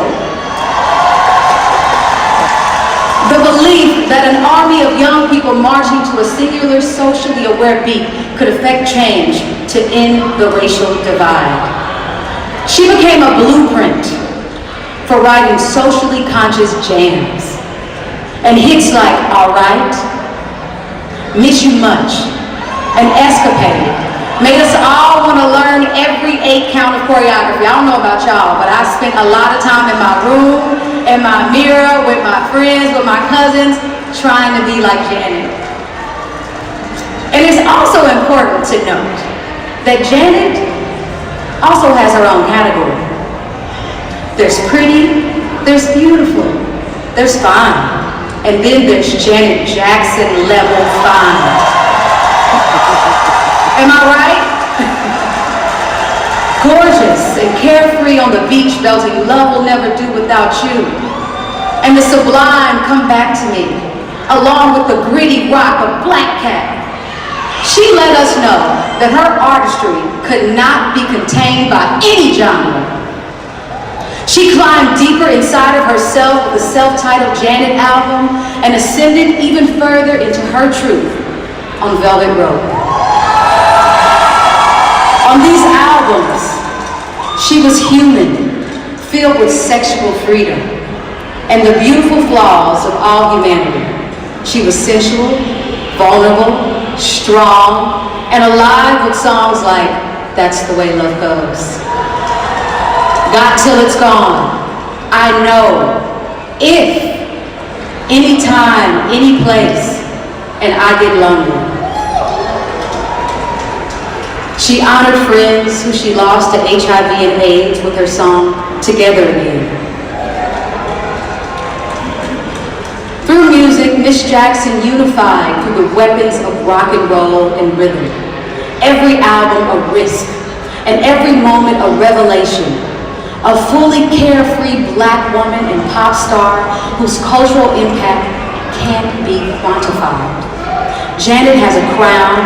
The belief that an army of young people marching to a singular socially aware beat could affect change to end the racial divide. She became a blueprint for writing socially conscious jams. And hits like All Right, Miss You Much, and Escapade made us all want to learn every 8 count of choreography. I don't know about y'all, but I spent a lot of time in my room, in my mirror, with my friends, with my cousins, trying to be like Janet. And it's also important to note that Janet also has her own category. There's pretty, there's beautiful, there's fine, and then there's Janet Jackson level fine. Am I right? Gorgeous and carefree on the beach, belting "Love Will Never Do Without You." And the sublime come back to me, along with the gritty rock of Black Cat. She let us know that her artistry could not be contained by any genre. She climbed deeper inside of herself with the self-titled Janet album and ascended even further into her truth on Velvet Rope. On these albums, she was human, filled with sexual freedom, and the beautiful flaws of all humanity. She was sensual, vulnerable, strong, and alive with songs like That's the Way Love Goes. Got Till It's Gone, I Know, If, Anytime, Any Place, and I Get Lonely. She honored friends who she lost to HIV and AIDS with her song Together Again. Through music, Miss Jackson unified through the weapons of rock and roll and rhythm. Every album a risk, and every moment a revelation. A fully carefree Black woman and pop star whose cultural impact can't be quantified. Janet has a crown,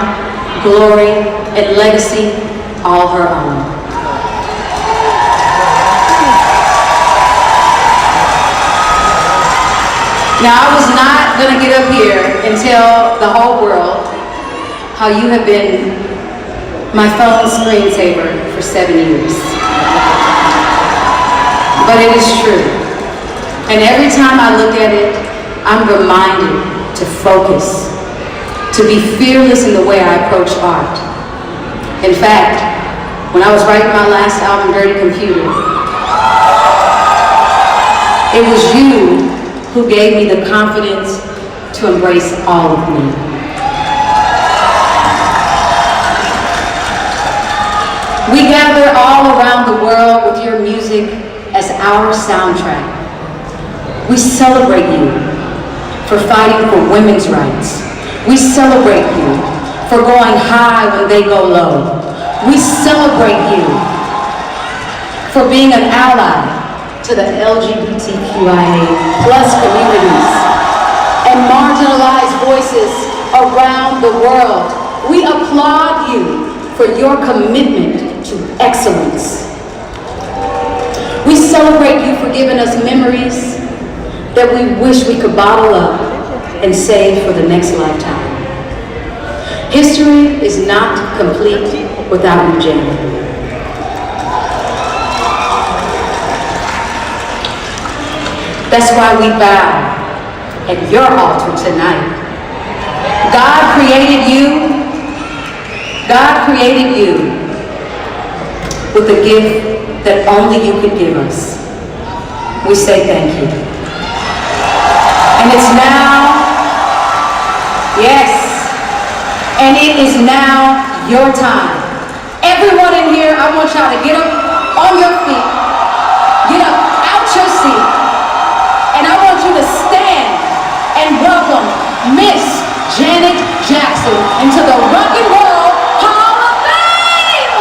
glory, and legacy all her own. Now, I was not going to get up here and tell the whole world how you have been my phone screensaver for 7 years. But it is true. And every time I look at it, I'm reminded to focus, to be fearless in the way I approach art. In fact, when I was writing my last album, Dirty Computer, it was you who gave me the confidence to embrace all of me. We gather all around the world with your music as our soundtrack. We celebrate you for fighting for women's rights. We celebrate you for going high when they go low. We celebrate you for being an ally to the LGBTQIA+ communities and marginalized voices around the world. We applaud you for your commitment to excellence. We celebrate you for giving us memories that we wish we could bottle up and save for the next lifetime. History is not complete without you, Janet. That's why we bow at your altar tonight. God created you with a gift that only you could give us. We say thank you. And it's now, yes, and it is now your time. Everyone in here, I want y'all to get up on your feet, get up out your seat, and I want you to stand and welcome Miss Janet Jackson into the Rock and Roll Hall of Fame!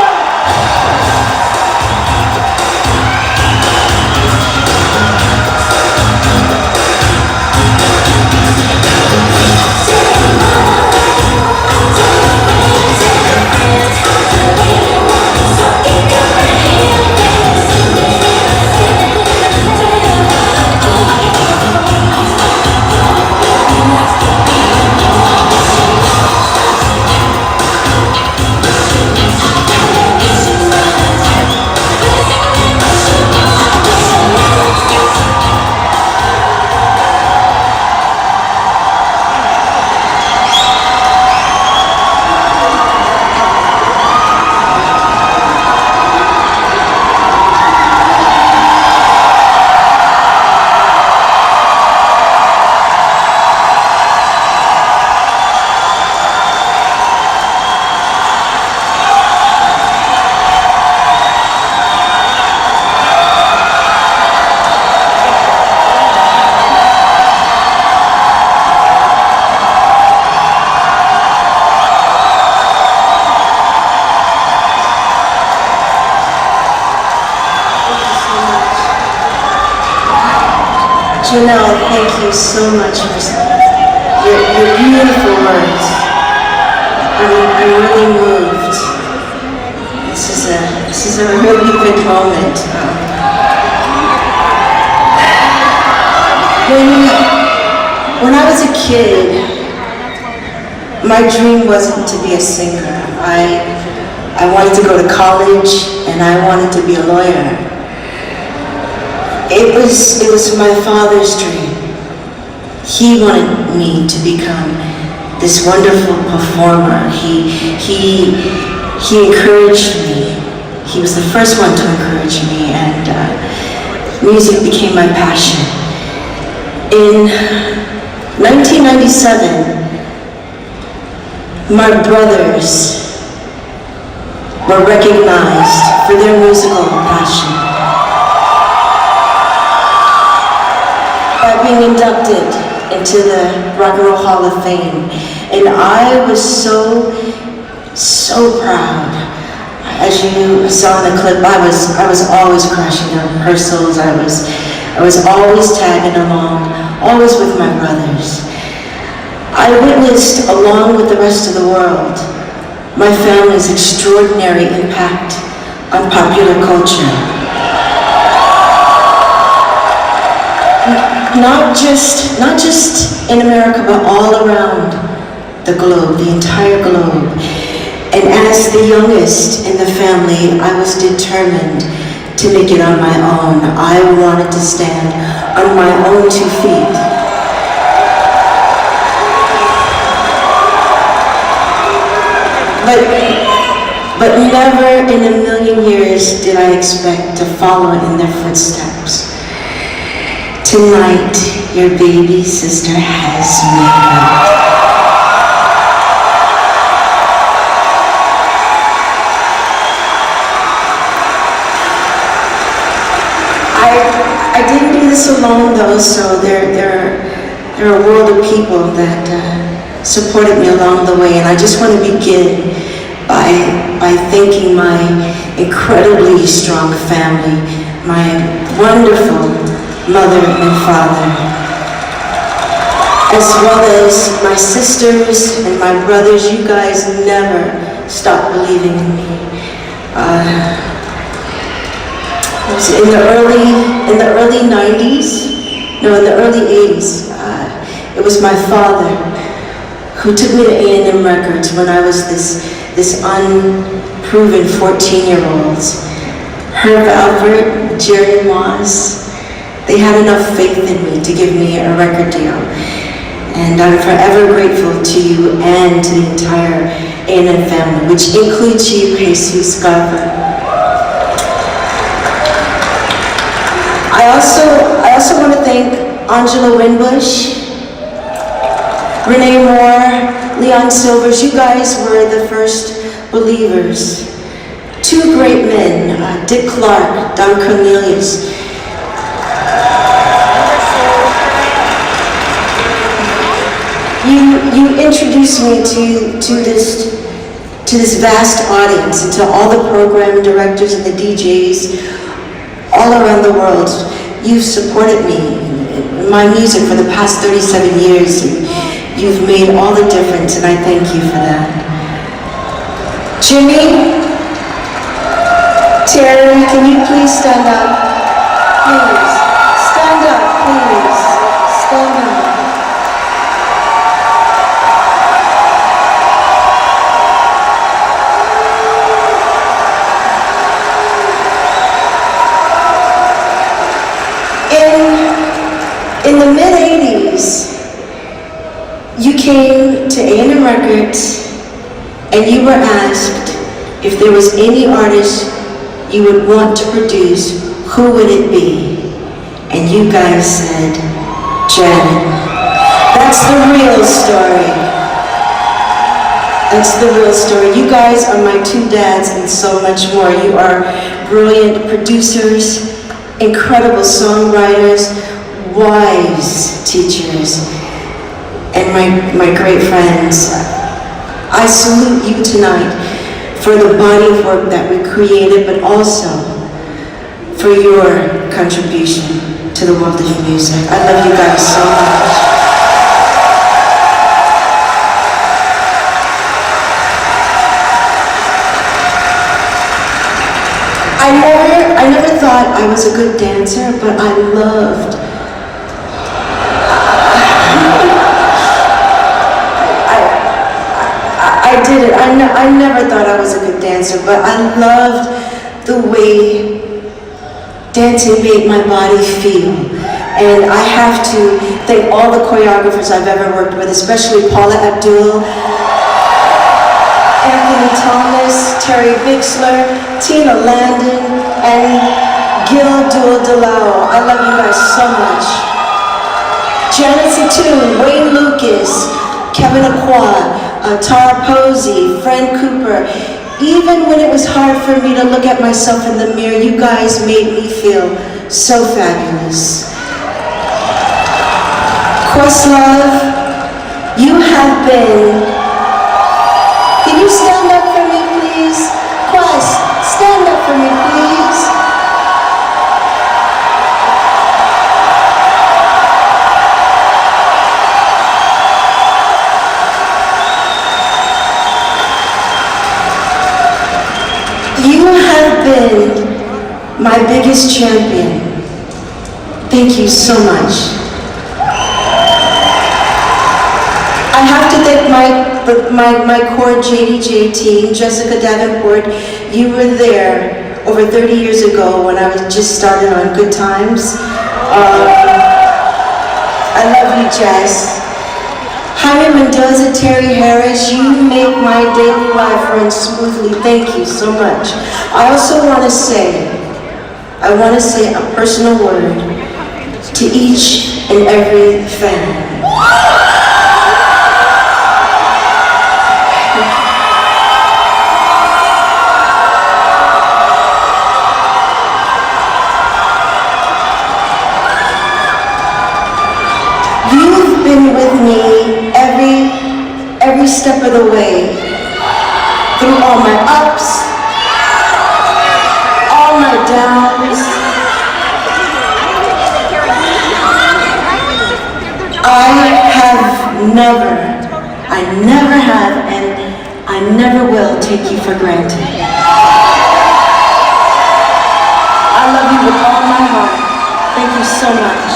Janelle, thank you so much for your beautiful words. I'm really moved. This is a really good moment. When I was a kid, my dream wasn't to be a singer. I wanted to go to college and I wanted to be a lawyer. It was my father's dream. He wanted me to become this wonderful performer. He encouraged me. He was the first one to encourage me, and music became my passion. In 1997, my brothers were recognized for their musical passion by being inducted into the Rock and Roll Hall of Fame. And I was so proud. As you saw in the clip, I was always crashing at rehearsals. I was always tagging along, always with my brothers. I witnessed, along with the rest of the world, my family's extraordinary impact on popular culture. Not just in America, but all around the globe, the entire globe. And as the youngest in the family, I was determined to make it on my own. I wanted to stand on my own 2 feet. But never in a million years did I expect to follow in their footsteps. Tonight, your baby sister has makeup. I didn't do this alone though, so there are a world of people that supported me along the way, and I just want to begin by thanking my incredibly strong family, my wonderful mother and father, as well as my sisters and my brothers. You guys never stopped believing in me. In the early 90s, no, in the early 80s, it was my father who took me to A&M Records when I was this unproven 14-year-old. Herb Alpert, Jerry Moss, they had enough faith in me to give me a record deal. And I'm forever grateful to you and to the entire A&M family, which includes you, Jesus Garber. I also want to thank Angela Winbush, Renee Moore, Leon Silvers. You guys were the first believers. 2 great men, Dick Clark, Don Cornelius. You introduced me to this vast audience, and to all the program directors and the DJs all around the world. You've supported me in my music for the past 37 years. And you've made all the difference, and I thank you for that. Jimmy, Terry, can you please stand up? Please, stand up, please. Stand up. In the mid-80s, you came to A&M Records and you were asked if there was any artist you would want to produce, who would it be? And you guys said, Janet. That's the real story. That's the real story. You guys are my 2 dads and so much more. You are brilliant producers, incredible songwriters, wise teachers, and my great friends. I salute you tonight for the body of work that we created, but also for your contribution to the world of music. I love you guys so much. I never thought I was a good dancer, but I loved. I did it. I never thought I was a good dancer, but I loved the way dancing made my body feel. And I have to thank all the choreographers I've ever worked with, especially Paula Abdul, Anthony Thomas, Terry Bixler, Tina Landon, and Gil Dual-Delao. I love you guys so much. Janet Satoon, Wayne Lucas, Kevin Aqua, Tara Posey, Fred Cooper. Even when it was hard for me to look at myself in the mirror, you guys made me feel so fabulous. Questlove, you have been. Can you stand up for me, please? Quest, stand up for me, please. You have been my biggest champion. Thank you so much. I have to thank my core JDJ team, Jessica Davenport. You were there over 30 years ago when I was just started on Good Times. I love you, Jess. Jaime Mendoza, Terry Harris, you make my daily life run smoothly. Thank you so much. I also want to say a personal word to each and every fan. You've been with me every step of the way, through all my ups, all my downs. I never have, and I never will take you for granted. I love you with all my heart. Thank you so much.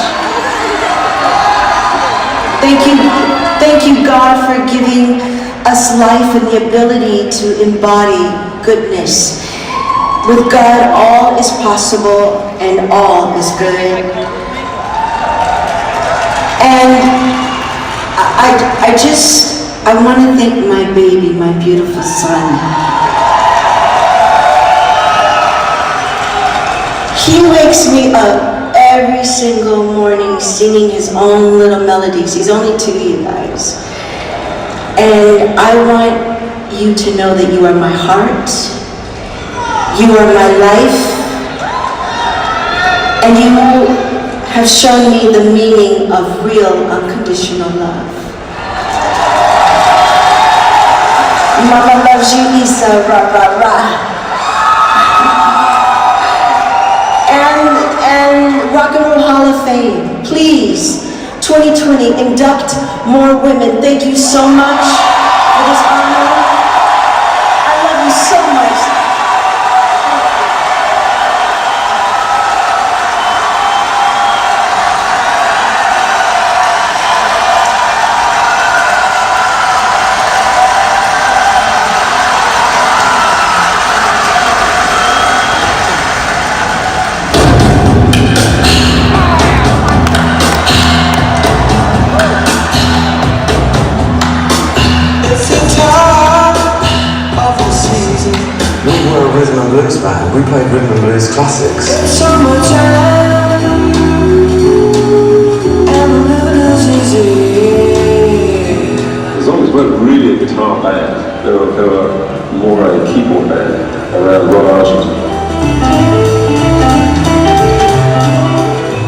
Thank you, God, for giving us life and the ability to embody goodness. With God, all is possible and all is good. And I want to thank my baby, my beautiful son. He wakes me up every single morning singing his own little melodies. He's only 2, you guys. And I want you to know that you are my heart, you are my life, and you have shown me the meaning of real unconditional love. Mama loves you, Issa, rah, rah, rah. And Rock and Roll Hall of Fame, please, 2020, induct more women. Thank you so much for this honor. I love you so much. Rhythm and blues band. We played rhythm and blues classics. It's summertime and the living is easy. As long as we're really a guitar band, they were more a keyboard band around Ron Argent.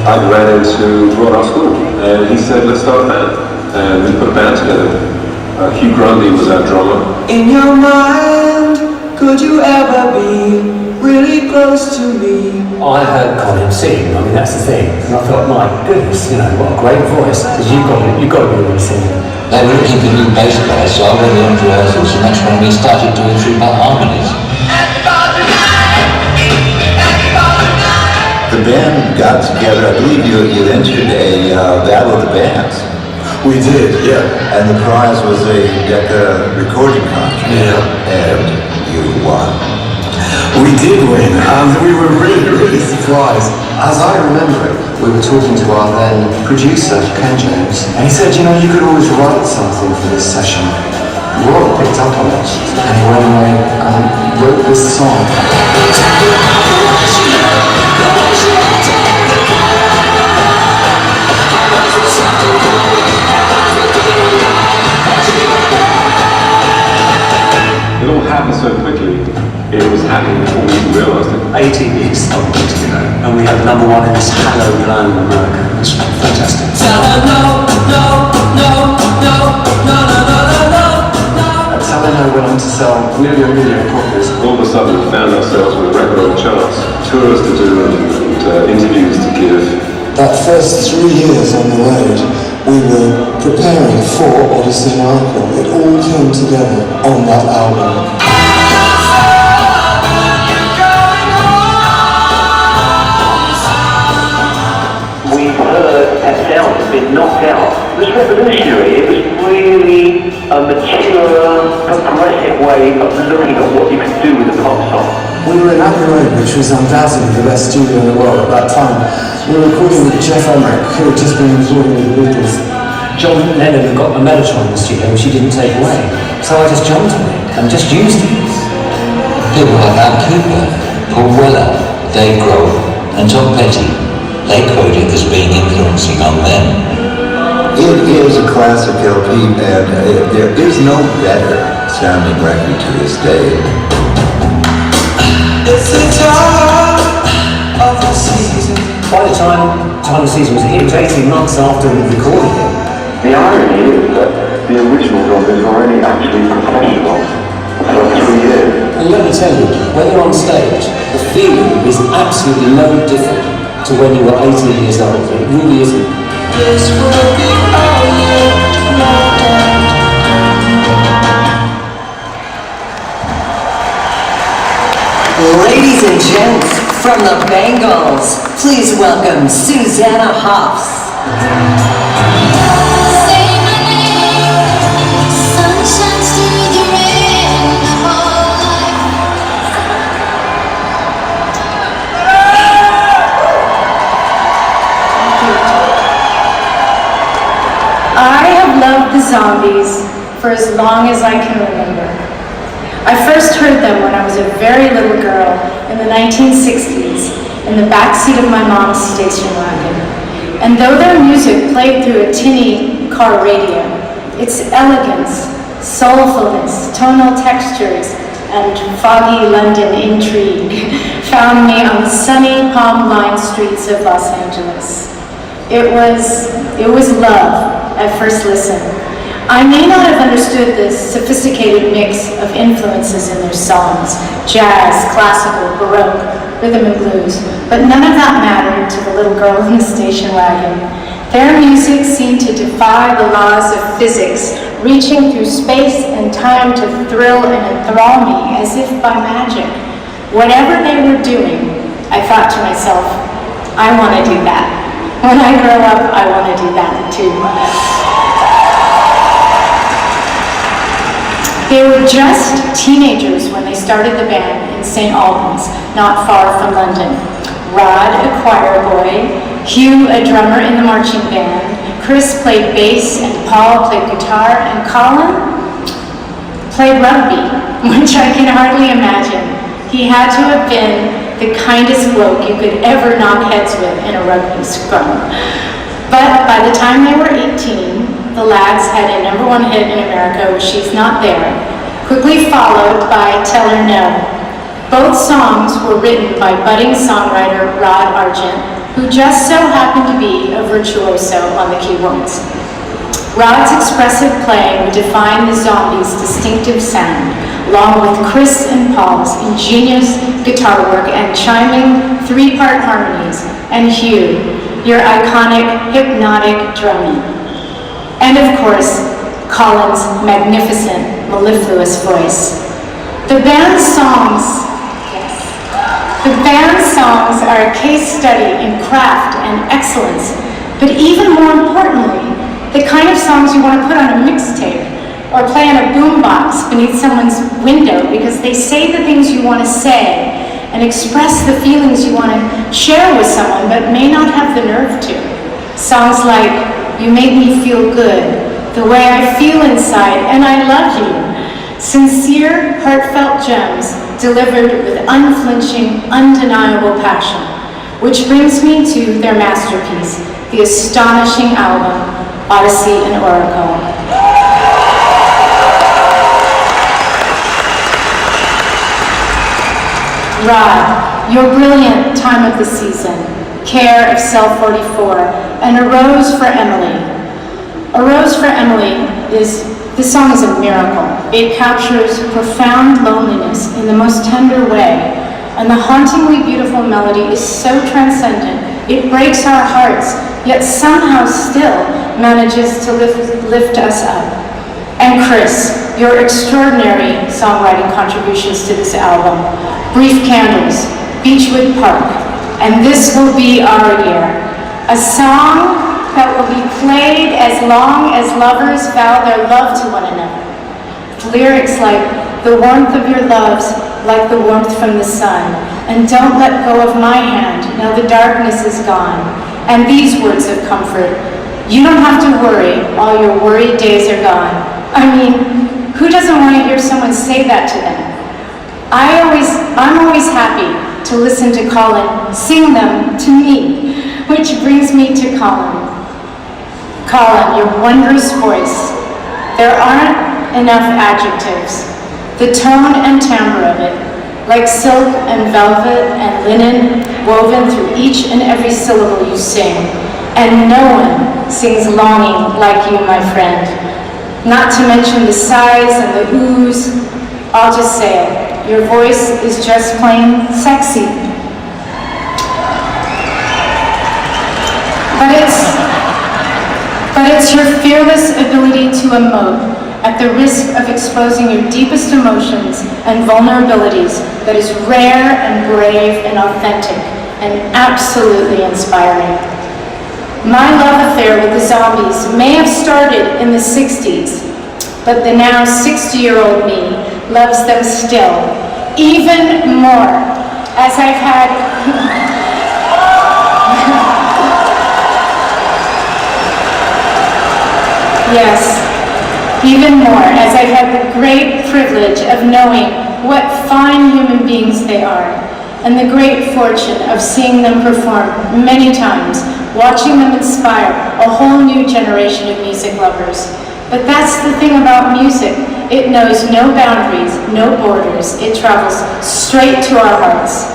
I ran into Ron our school and he said, let's start a band. And we put a band together. Hugh Grundy was our drummer. In your mind, could you ever be really close to me. I heard Colin sing, I mean that's the thing, and I thought, my goodness, you know, what a great voice, because you've got to be able to sing. They were looking for new bass players, so I went on to rehearsals, and that's when we started doing 3-part harmonies. The band got together, I believe you entered a battle of the bands. We did, yeah. And the prize was a Decca recording contract. Yeah. And you won. We did win, and we were really, really surprised. As I remember it, we were talking to our then producer, Ken James, and he said, you know, you could always write something for this session. Roy picked up on it, and he went away and wrote this song. It all happened so quickly. It was happening before we even realised it. 18 years old, you know, and we had number one in this hallowed land of America. It was fantastic. And Salino went on to sell nearly 1 million copies. All of a sudden we found ourselves with a record on the charts, tours to do and interviews to give. That first 3 years on the road, we were preparing for Odyssey Michael. It all came together on that album. We heard that sound had been knocked out. It was revolutionary. It was really a mature, progressive way of looking at what you could do with a pop song. We were in Abbey Road, which was undoubtedly the best studio in the world at that time. We were recording with Jeff Emmerich, who had just been recording with the Beatles. John Lennon had got a Mellotron in the studio, which he didn't take away. So I just jumped on it and just used it. People like Al Cooper, Paul Weller, Dave Grohl, and Tom Petty, they quote it as being influencing on them. It is a classic LP, and there is no better sounding record to this day. It's the time of the season. By the time of the season was hit, it was 18 months after we recorded it. The irony is that the original drummers were only actually professional for 3 years. And let me tell you, when you're on stage, the feeling is absolutely no different to when you were 18 years old. It really isn't. This will be all you Ladies and gents, from the Bengals, please welcome Susanna Hoffs. I have loved the Zombies for as long as I can remember. I first heard them when I was a very little girl in the 1960s in the backseat of my mom's station wagon. And though their music played through a tinny car radio, its elegance, soulfulness, tonal textures, and foggy London intrigue found me on the sunny, palm-lined streets of Los Angeles. It was love at first listen. I may not have understood the sophisticated mix of influences in their songs, jazz, classical, baroque, rhythm and blues, but none of that mattered to the little girl in the station wagon. Their music seemed to defy the laws of physics, reaching through space and time to thrill and enthrall me as if by magic. Whatever they were doing, I thought to myself, I want to do that. When I grow up, I want to do that too. They were just teenagers when they started the band in St. Albans, not far from London. Rod, a choir boy, Hugh, a drummer in the marching band, Chris played bass and Paul played guitar, and Colin played rugby, which I can hardly imagine. He had to have been the kindest bloke you could ever knock heads with in a rugby scrum. But by the time they were 18, the lads had a #1 hit in America with She's Not There, quickly followed by Tell Her No. Both songs were written by budding songwriter Rod Argent, who just so happened to be a virtuoso on the keyboards. Rod's expressive playing would define the Zombies' distinctive sound, along with Chris and Paul's ingenious guitar work and chiming three-part harmonies, and Hugh, your iconic, hypnotic drumming. And of course, Colin's magnificent, mellifluous voice. The band's songs are a case study in craft and excellence, but even more importantly, the kind of songs you want to put on a mixtape or play on a boombox beneath someone's window because they say the things you want to say and express the feelings you want to share with someone but may not have the nerve to. Songs like, "You Make Me Feel Good," "The Way I Feel Inside," and "I Love You." Sincere, heartfelt gems delivered with unflinching, undeniable passion. Which brings me to their masterpiece, the astonishing album, Odyssey and Oracle. Rod, your brilliant Time of the Season, Care of Cell 44, and A Rose for Emily. A Rose for Emily this song is a miracle. It captures profound loneliness in the most tender way, and the hauntingly beautiful melody is so transcendent, it breaks our hearts, yet somehow still manages to lift us up. And Chris, your extraordinary songwriting contributions to this album, Brief Candles, Beechwood Park, and This Will Be Our Year, a song that will be played as long as lovers vow their love to one another. With lyrics like, "The warmth of your love's like the warmth from the sun, and don't let go of my hand, now the darkness is gone." And these words of comfort, "You don't have to worry, all your worried days are gone." I mean, who doesn't want to hear someone say that to them? I'm always happy to listen to Colin sing them to me, which brings me to Colin. Colin, your wondrous voice. There aren't enough adjectives. The tone and timbre of it, like silk and velvet and linen woven through each and every syllable you sing. And no one sings longing like you, my friend. Not to mention the sighs and the oohs. I'll just say it. Your voice is just plain sexy. But it's your fearless ability to emote at the risk of exposing your deepest emotions and vulnerabilities that is rare and brave and authentic and absolutely inspiring. My love affair with the Zombies may have started in the 60s, but the now 60-year-old me loves them still, even more, as I've had yes, even more, as I've had the great privilege of knowing what fine human beings they are, and the great fortune of seeing them perform many times, watching them inspire a whole new generation of music lovers. But that's the thing about music. It knows no boundaries, no borders. It travels straight to our hearts.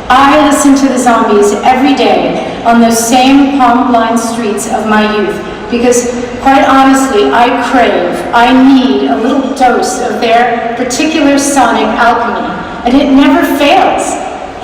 I listen to the Zombies every day on those same palm-blind streets of my youth because, quite honestly, I need a little dose of their particular sonic alchemy, and it never fails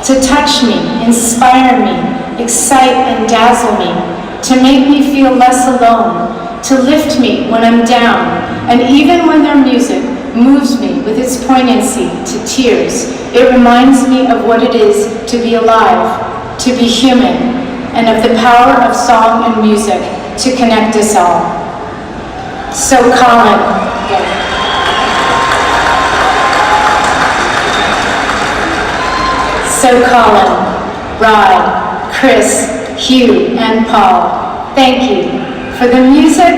to touch me, inspire me, excite and dazzle me, to make me feel less alone, to lift me when I'm down, and even when their music moves me with its poignancy to tears, it reminds me of what it is to be alive, to be human, and of the power of song and music to connect us all. So Colin, Rod, Chris, Hugh, and Paul, thank you for the music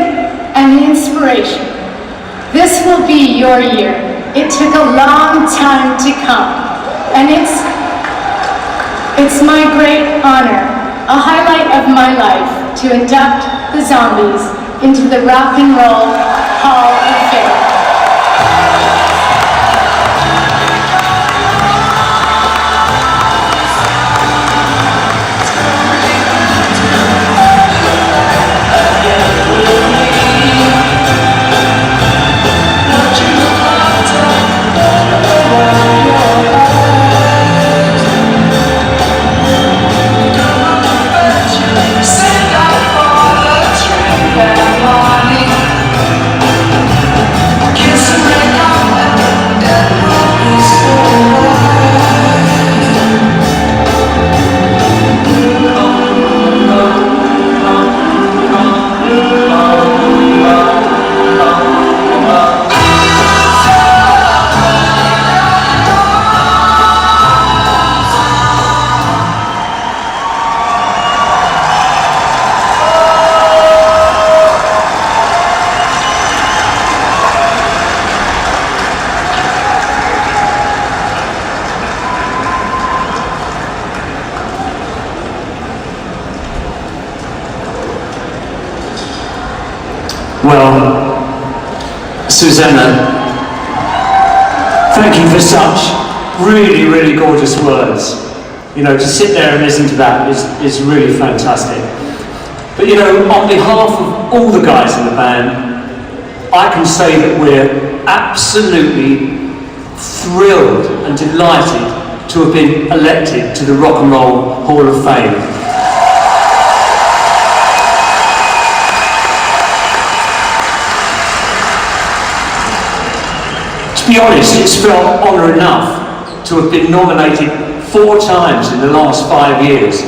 and the inspiration. This will be your year. It took a long time to come, and it's my great honor, a highlight of my life, to induct the Zombies into the Rock and Roll Hall of Fame. Susanna, thank you for such really, really gorgeous words. You know, to sit there and listen to that is really fantastic. But you know, on behalf of all the guys in the band, I can say that we're absolutely thrilled and delighted to have been elected to the Rock and Roll Hall of Fame. To be honest, it's felt honour enough to have been nominated 4 times in the last 5 years.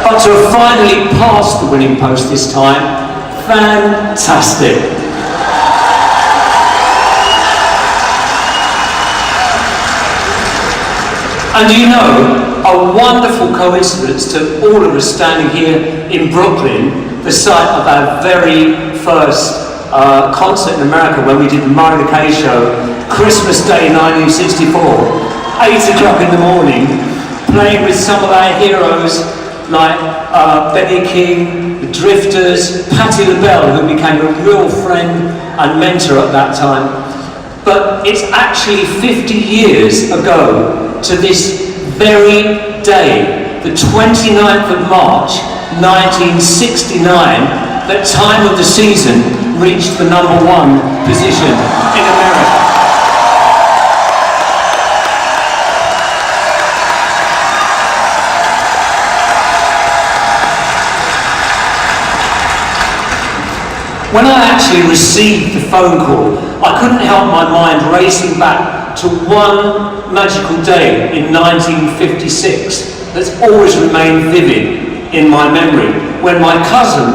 But to have finally passed the winning post this time, fantastic. And you know, a wonderful coincidence to all of us standing here in Brooklyn, the site of our very first concert in America when we did the Mario Kay show, Christmas Day 1964, 8 o'clock in the morning, playing with some of our heroes like Benny King, the Drifters, Patti LaBelle, who became a real friend and mentor at that time. But it's actually 50 years ago to this very day, the 29th of March 1969, that Time of the Season reached the #1 position in America. When I actually received the phone call, I couldn't help my mind racing back to one magical day in 1956 that's always remained vivid in my memory, when my cousin,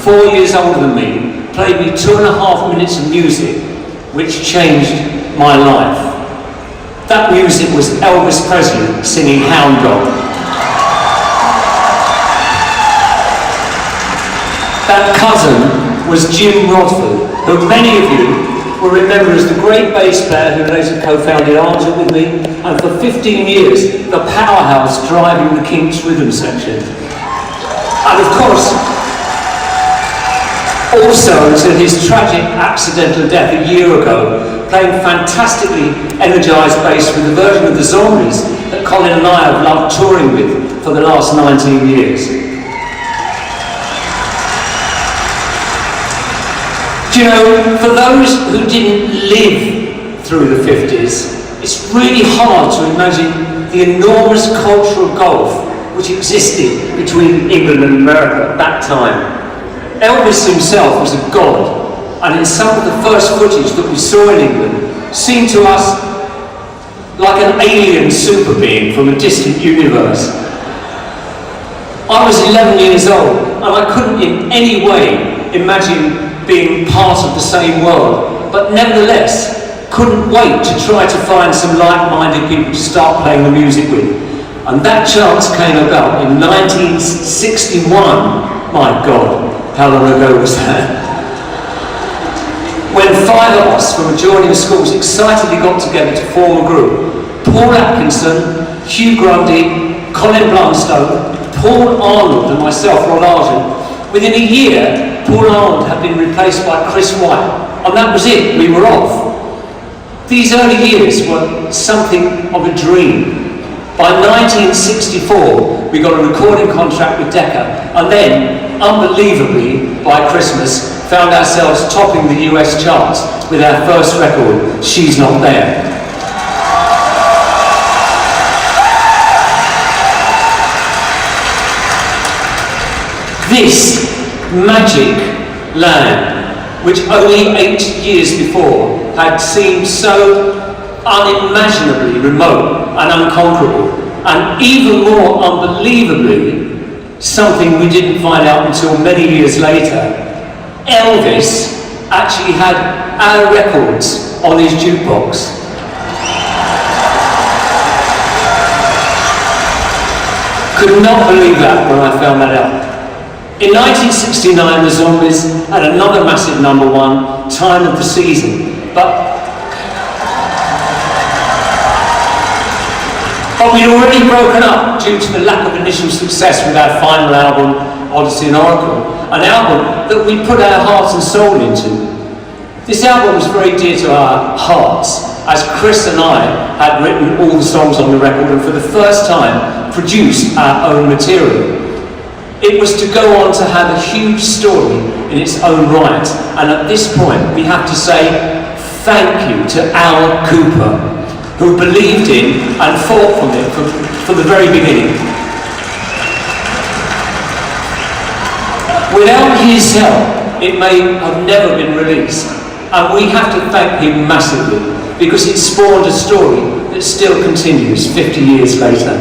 4 years older than me, played me 2.5 minutes of music which changed my life. That music was Elvis Presley singing Hound Dog. That cousin was Jim Rodford, who many of you will remember as the great bass player who later co-founded Archer with me, and for 15 years, the powerhouse driving the Kinks rhythm section. And of course, also to his tragic accidental death a year ago, playing fantastically energised bass with a version of the Zombies that Colin and I have loved touring with for the last 19 years. Do you know, for those who didn't live through the 50s, it's really hard to imagine the enormous cultural gulf which existed between England and America at that time. Elvis himself was a god, and in some of the first footage that we saw in England, seemed to us like an alien super being from a distant universe. I was 11 years old, and I couldn't in any way imagine being part of the same world, but nevertheless couldn't wait to try to find some like-minded people to start playing the music with. And that chance came about in 1961. My God, how long ago was that? When 5 of us from adjoining schools excitedly got together to form a group. Paul Atkinson, Hugh Grundy, Colin Blunstone, Paul Arnold and myself, Rod Argent. Within a year, Paul Arnold had been replaced by Chris White, and that was it, we were off. These early years were something of a dream. By 1964, we got a recording contract with Decca, and then, unbelievably, by Christmas, found ourselves topping the US charts with our first record, She's Not There. This magic land, which only 8 years before had seemed so unimaginably remote and unconquerable, and even more unbelievably, something we didn't find out until many years later, Elvis actually had our records on his jukebox. Could not believe that when I found that out. In 1969, the Zombies had another massive #1, Time of the Season, but we'd already broken up due to the lack of initial success with our final album, Odyssey and Oracle, an album that we put our heart and soul into. This album was very dear to our hearts, as Chris and I had written all the songs on the record and for the first time produced our own material. It was to go on to have a huge story in its own right, and at this point we have to say thank you to Al Cooper, who believed in and fought for it from the very beginning. Without his help, it may have never been released, and we have to thank him massively, because it spawned a story that still continues 50 years later.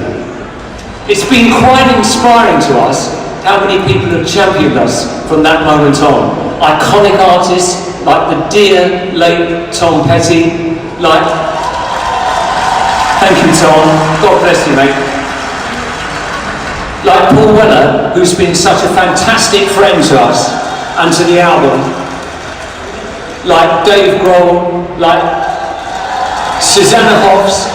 It's been quite inspiring to us how many people have championed us from that moment on. Iconic artists like the dear late Tom Petty, like, thank you Tom, God bless you mate. Like Paul Weller, who's been such a fantastic friend to us and to the album. Like Dave Grohl, like Susanna Hoffs,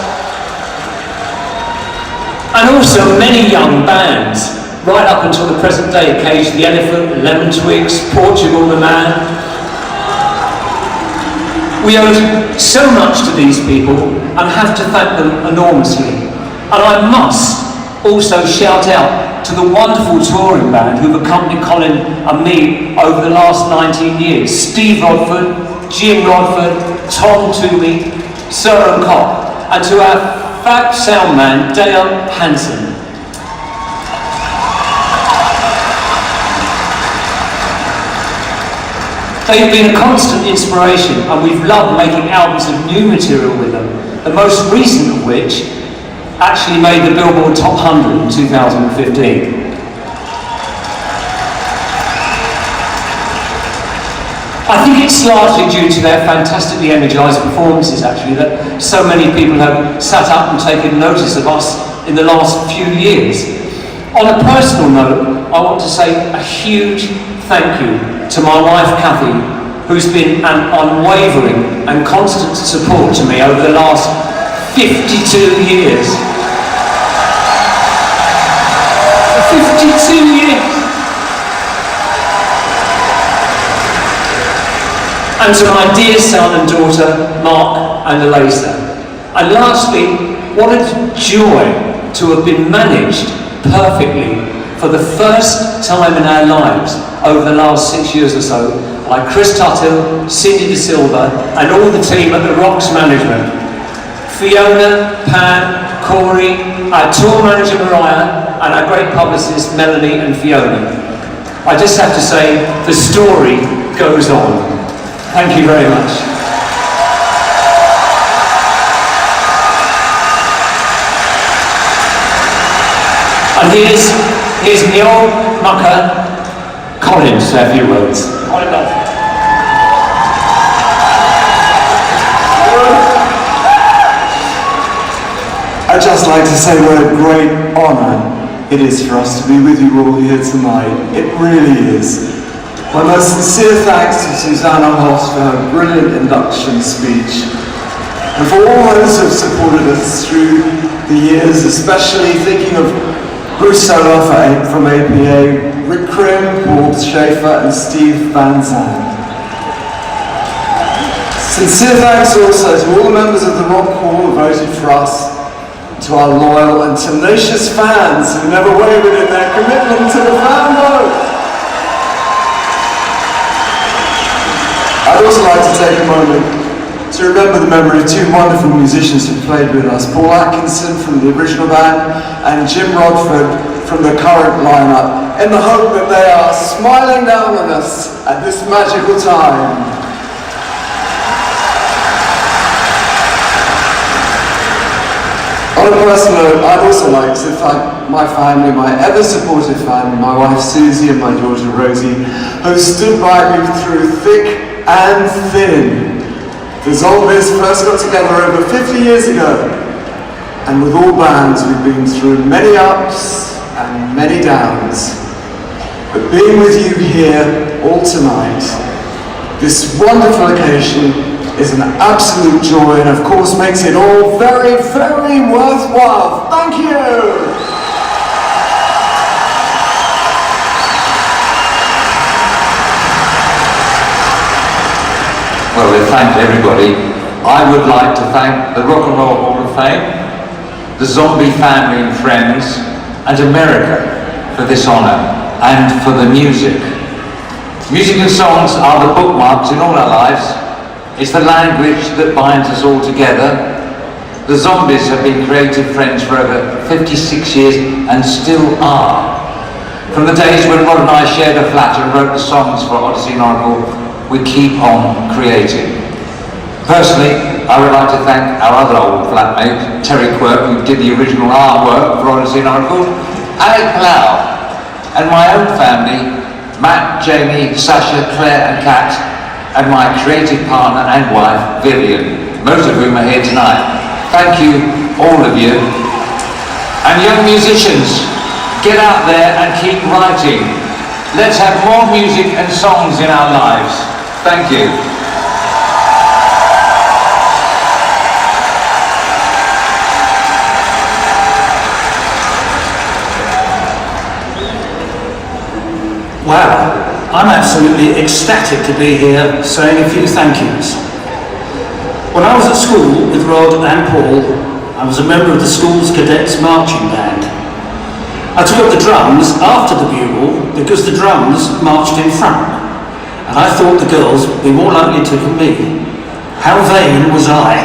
and also many young bands, right up until the present day, Cage the Elephant, Lemon Twigs, Portugal the Man. We owe so much to these people and have to thank them enormously. And I must also shout out to the wonderful touring band who've accompanied Colin and me over the last 19 years. Steve Rodford, Jim Rodford, Tom Toomey, Søren Kopp, and to our fab sound man, Dale Hansen. They've been a constant inspiration, and we've loved making albums of new material with them, the most recent of which actually made the Billboard Top 100 in 2015. I think it's largely due to their fantastically energised performances, actually, that so many people have sat up and taken notice of us in the last few years. On a personal note, I want to say a huge thank you to my wife Kathy, who's been an unwavering and constant support to me over the last 52 years. 52 years! And to my dear son and daughter, Mark and Elisa. And lastly, what a joy to have been managed perfectly for the first time in our lives over the last 6 years or so by Chris Tuthill, Cindy De Silva, and all the team at the Rocks Management. Fiona, Pam, Corey, our tour manager Mariah, and our great publicists Melanie and Fiona. I just have to say, the story goes on. Thank you very much. And here's Neil Mucker Colin to say a few words. Colin Love. I'd just like to say what a great honour it is for us to be with you all here tonight. It really is. My most sincere thanks to Susanna Hoffs for her brilliant induction speech, and for all those who have supported us through the years, especially thinking of Bruce Solar from APA, Rick Krim, Paul Schaefer, and Steve Van Zandt. Sincere thanks also to all the members of the Rock Hall who voted for us, to our loyal and tenacious fans who never wavered in their commitment to the fan vote. I'd also like to take a moment to remember the memory of two wonderful musicians who played with us, Paul Atkinson from the original band and Jim Rodford from the current lineup, in the hope that they are smiling down on us at this magical time. On a personal note, I'd also like to thank my family, my ever-supportive family, my wife Susie and my daughter Rosie, who stood by me through thick and thin. The Zombies first got together over 50 years ago, and with all bands we've been through many ups and many downs. But being with you here all tonight, this wonderful occasion, is an absolute joy, and of course makes it all very, very worthwhile. Thank you! well, they thanked everybody. I would like to thank the Rock and Roll Hall of Fame, the Zombie family and friends, and America for this honour, and for the music. Music and songs are the bookmarks in all our lives. It's the language that binds us all together. The Zombies have been creative friends for over 56 years and still are. From the days when Rod and I shared a flat and wrote the songs for Odyssey and Oracle, we keep on creating. Personally, I would like to thank our other old flatmate, Terry Quirk, who did the original artwork for Odyssey and Oracle, Alec Plough, and my own family, Matt, Jamie, Sasha, Claire and Kat, and my creative partner and wife, Vivian, most of whom are here tonight. Thank you, all of you. And young musicians, get out there and keep writing. Let's have more music and songs in our lives. Thank you. Wow, I'm absolutely ecstatic to be here saying a few thank yous. When I was at school with Rod and Paul, I was a member of the school's cadets marching band. I took up the drums after the bugle because the drums marched in front, and I thought the girls would be more likely to come me. How vain was I?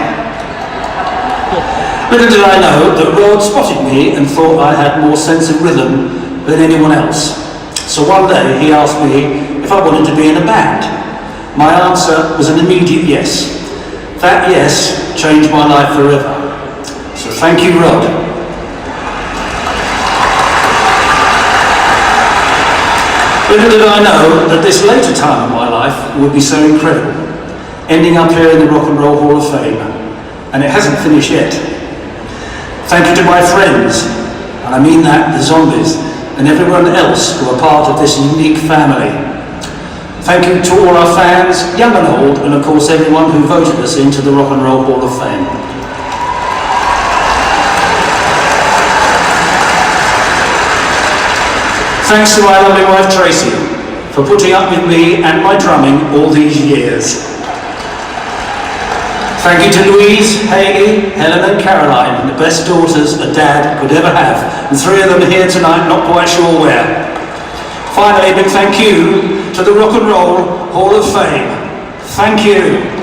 Little did I know that Rod spotted me and thought I had more sense of rhythm than anyone else. So one day he asked me if I wanted to be in a band. My answer was an immediate yes. That yes changed my life forever. So thank you, Rod. Little did I know that this later time of my life would be so incredible, ending up here in the Rock and Roll Hall of Fame, and it hasn't finished yet. Thank you to my friends, and I mean that, the Zombies, and everyone else who are part of this unique family. Thank you to all our fans, young and old, and of course everyone who voted us into the Rock and Roll Hall of Fame. Thanks to my lovely wife Tracy for putting up with me and my drumming all these years. Thank you to Louise, Hayley, Helen and Caroline, the best daughters a dad could ever have, and three of them here tonight, not quite sure where. Finally, a big thank you to the Rock and Roll Hall of Fame. Thank you.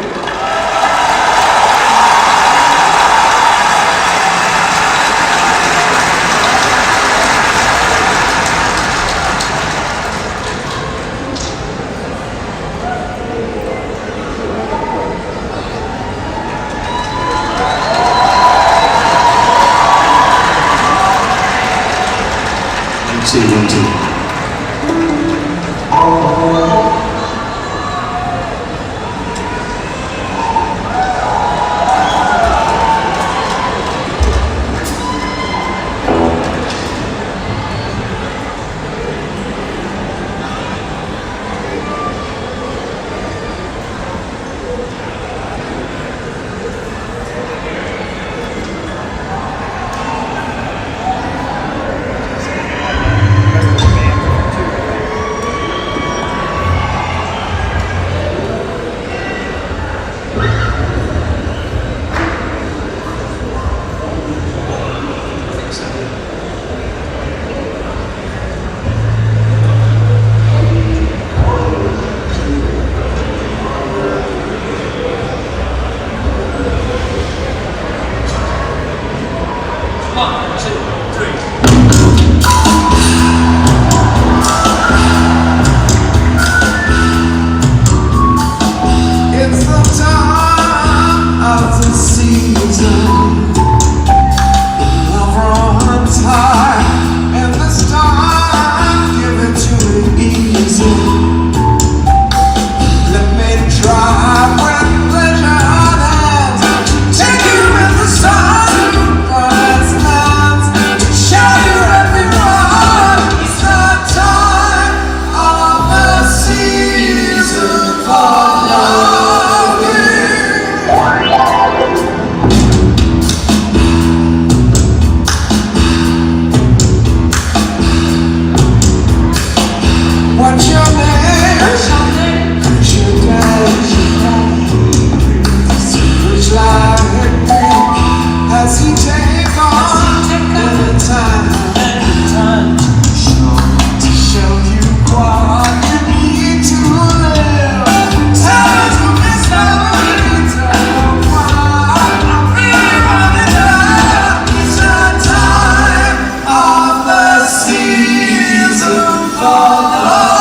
take on every time to show you what you need to live. Time to miss it's the time of the season for love.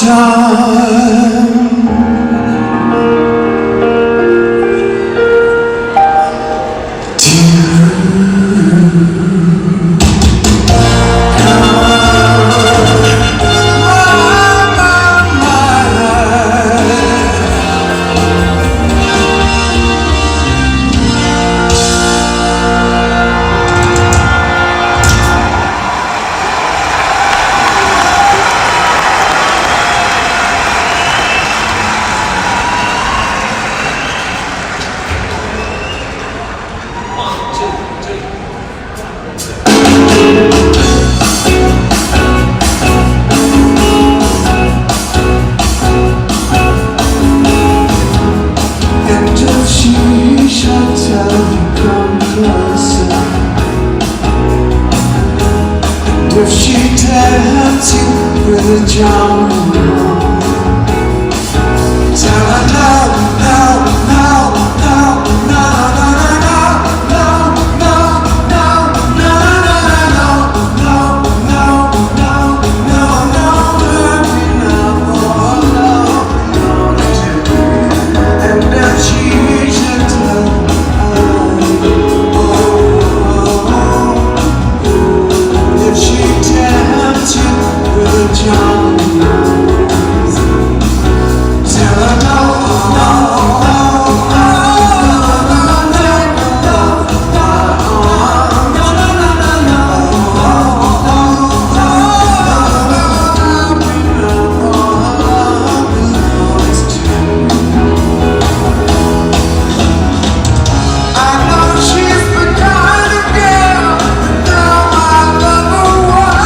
time. If she tempts you with a charm, tell her no, no, no, no, no, no, no, no, no, no, no, and if she should tell if she tempts you with a charm, tell her no, no, no, no, no, no, I know she's the kind of girl that my love away,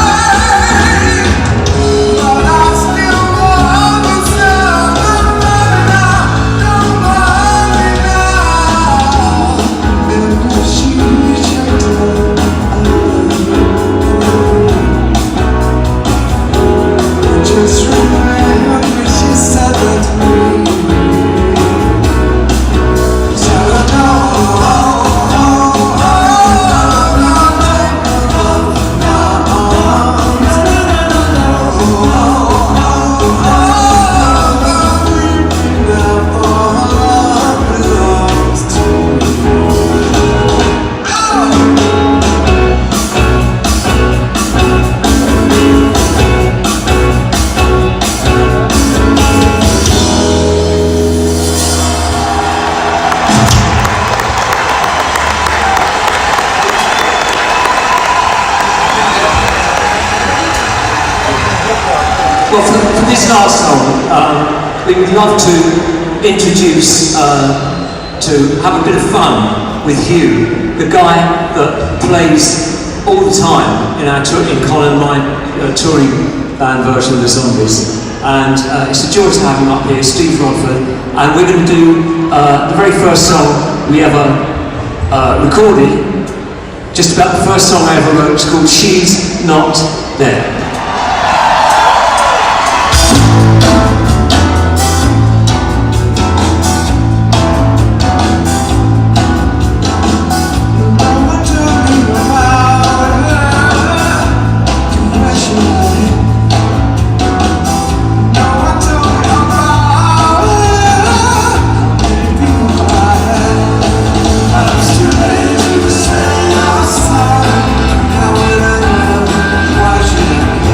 but I still love her so. Don't love me now. And if she should just remember she said that to me. Tell her no, Well, for this last song, we would love to introduce, to have a bit of fun with Hugh, the guy that plays all the time in Colin and my touring band version of the Zombies. And it's a joy to have him up here, Steve Rodford. And we're going to do the very first song we ever recorded, just about the first song I ever wrote. It's called She's Not There. Why should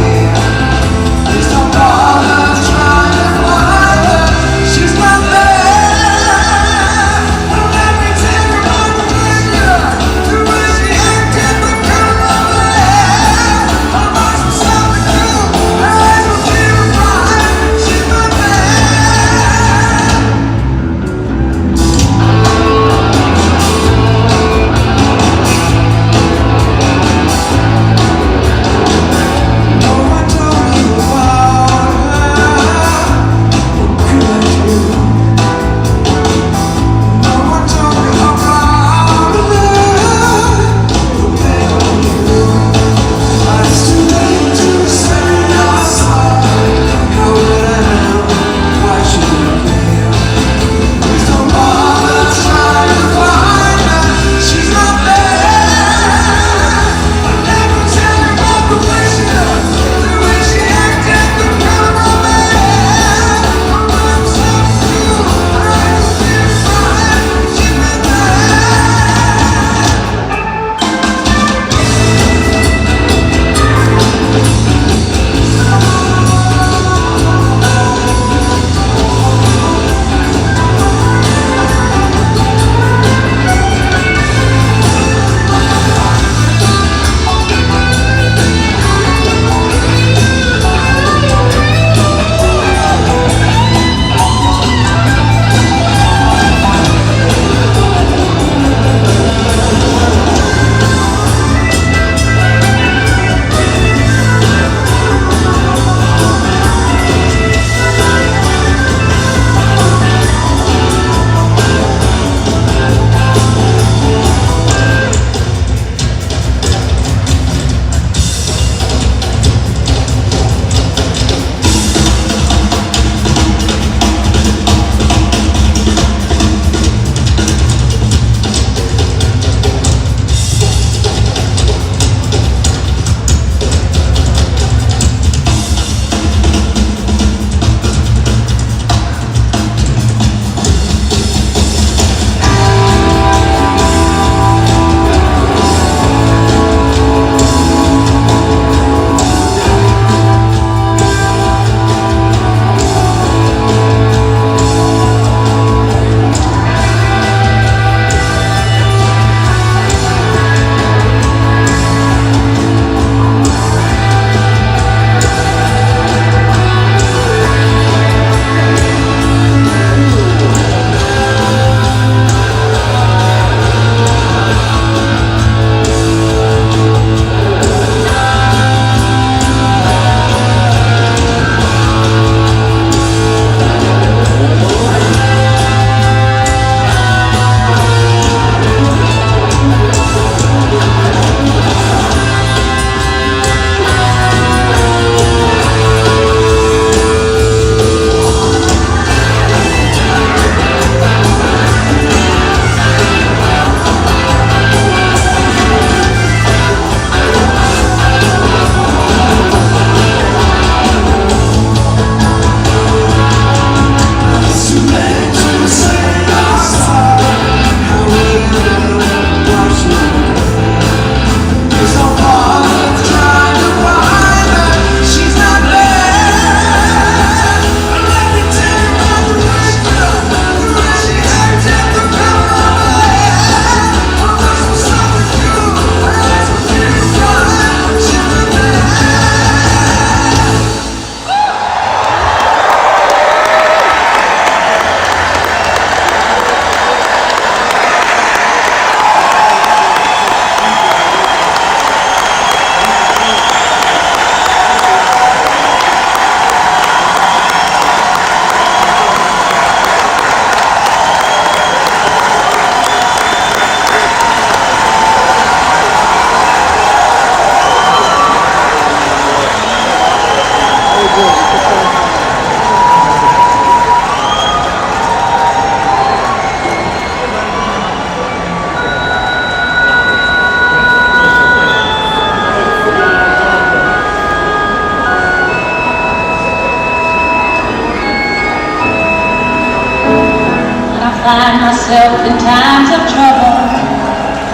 myself in times of trouble.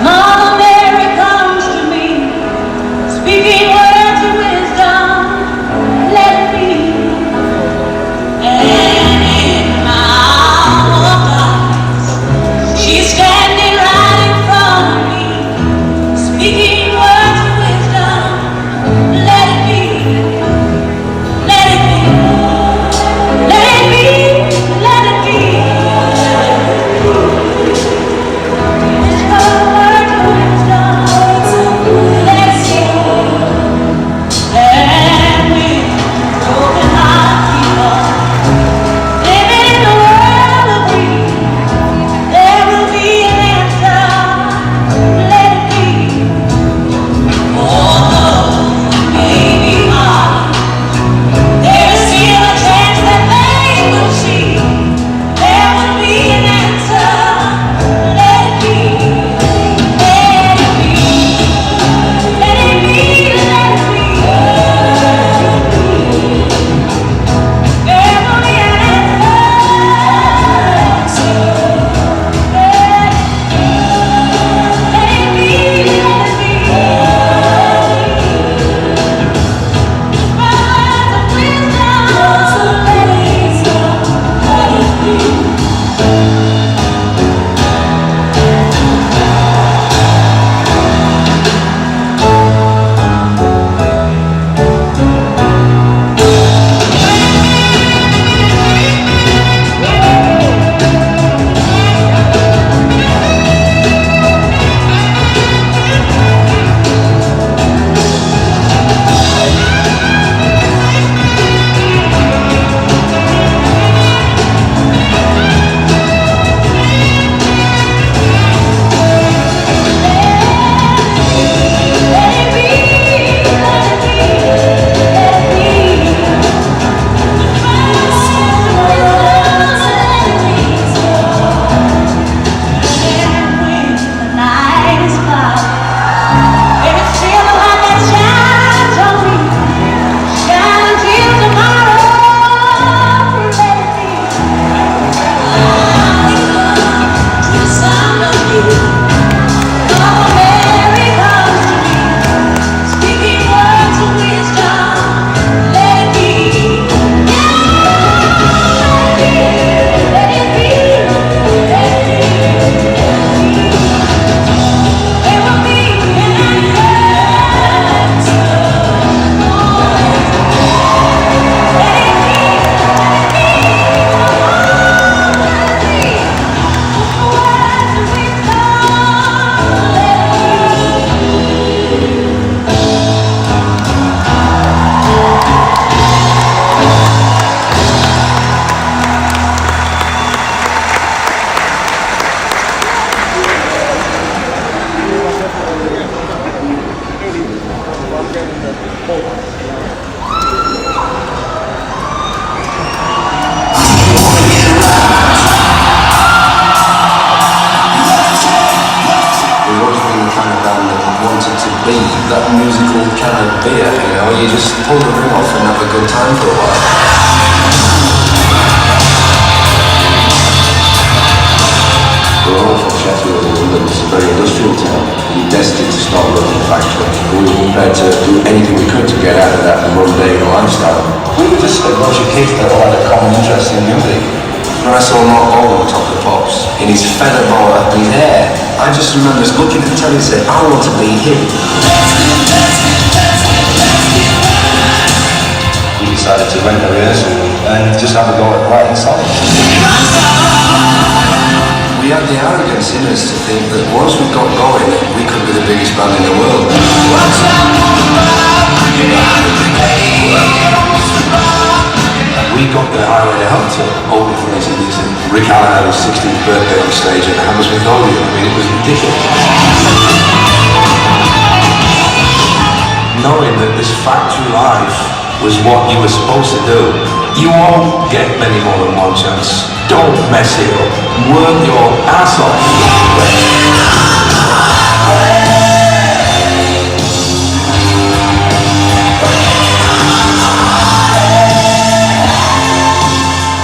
Mother Mary comes to me, speaking words of wisdom. Let it be. And in my hour of darkness, she's standing right in front of me, speaking words of wisdom. Let it be. Let it be. Let it be. Let it be. It's her words of wisdom. Let it be. And with broken-hearted people living in the world of dreams, there will be an answer. Let it be. Although it may be hard, there's still a chance that they will see. There will be an answer. Let it be. Let it be. Let it be. Let it be. There will be an answer. Let it be. Let it be. Words of wisdom. Let it be. We've always been the kind of band that wanted to be that musical kind of beer, you know, you just pull the ring off and have a good time for a while. We're all from Sheffield, England. It's a very industrial town. We were destined to start running a factory. We were prepared to do anything we could to get out of that mundane lifestyle. We were just a bunch of kids that all had a common interest in music. When I saw Mark Baldwin on Top of the Pops, in his feather boa and his hair, I just remember looking at the telly and saying, I want to be him. We decided to rent a rehearsal and just have a go at writing songs. We had the arrogance in us to think that once we got going, we could be the biggest band in the world. We got the highway out to open for ACDC. Rick Allen had his 16th birthday on stage at Hammersmith Odeon. I mean, it was ridiculous. Knowing that this factory life was what you were supposed to do, you won't get many more than one chance. Don't mess it up. Work your ass off.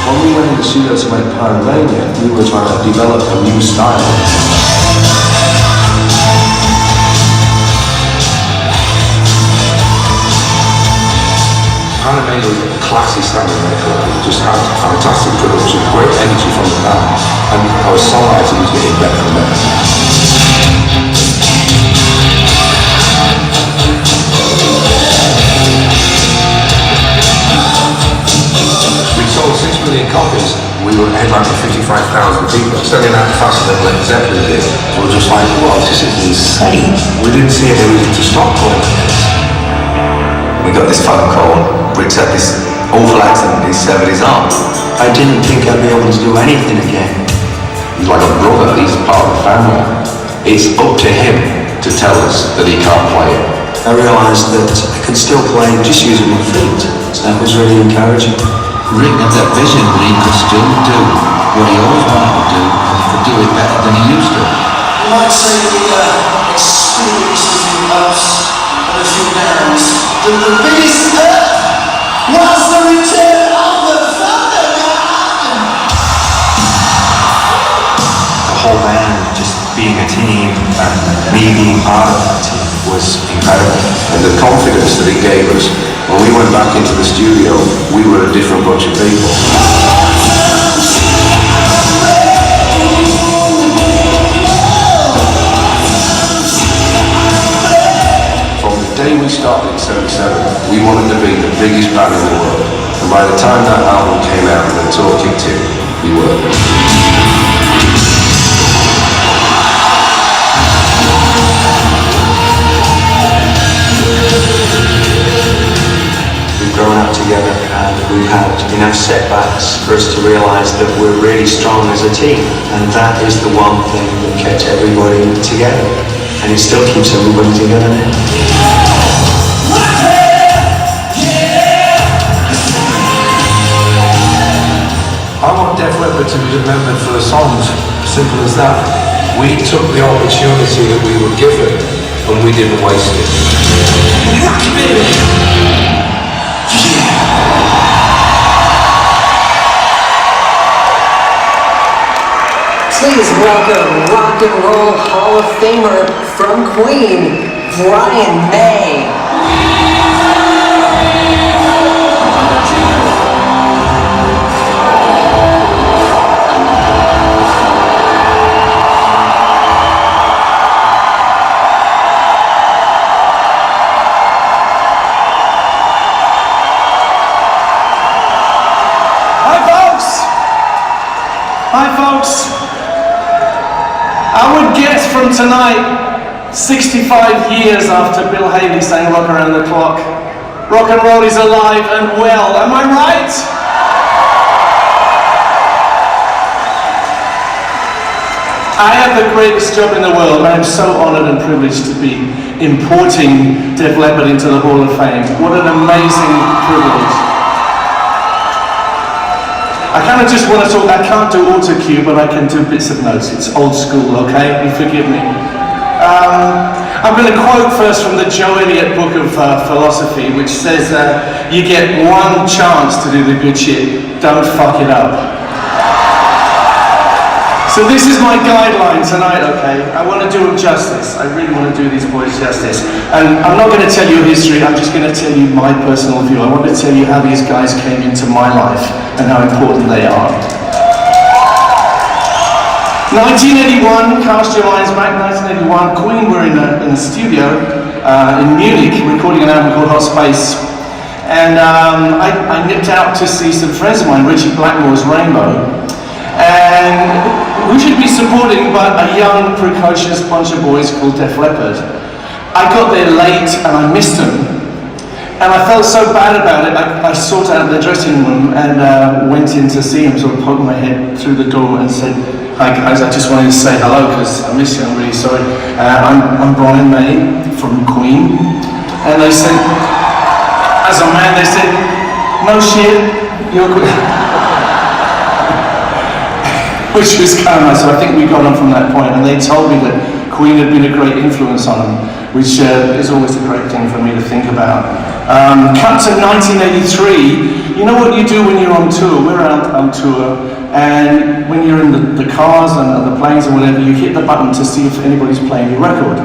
When we went in the studio to make Pyromania, we were trying to develop a new style. Pyromania was a classy sounding record. It just had fantastic production, great energy from the band, and our songwriting was getting better and better. We sold 6 million copies. We were headlined to 55,000 people, selling out faster than Led Zeppelin did. We were just like, wow, this is insane. We didn't see any reason to stop playing this. We got this phone call, Rick's had this awful accident, he severed his arm. I didn't think I'd be able to do anything again. He's like a brother, he's part of the family. It's up to him to tell us that he can't play it. I realised that I could still play just using my feet, so that was really encouraging. Rick had that vision that he could still do what he always wanted to do, and he could do it better than he used to. You might say the experience a few ups and a few downs. The biggest up was the return of the Thunderman. The whole band just being a team and me being part of that team was incredible. And the confidence that it gave us, when we went back into the studio, we were a different bunch of people. From the day we started in 77, we wanted to be the biggest band in the world. And by the time that album came out and the tour kicked in, we were. Grown up together and we've had enough setbacks for us to realise that we're really strong as a team, and that is the one thing that kept everybody together, and it still keeps everybody together now. I want Def Leppard to be remembered for the songs, simple as that. We took the opportunity that we were given and we didn't waste it. Rock baby! Please welcome Rock and Roll Hall of Famer from Queen, Brian May. Hi folks! I would guess from tonight, 65 years after Bill Haley sang Rock Around the Clock, rock and roll is alive and well, am I right? I have the greatest job in the world. I am so honoured and privileged to be importing Def Leppard into the Hall of Fame. What an amazing privilege. I kind of just want to talk, I can't do auto cue, but I can do bits of notes. It's old school, okay? You forgive me. I'm going to quote first from the Joe Eliot book of philosophy, which says, you get one chance to do the good shit, don't fuck it up. So this is my guideline tonight, okay? I want to do them justice. I really want to do these boys justice. And I'm not going to tell you history, I'm just going to tell you my personal view. I want to tell you how these guys came into my life and how important they are. 1981, cast your minds back, 1981, Queen were in a studio in Munich recording an album called Hot Space. And I nipped out to see some friends of mine, Richie Blackmore's Rainbow. And we should be supporting but a young, precocious bunch of boys called Def Leppard. I got there late and I missed them. And I felt so bad about it, I sought out the dressing room and went in to see him, sort of poking my head through the door and said, hi guys, I just wanted to say hello because I miss you, I'm really sorry. I'm Brian May from Queen. And they said, as a man, they said, no shit, you're good. Which was kind of nice, so I think we got on from that point, and they told me that Queen had been a great influence on them, which is always a great thing for me to think about. Cut to 1983, you know what you do when you're on tour? We're out on tour, and when you're in the cars and the planes and whatever, you hit the button to see if anybody's playing your record.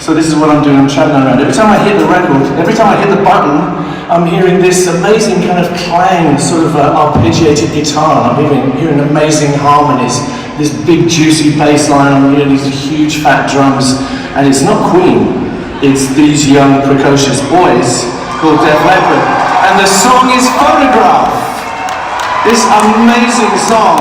So this is what I'm doing, I'm traveling around. Every time I hit the record, every time I hit the button, I'm hearing this amazing kind of clang, sort of arpeggiated guitar. I'm hearing amazing harmonies, this big juicy bass line, I'm hearing these huge fat drums. And it's not Queen, it's these young precocious boys called Def Leppard. And the song is Photograph. This amazing song,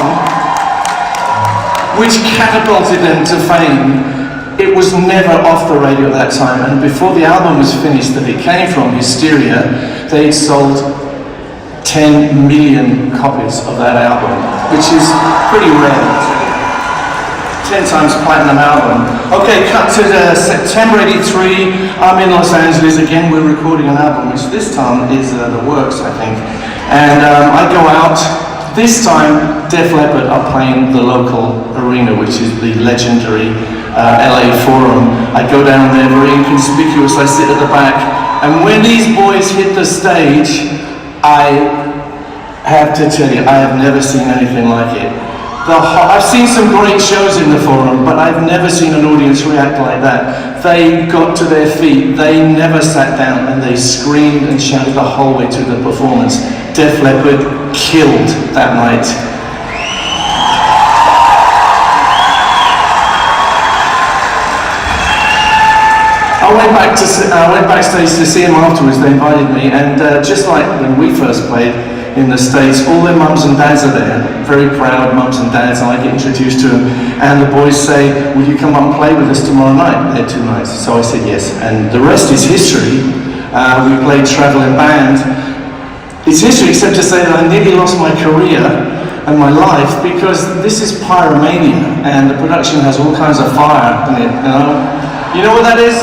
which catapulted them to fame. It was never off the radio at that time, and before the album was finished that it came from, Hysteria, they'd sold 10 million copies of that album, which is pretty rare. 10 times platinum album. Okay, cut to September '83. I'm in Los Angeles again. We're recording an album, which this time is The Works, I think. And I go out. This time, Def Leppard are playing the local arena, which is the legendary LA Forum. I go down there, very inconspicuous. I sit at the back, and when these boys hit the stage, I have to tell you, I have never seen anything like it. I've seen some great shows in the Forum, but I've never seen an audience react like that. They got to their feet, they never sat down, and they screamed and shouted the whole way through the performance. Def Leppard killed that night. I went backstage to see them afterwards. They invited me, and just like when we first played in the States, all their mums and dads are there, very proud mums and dads, and I get introduced to them, and the boys say, will you come up and play with us tomorrow night? They had 2 nights, so I said yes, and the rest is history. We played traveling band. It's history except to say that I nearly lost my career and my life because this is pyromania, and the production has all kinds of fire in it, you know what that is?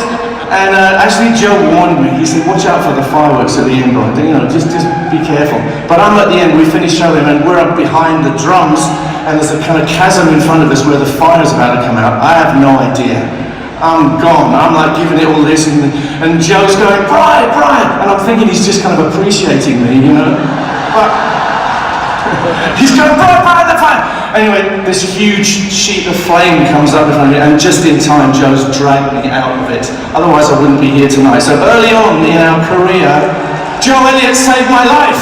And actually Joe warned me, he said watch out for the fireworks at the end, but just be careful. But I'm at the end, we finished showing and we're up behind the drums and there's a kind of chasm in front of us where the fire's about to come out. I have no idea. I'm gone, I'm like giving it all this and Joe's going, Brian, and I'm thinking he's just kind of appreciating me, but he's going, Brian, the fire! Anyway, this huge sheet of flame comes up in front of me, and just in time, Joe's dragged me out of it. Otherwise, I wouldn't be here tonight. So early on in our career, Joe Elliott saved my life.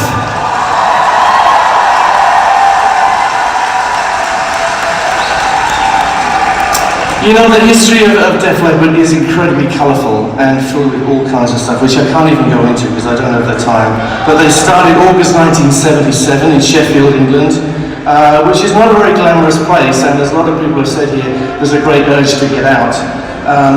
The history of Def Leppard is incredibly colourful and filled with all kinds of stuff, which I can't even go into because I don't have the time. But they started August 1977 in Sheffield, England. Which is not a very glamorous place, and as a lot of people have said here, there's a great urge to get out.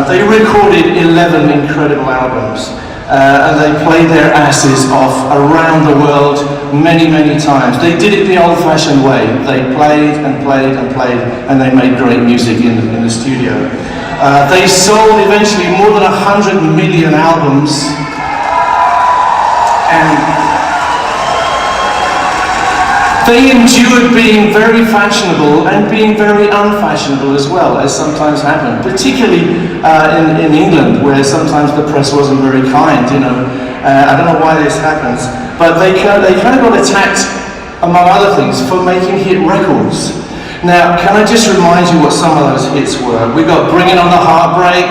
They recorded 11 incredible albums, and they played their asses off around the world many, many times. They did it the old-fashioned way. They played and played and played, and they made great music in the studio. They sold eventually more than 100 million albums, and they endured being very fashionable and being very unfashionable as well, as sometimes happened, particularly in England, where sometimes the press wasn't very kind, I don't know why this happens, but they kind of got attacked, among other things, for making hit records. Now, can I just remind you what some of those hits were? We got Bringing on the Heartbreak,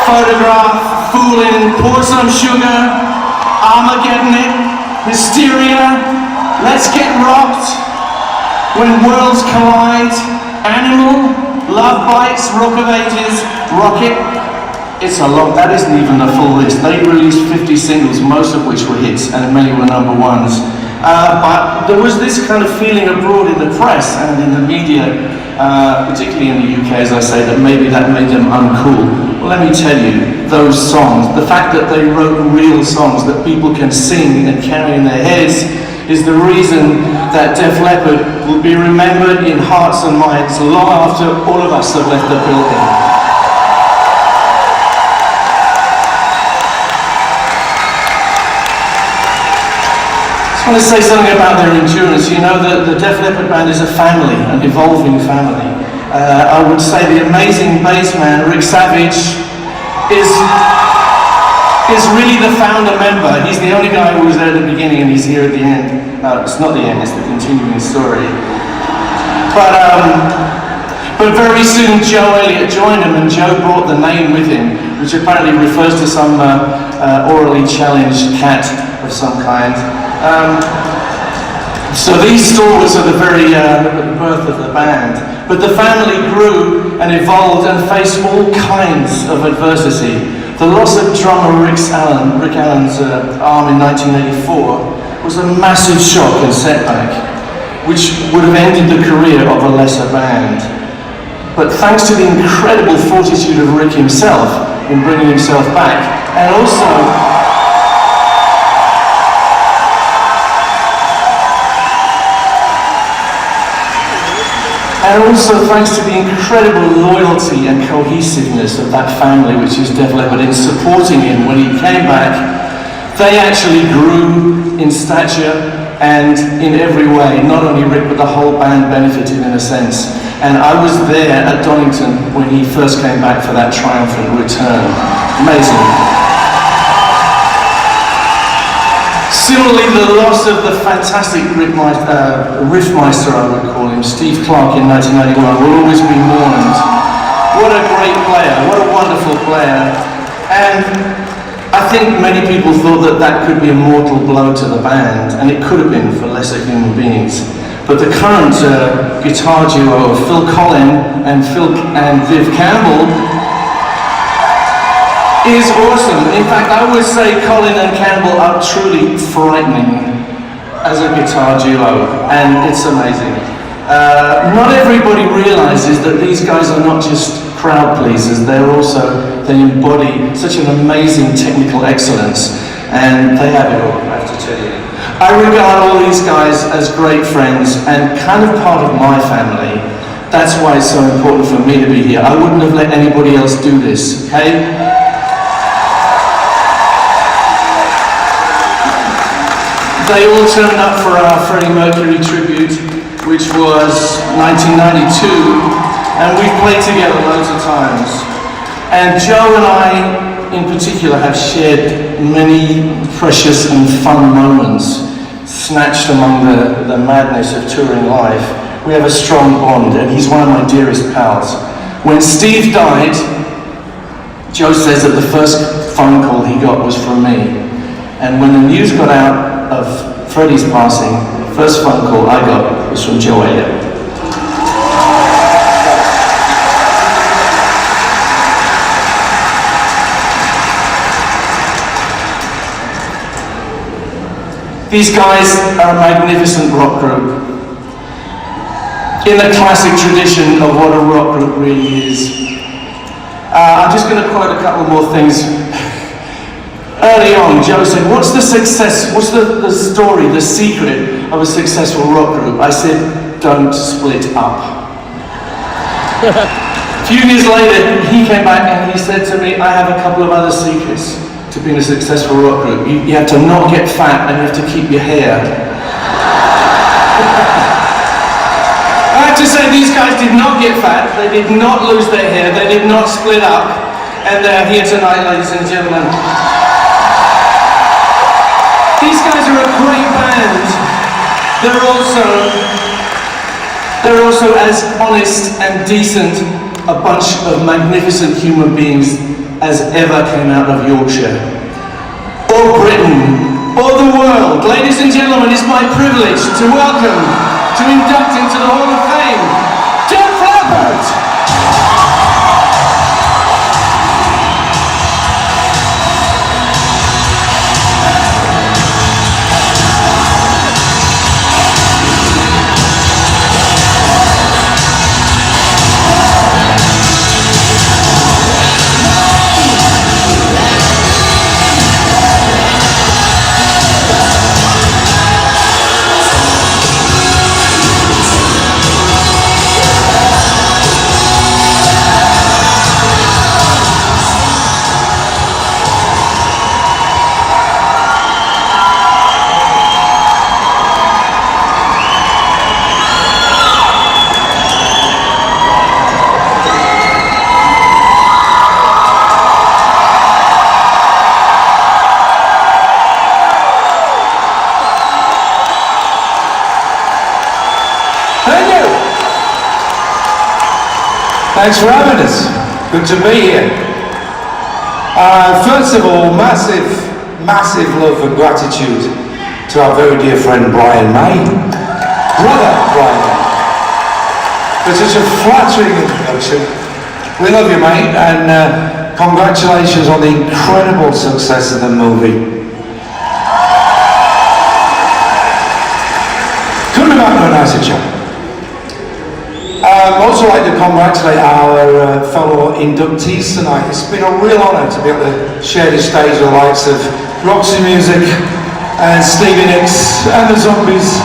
Photograph, Foolin', Pour Some Sugar, Armageddon It, Hysteria, Let's Get Rocked, When Worlds Collide, Animal, Love Bites, Rock of Ages, Rocket. It's a lot, that isn't even the full list. They released 50 singles, most of which were hits, and many were #1s. But there was this kind of feeling abroad in the press and in the media, particularly in the UK, as I say, that maybe that made them uncool. Well, let me tell you, those songs, the fact that they wrote real songs that people can sing and carry in their heads, is the reason that Def Leppard will be remembered in hearts and minds long after all of us have left the building. I just want to say something about their endurance. The Def Leppard band is a family, an evolving family. I would say the amazing bass man, Rick Savage, is is really the founder member. He's the only guy who was there at the beginning and he's here at the end. It's not the end, it's the continuing story. But very soon Joe Elliott joined him, and Joe brought the name with him, which apparently refers to some orally challenged cat of some kind. So these stalwarts are the very birth of the band. But the family grew and evolved and faced all kinds of adversity. The loss of drummer Rick Allen's arm in 1984 was a massive shock and setback, which would have ended the career of a lesser band. But thanks to the incredible fortitude of Rick himself in bringing himself back, and also thanks to the incredible loyalty and cohesiveness of that family, which is Def Leppard, in supporting him when he came back, they actually grew in stature and in every way. Not only Rick, but the whole band benefited in a sense. And I was there at Donington when he first came back for that triumphant return. Amazing. Similarly, the loss of the fantastic riffmeister, I would call him, Steve Clark in 1991, will always be mourned. What a great player, what a wonderful player. And I think many people thought that that could be a mortal blow to the band, and it could have been for lesser human beings. But the current guitar duo of Phil Collin and Viv Campbell is awesome. In fact, I would say Colin and Campbell are truly frightening as a guitar duo, and it's amazing. Not everybody realizes that these guys are not just crowd pleasers, they embody such an amazing technical excellence, and they have it all, I have to tell you. I regard all these guys as great friends and kind of part of my family. That's why it's so important for me to be here. I wouldn't have let anybody else do this, okay? They all turned up for our Freddie Mercury tribute, which was 1992, and we've played together loads of times. And Joe and I, in particular, have shared many precious and fun moments, snatched among the madness of touring life. We have a strong bond, and he's one of my dearest pals. When Steve died, Joe says that the first phone call he got was from me. And when the news got out of Freddie's passing, the first phone call I got was from Joe Elliott. These guys are a magnificent rock group, in the classic tradition of what a rock group really is. I'm just going to quote a couple more things. Early on, Joe said, what's the story, the secret of a successful rock group? I said, don't split up. A few years later, he came back and he said to me, I have a couple of other secrets to being a successful rock group. You have to not get fat and you have to keep your hair. I have to say, these guys did not get fat, they did not lose their hair, they did not split up, and they're here tonight, ladies and gentlemen. These guys are a great band. They're also as honest and decent a bunch of magnificent human beings as ever came out of Yorkshire, or Britain, or the world. Ladies and gentlemen, it's my privilege to welcome, to induct into the Hall of Fame, Def Leppard! Thanks for having us. Good to be here. First of all, massive love and gratitude to our very dear friend Brian May. Brother Brian May. For such a flattering introduction. We love you, mate, and congratulations on the incredible success of the movie. Couldn't have happened to a nicer chap. I'd also like to congratulate our fellow inductees tonight. It's been a real honour to be able to share the stage with the likes of Roxy Music and Stevie Nicks and the Zombies.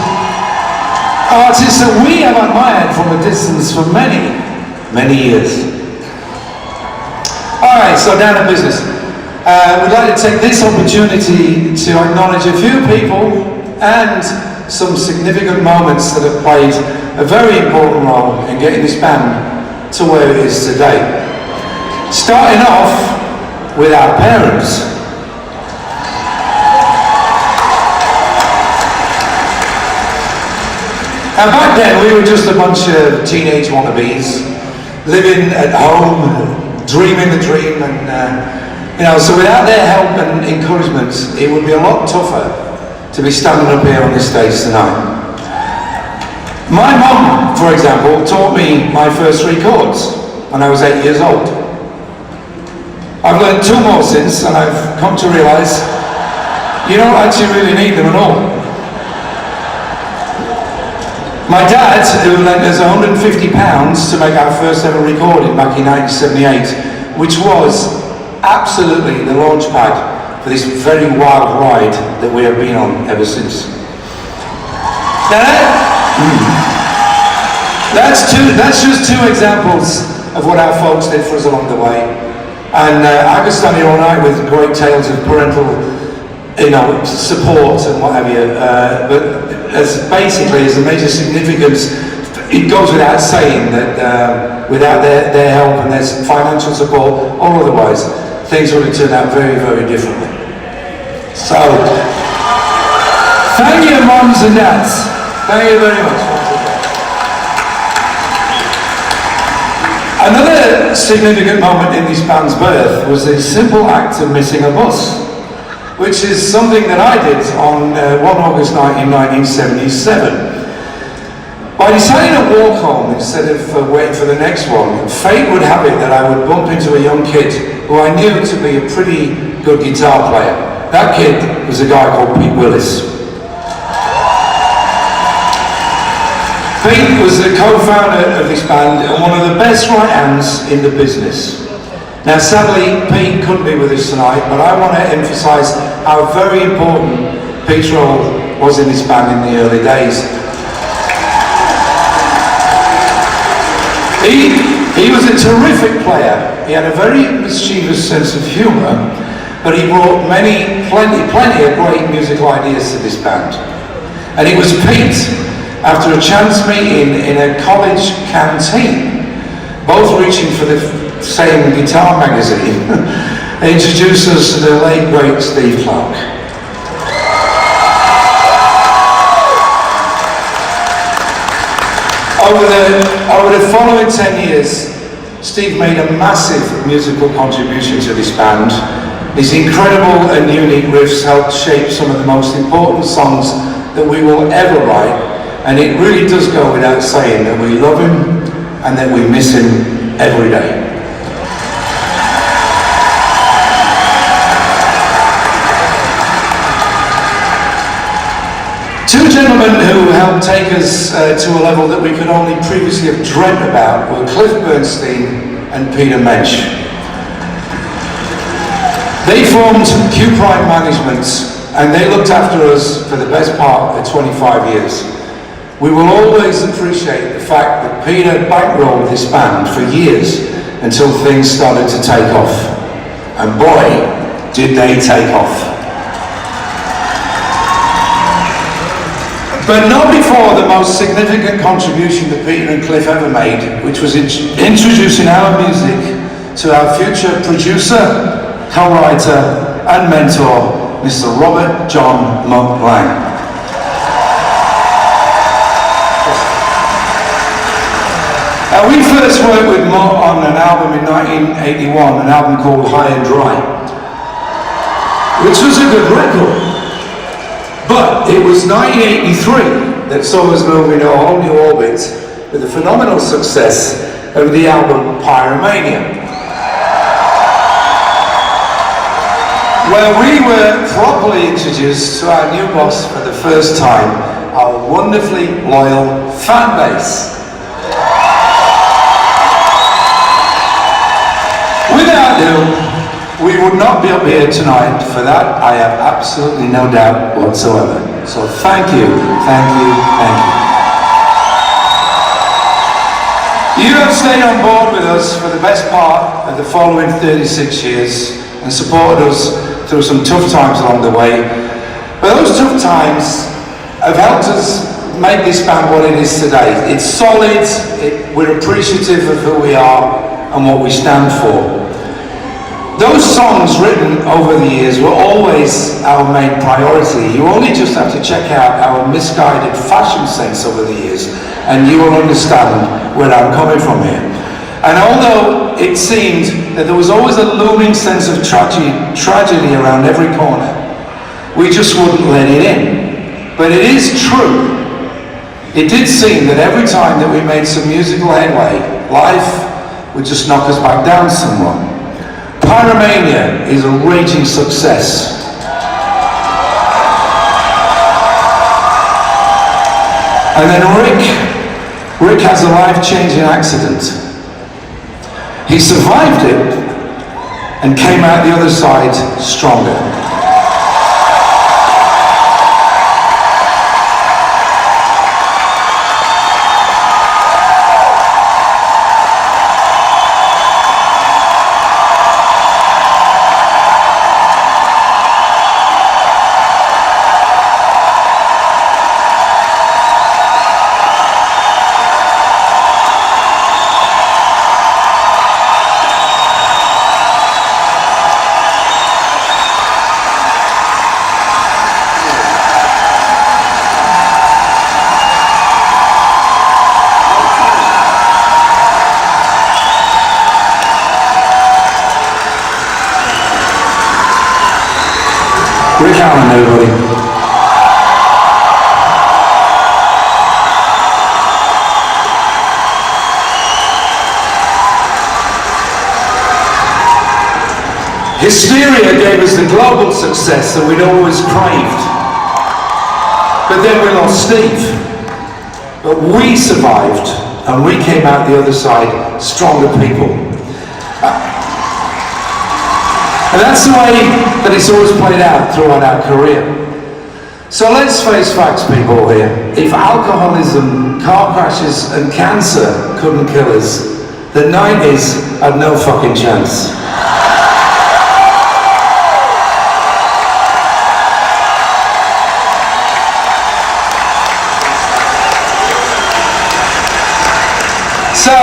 Artists that we have admired from a distance for many, many years. Alright, so down to business. We'd like to take this opportunity to acknowledge a few people and some significant moments that have played a very important role in getting this band to where it is today. Starting off with our parents. Now back then we were just a bunch of teenage wannabes, living at home, dreaming the dream, and so without their help and encouragement it would be a lot tougher to be standing up here on this stage tonight. My mum, for example, taught me my first 3 chords when I was 8 years old. I've learned 2 more since, and I've come to realise you don't actually really need them at all. My dad, who lent us £150 to make our first ever recording back in 1978, which was absolutely the launch pad for this very wild ride that we have been on ever since. Now that's just 2 examples of what our folks did for us along the way. And I could stand here all night with great tales of parental, support and what have you. But as a major significance, it goes without saying that without their help and their financial support or otherwise, things would have turned out very, very differently. So, thank you, mums and dads. Thank you very much. Another significant moment in this band's birth was the simple act of missing a bus, which is something that I did on 1 August night in 1977. By deciding to walk home instead of waiting for the next one, fate would have it that I would bump into a young kid who I knew to be a pretty good guitar player. That kid was a guy called Pete Willis. Pete was the co-founder of this band and one of the best right hands in the business. Now sadly, Pete couldn't be with us tonight, but I want to emphasise how very important Pete's role was in this band in the early days. He was a terrific player. He had a very mischievous sense of humour, but he brought plenty of great musical ideas to this band. And it was Pete, after a chance meeting in a college canteen, both reaching for the same guitar magazine, introduced us to the late great Steve Clark. Over the following 10 years, Steve made a massive musical contribution to this band. His incredible and unique riffs helped shape some of the most important songs that we will ever write, and it really does go without saying that we love him and that we miss him every day. Two gentlemen who helped take us to a level that we could only previously have dreamt about were Cliff Bernstein and Peter Mensch. They formed Q Prime Management and they looked after us for the best part of 25 years. We will always appreciate the fact that Peter bankrolled this band for years until things started to take off. And boy, did they take off. But not before the most significant contribution that Peter and Cliff ever made, which was introducing our music to our future producer, co-writer and mentor, Mr. Robert John Monk Lang. Now Now we first worked with Mo on an album in 1981, an album called High and Dry, which was a good record. But it was 1983 that saw us move into a whole new orbit with the phenomenal success of the album Pyromania, where we were properly introduced to our new boss for the first time, our wonderfully loyal fan base. Without whom, we would not be up here tonight. For that, I have absolutely no doubt whatsoever. So thank you, thank you, thank you. You have stayed on board with us for the best part of the following 36 years and supported us through some tough times along the way. But those tough times have helped us make this band what it is today. It's solid, we're appreciative of who we are and what we stand for. Those songs written over the years were always our main priority. You only just have to check out our misguided fashion sense over the years and you will understand where I'm coming from here. And although it seemed that there was always a looming sense of tragedy around every corner, we just wouldn't let it in. But it is true. It did seem that every time that we made some musical headway, life would just knock us back down somewhat. Pyromania is a raging success. And then Rick has a life-changing accident. He survived it and came out the other side stronger. Rick Allen, everybody. Hysteria gave us the global success that we'd always craved. But then we lost Steve. But we survived, and we came out the other side stronger people. And that's the way that it's always played out throughout our career. So let's face facts, people here. If alcoholism, car crashes and cancer couldn't kill us, the 90s had no fucking chance. So,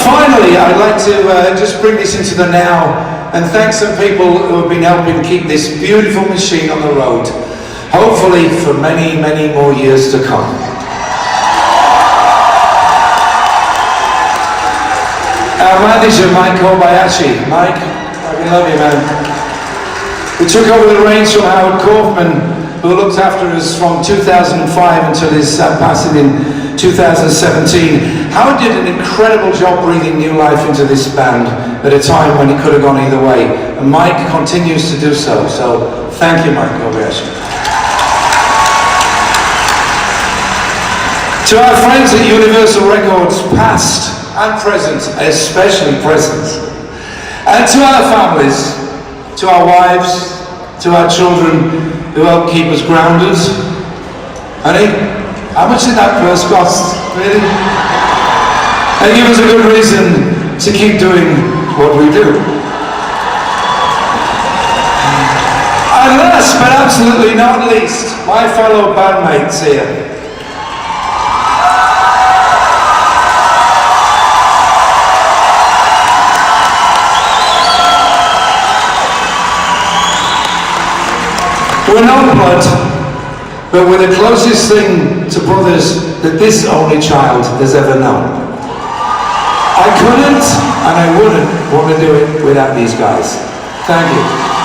finally, I'd like to just bring this into the now and thank some people who have been helping keep this beautiful machine on the road, hopefully for many, many more years to come. Our manager, Mike Kobayashi. Mike, I love you, man. We took over the reins from Howard Kaufman, who looked after us from 2005 until his passing in 2017. Howard did an incredible job breathing new life into this band at a time when it could have gone either way. And Mike continues to do so. So thank you, Mike Kobayashi. To our friends at Universal Records, past and present, especially present. And to our families, to our wives, to our children who help keep us grounded. Honey, how much did that purse cost, really? And give us a good reason to keep doing what we do. And last but absolutely not least, my fellow bandmates here. We're not blood, but we're the closest thing to brothers that this only child has ever known. couldn't and I wouldn't want to do it without these guys. Thank you.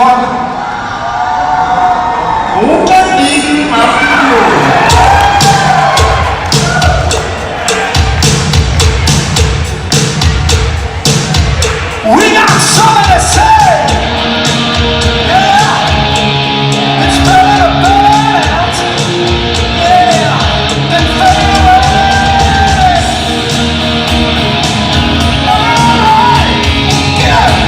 one. Who can be my hero? We got something to say! Yeah! It's better to burn out! Yeah! Than fade away! Alright! Get up!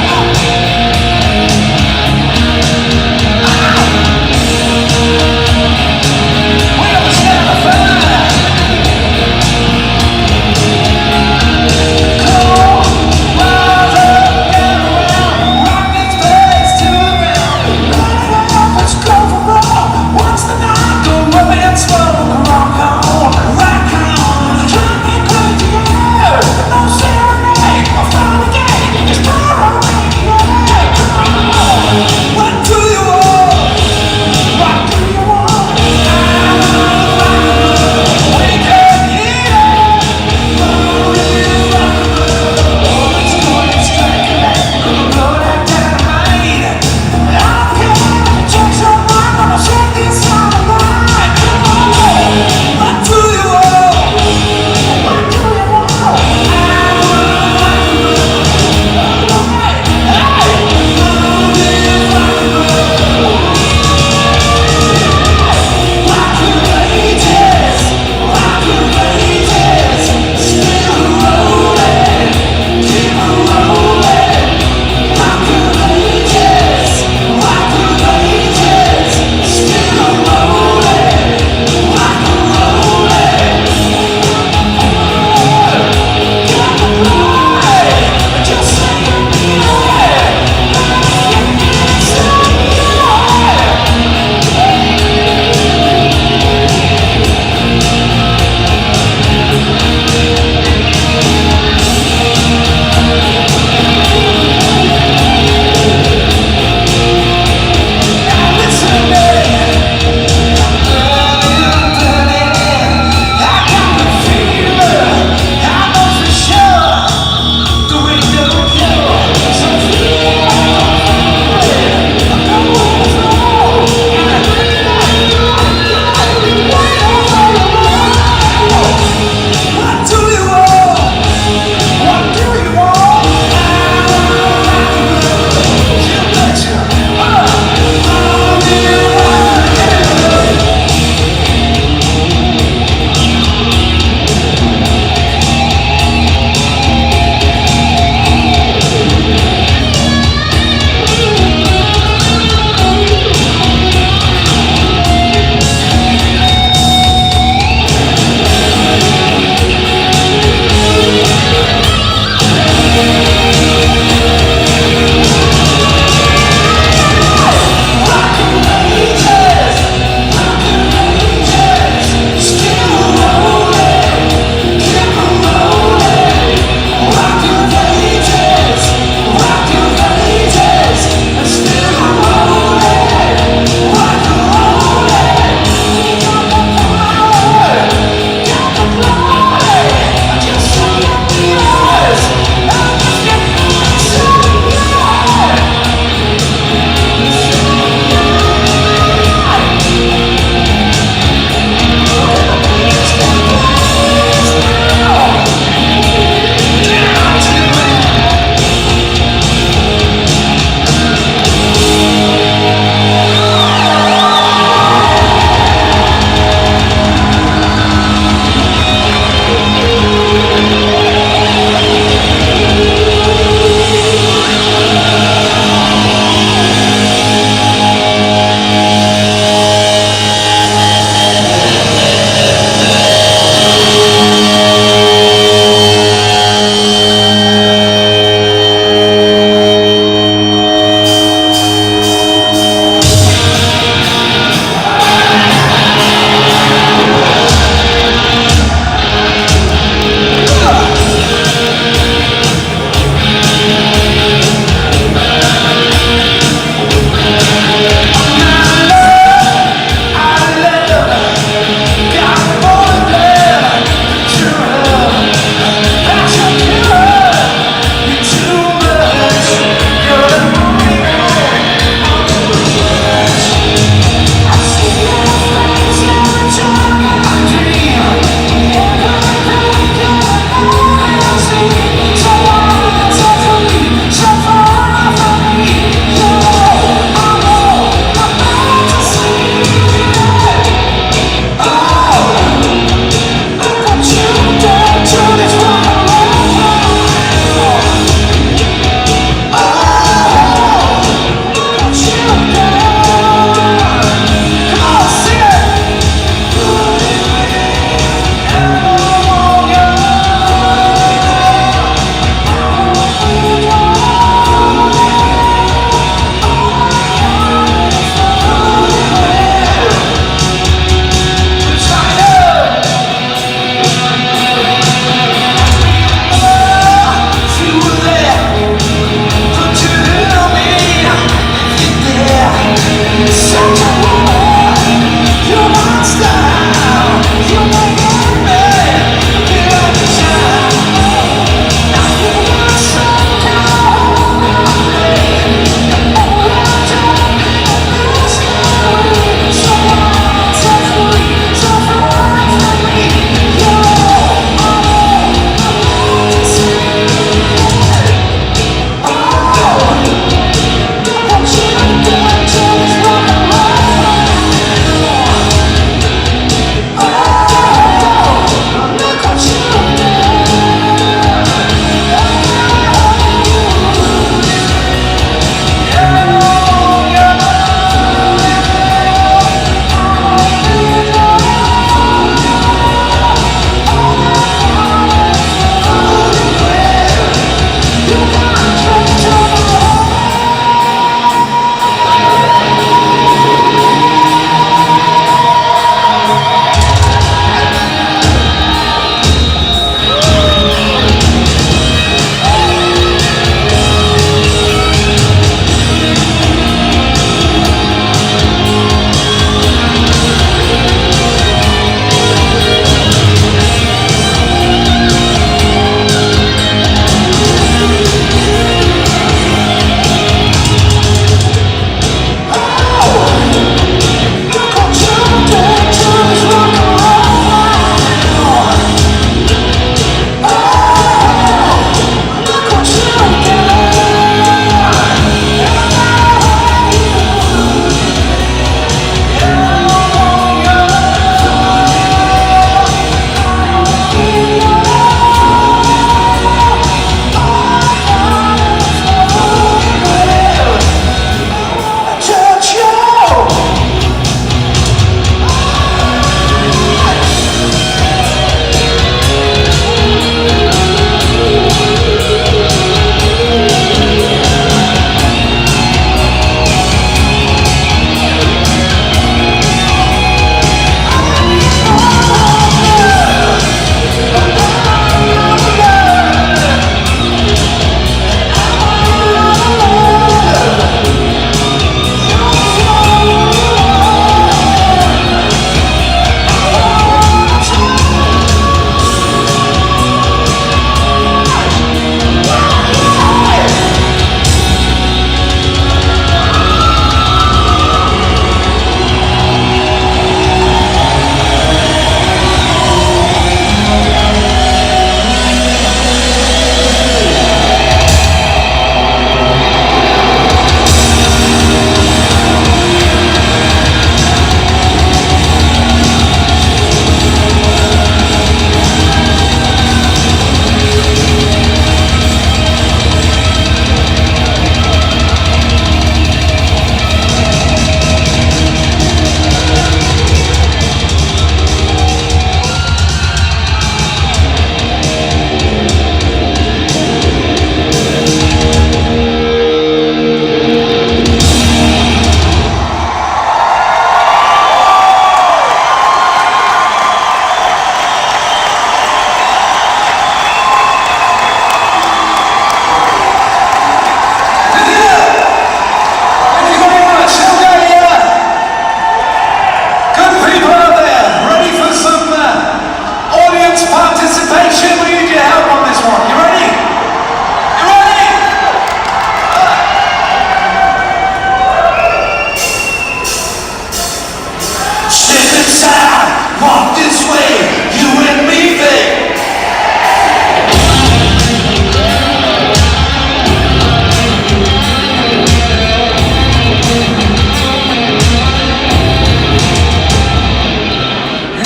walk this way, you and me, babe.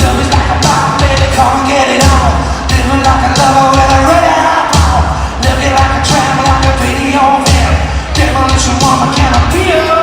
Love is like a bomb, baby, come and get it on. Living like a lover with a red eyeball. Looking like a tramp, like a video film. Demolition woman, can I be a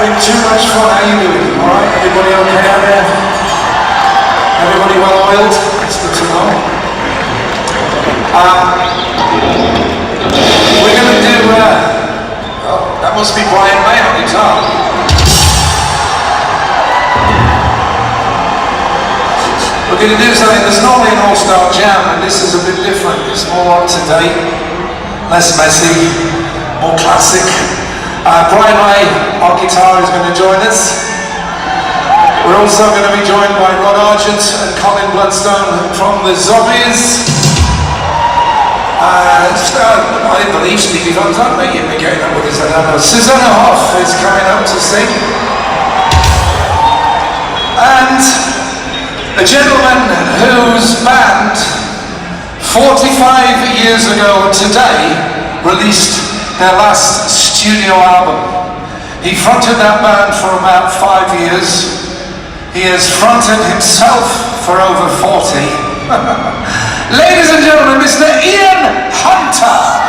having too much fun. How you doing? All right, everybody okay out there? Everybody well oiled? That's good to know. We're going to do, oh, that must be Brian May on guitar. We're going to do something that's normally an all-star jam, and this is a bit different. It's more up-to-date, less messy, more classic. Brian May on guitar is going to join us. We're also going to be joined by Rod Argent and Colin Bloodstone from the Zombies. I believe Stevie Nicks aren't making me getting up with this, I don't know. Susanna Hoff is coming up to sing. And a gentleman whose band 45 years ago today released their last studio album. He fronted that band for about 5 years. He has fronted himself for over 40. Ladies and gentlemen, Mr. Ian Hunter.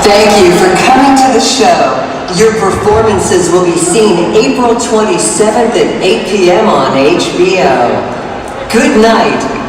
Thank you for coming to the show. Your performances will be seen April 27th at 8 p.m. on HBO. Good night.